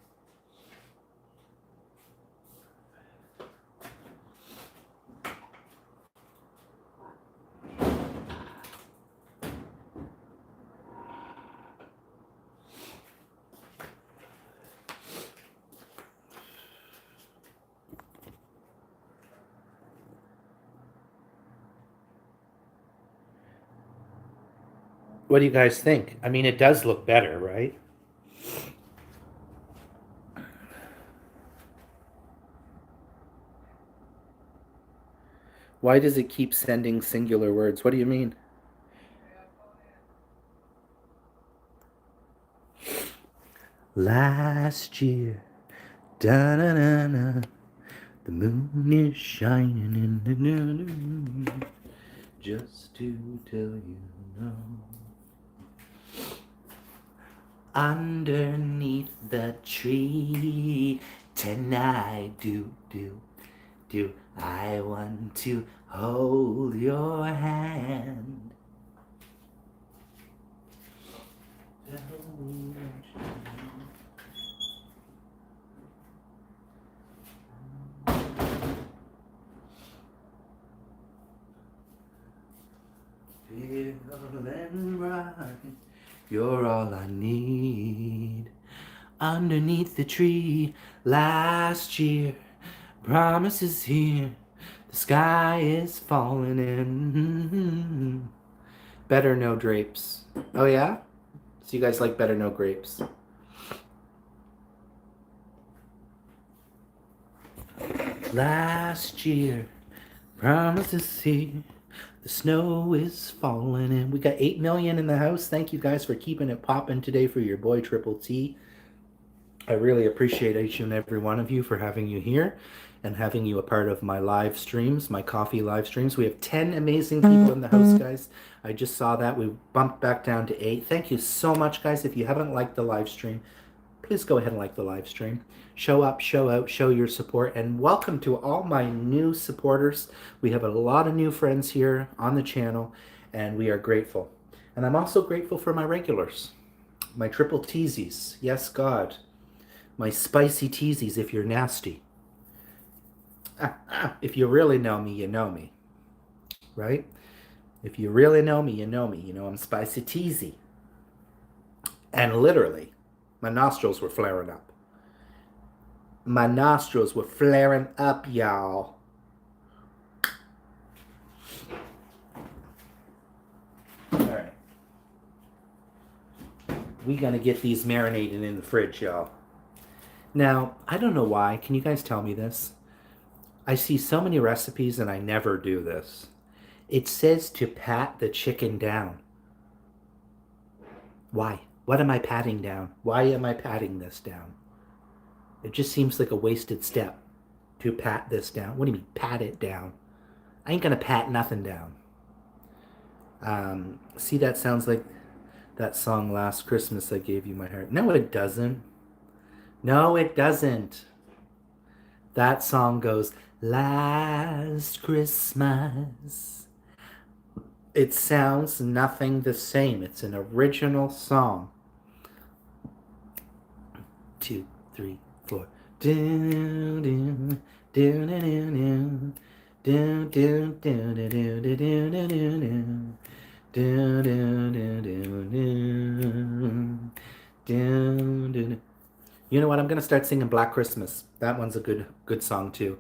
What do you guys think? I mean, it does look better, right? Why does it keep sending singular words? What do you mean? Last year, da na na na, the moon is shining in the moon. Just to tell you no. Underneath the tree tonight, do I want to hold your hand? Feel and right, you're all I need. Underneath the tree last year, promises here. The sky is falling in. Better no drapes. Oh yeah? So you guys like better no grapes? Last year, promises here. The snow is falling in. We got 8 million in the house. Thank you guys for keeping it popping today for your boy Triple T. I really appreciate each and every one of you for having you here and having you a part of my live streams, my coffee live streams. We have 10 amazing people in the house, guys. I just saw that. We bumped back down to 8. Thank you so much, guys. If you haven't liked the live stream, please go ahead and like the live stream. Show up, show out, show your support, and welcome to all my new supporters. We have a lot of new friends here on the channel, and we are grateful. And I'm also grateful for my regulars, my triple teasies. Yes, God. My spicy teasies if you're nasty. If you really know me, you know me. Right? If you really know me, you know me. You know I'm spicy teasy. And literally, my nostrils were flaring up. My nostrils were flaring up, y'all. Alright. We gonna get these marinated in the fridge, y'all. Now, I don't know why. Can you guys tell me this? I see so many recipes and I never do this. It says to pat the chicken down. Why? What am I patting down? Why am I patting this down? It just seems like a wasted step to pat this down. What do you mean, pat it down? I ain't gonna pat nothing down. See, that sounds like that song Last Christmas I Gave You My Heart. No, it doesn't. No, it doesn't. That song goes, Last Christmas. It sounds nothing the same. It's an original song. 2, 3, 4. Do, do, do, do, do, do, do, do, do, do, do, do, do, do. Do, do, do, do, do. Do, do. You know what? I'm gonna start singing Black Christmas. That one's a good song too.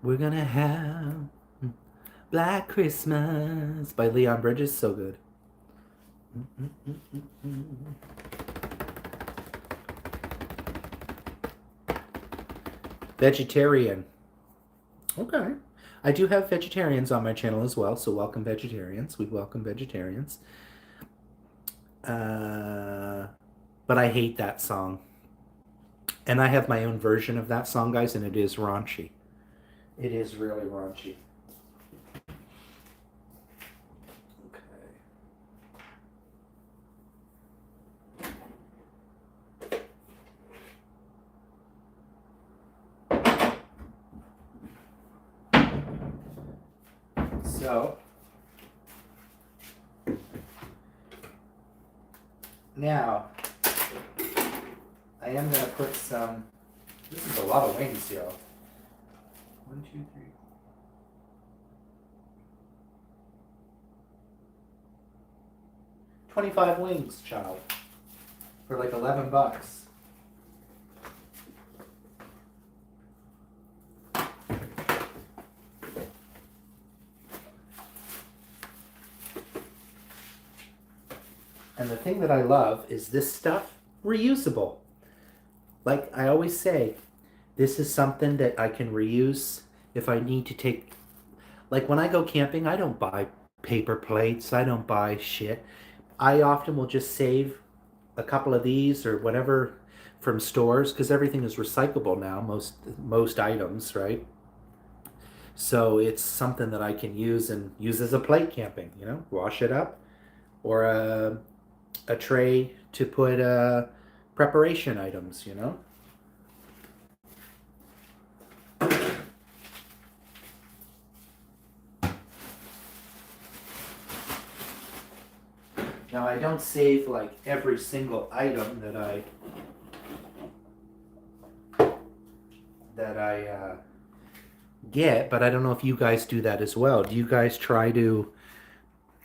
We're gonna have Black Christmas by Leon Bridges. So good. Vegetarian. Okay. I do have vegetarians on my channel as well, so welcome vegetarians. We welcome vegetarians. But I hate that song. And I have my own version of that song, guys, and it is raunchy. It is really raunchy. So, now, I am going to put some, this is a lot of wings, yo. 1, 2, 3. 25 wings, child, for like $11. And the thing that I love is this stuff reusable. Like I always say, this is something that I can reuse if I need to take. Like when I go camping, I don't buy paper plates. I don't buy shit. I often will just save a couple of these or whatever from stores because everything is recyclable now. Most items, right? So it's something that I can use as a plate camping. You know, wash it up, or a tray to put preparation items, you know? Now I don't save like every single item that I get, but I don't know if you guys do that as well. Do you guys try to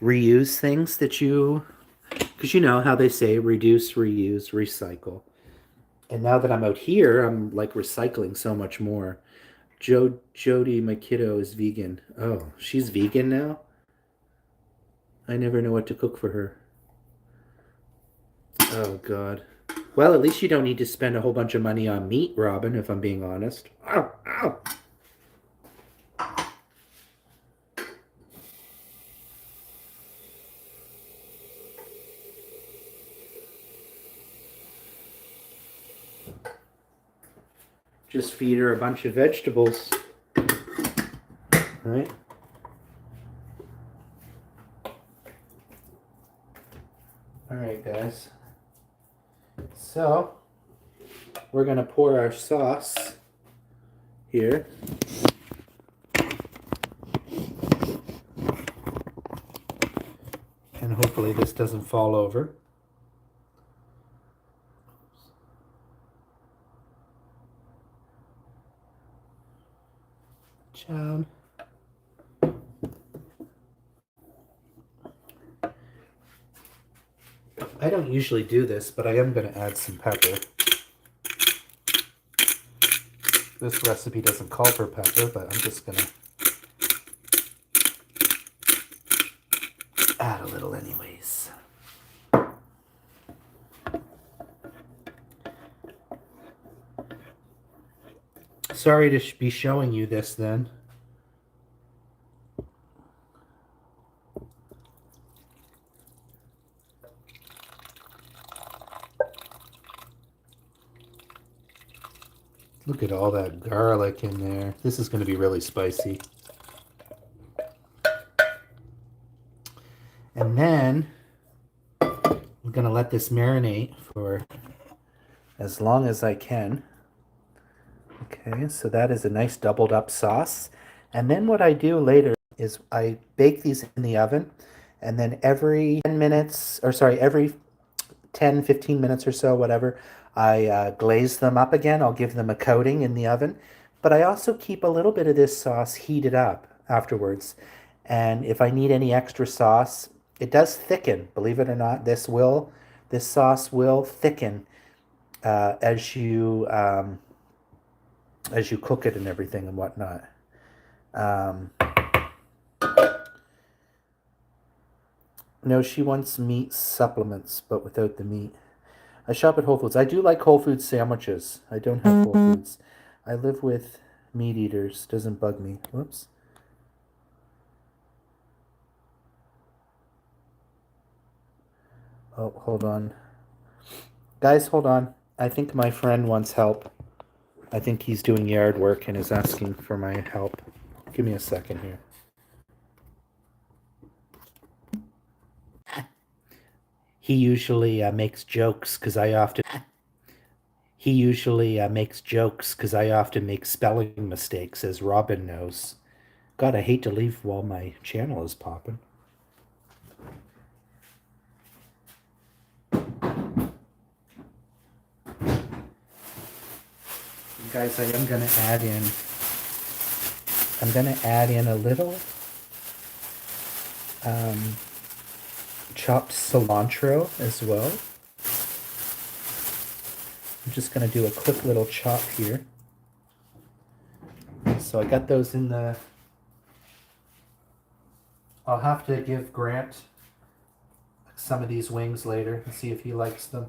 reuse things that you, because you know how they say reduce, reuse, recycle. And now that I'm out here, I'm like recycling so much more. Jody, my kiddo, is vegan. Oh, she's vegan now? I never know what to cook for her. Oh, God. Well, at least you don't need to spend a whole bunch of money on meat, Robin, if I'm being honest. Ow, ow. Just feed her a bunch of vegetables. Right? Alright, guys. So, we're going to pour our sauce here. And hopefully this doesn't fall over. Child. I don't usually do this, but I am going to add some pepper. This recipe doesn't call for pepper, but I'm just going to add a little anyways. Sorry to be showing you this then. Look at all that garlic in there. This is going to be really spicy. And then I'm going to let this marinate for as long as I can. Okay, so that is a nice doubled up sauce. And then what I do later is I bake these in the oven, and then every 10 minutes, or sorry, every 10, 15 minutes or so, whatever, I glaze them up again. I'll give them a coating in the oven. But I also keep a little bit of this sauce heated up afterwards. And if I need any extra sauce, it does thicken. Believe it or not, this sauce will thicken as you cook it and everything and whatnot. No, she wants meat supplements, but without the meat. I shop at Whole Foods. I do like Whole Foods sandwiches. I don't have Whole Foods. I live with meat eaters. Doesn't bug me. Whoops. Oh, hold on. Guys, hold on. I think my friend wants help. I think he's doing yard work and is asking for my help. Give me a second here. He usually makes jokes because I often. He usually makes jokes because I often make spelling mistakes, as Robin knows. God, I hate to leave while my channel is popping. Guys, I am gonna add in. I'm gonna add in a little chopped cilantro as well. I'm just gonna do a quick little chop here. So I got those in the. I'll have to give Grant some of these wings later and see if he likes them.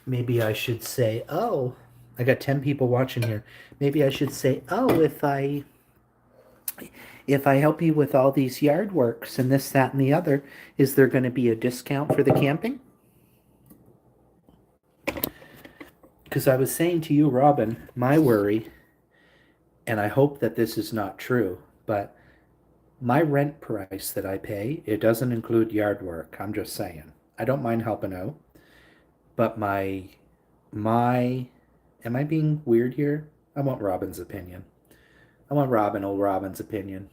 Maybe I should say, oh, I got 10 people watching here. Maybe I should say, oh, if I help you with all these yard works and this, that, and the other, is there going to be a discount for the camping? Because I was saying to you, Robin, my worry, and I hope that this is not true, but my rent price that I pay, it doesn't include yard work. I'm just saying. I don't mind helping out. But am I being weird here? I want Robin's opinion. I want old Robin's opinion.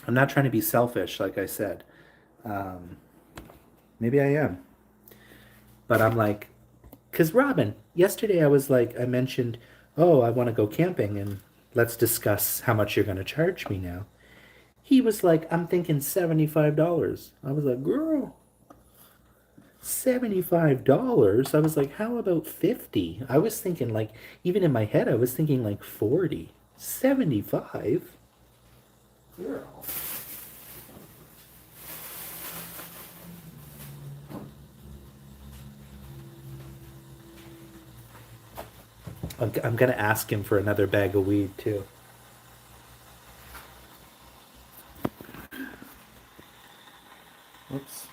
I'm not trying to be selfish, like I said. Maybe I am. But I'm like, because Robin, yesterday I mentioned, oh, I want to go camping and let's discuss how much you're going to charge me now. He was like, I'm thinking $75. I was like, girl. $75. I was like, how about 50? I was thinking like, even in my head, I was thinking like 40. 75? Girl. I'm gonna ask him for another bag of weed too. Oops.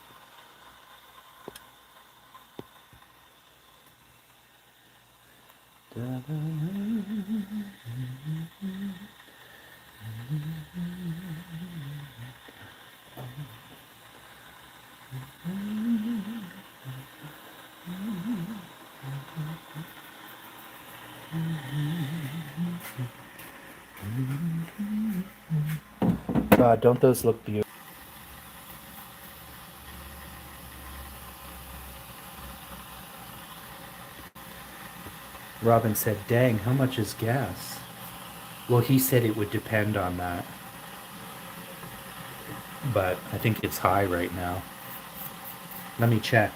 God, don't those look beautiful? Robin said, dang, how much is gas? Well, he said it would depend on that. But I think it's high right now. Let me check.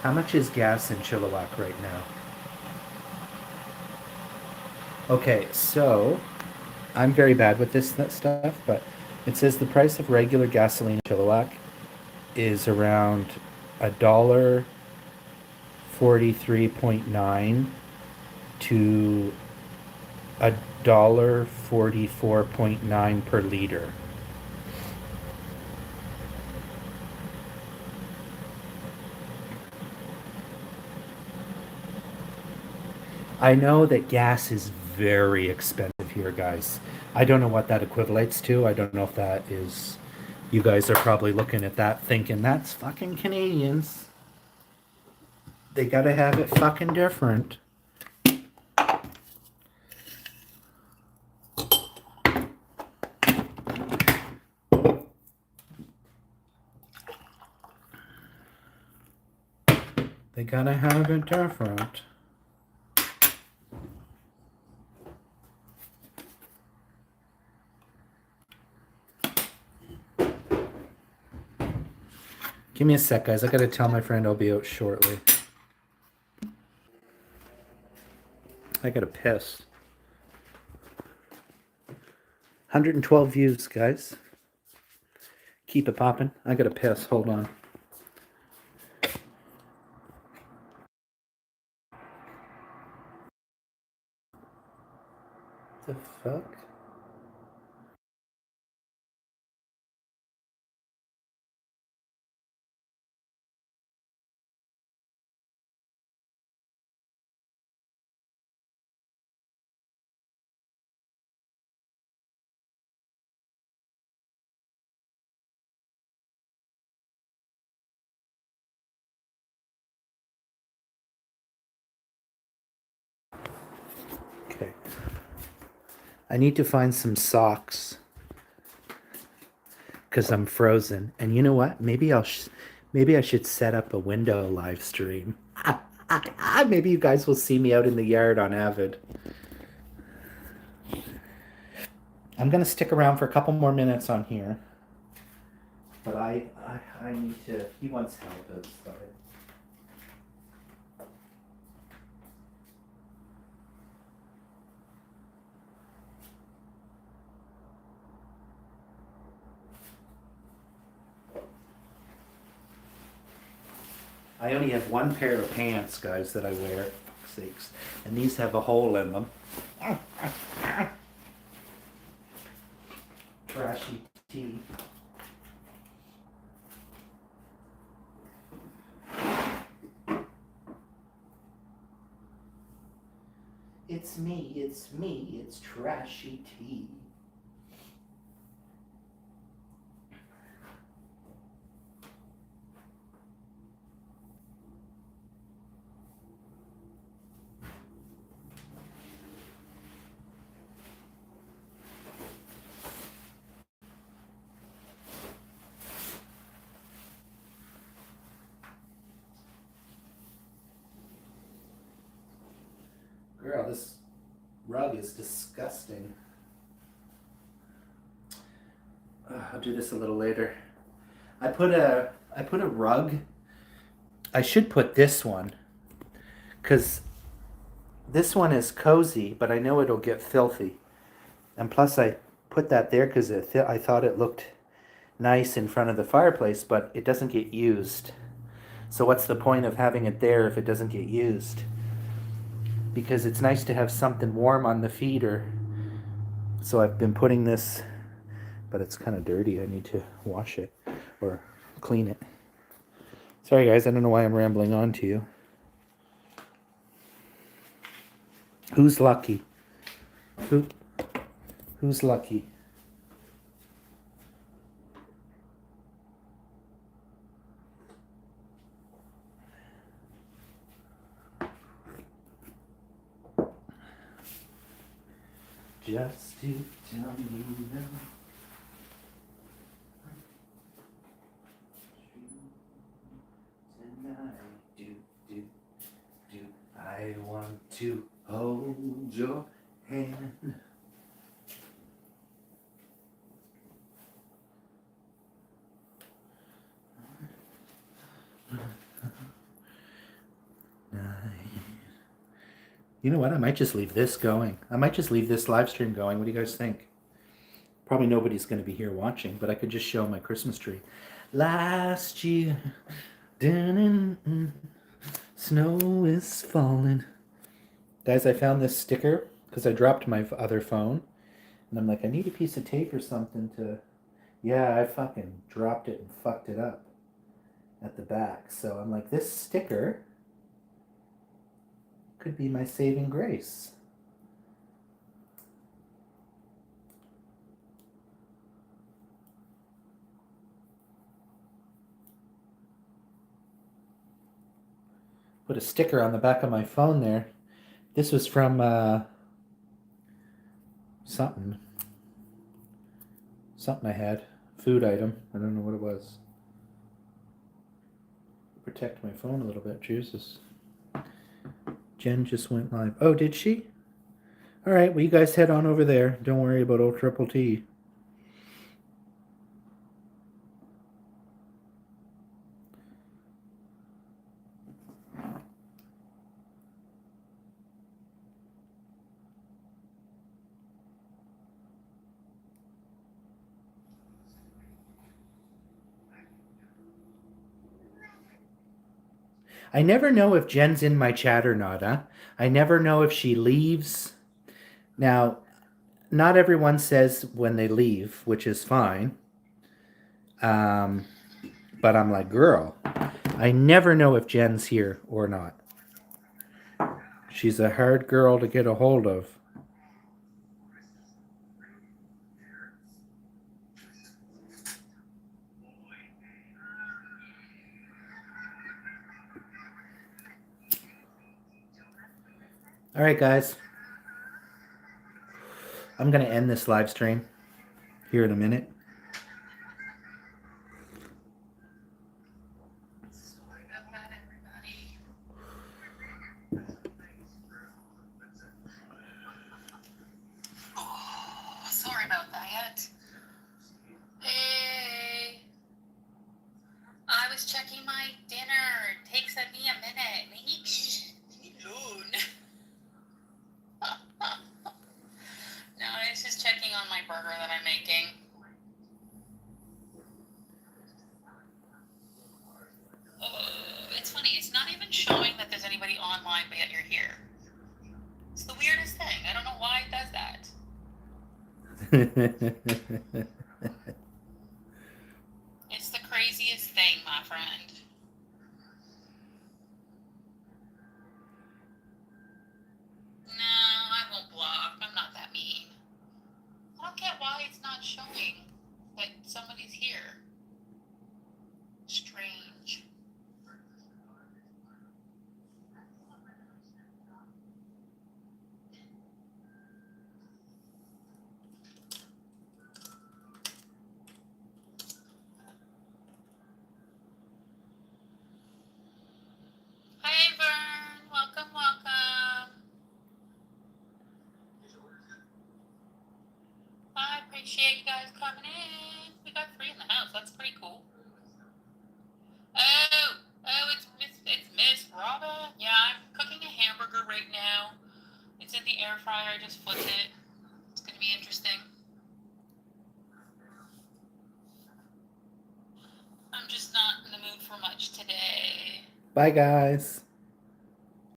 How much is gas in Chilliwack right now? Okay, so I'm very bad with this stuff, but it says the price of regular gasoline in Chilliwack is around $1.43.9 to $1.44.9 per liter. I know that gas is very expensive here, guys. I don't know what that equivalates to. I don't know if that is... You guys are probably looking at that thinking, that's fucking Canadians. They gotta have it fucking different. gotta have it different. Give me a sec, guys. I gotta tell my friend I'll be out shortly. I gotta piss. 112 views, guys. Keep it popping. I gotta piss. Hold on. The fuck? Okay. I need to find some socks because I'm frozen. And you know what? Maybe maybe I should set up a window live stream. Maybe you guys will see me out in the yard on Avid. I'm gonna stick around for a couple more minutes on here, but I need to. He wants help outside. I only have one pair of pants, guys, that I wear. For fuck's sakes. And these have a hole in them. Trashy tea. It's me, it's trashy tea. Girl, this rug is disgusting. I'll do this a little later. I put a rug. I should put this one because this one is cozy, but I know it'll get filthy. And plus, I put that there because I thought it looked nice in front of the fireplace, but it doesn't get used. So what's the point of having it there if it doesn't get used? Because it's nice to have something warm on the feeder. So I've been putting this, but it's kind of dirty. I need to wash it or clean it. Sorry guys, I don't know why I'm rambling on to you. Who's lucky? Who's lucky? Just to tell me now. Tonight, do. I want to hold your hand. You know what? I might just leave this going. I might just leave this live stream going. What do you guys think? Probably nobody's going to be here watching, but I could just show my Christmas tree. Last year, snow is falling. Guys, I found this sticker because I dropped my other phone. And I'm like, I need a piece of tape or something to... Yeah, I fucking dropped it and fucked it up at the back. So I'm like, this sticker could be my saving grace. Put a sticker on the back of my phone there. This was from something I had. Food item. I don't know what it was. protect my phone a little bit. Jesus. Jen just went live. Oh, did she? All right, well, you guys head on over there. Don't worry about old Triple T. I never know if Jen's in my chat or not, huh? I never know if she leaves. Now, not everyone says when they leave, which is fine. But I'm like, girl, I never know if Jen's here or not. She's a hard girl to get a hold of. All right, guys. I'm going to end this live stream here in a minute. Sorry about that. Hey, I was checking my dinner. It takes me a minute. Alone. No, I was just checking on my burger that I'm making. It's funny. It's not even showing that there's anybody online, but yet you're here. It's the weirdest thing. I don't know why it does that. It's the craziest thing, my friend. No, I won't block. I'm not that mean. I don't get why it's not showing that somebody's here. Strange. Hi, Vern. Welcome, welcome. I appreciate you guys coming in. We got 3 in the house. That's pretty cool. It's Miss Robin. Yeah, I'm cooking a hamburger right now. It's in the air fryer. I just flipped it. It's gonna be interesting. I'm just not in the mood for much today. Bye, guys.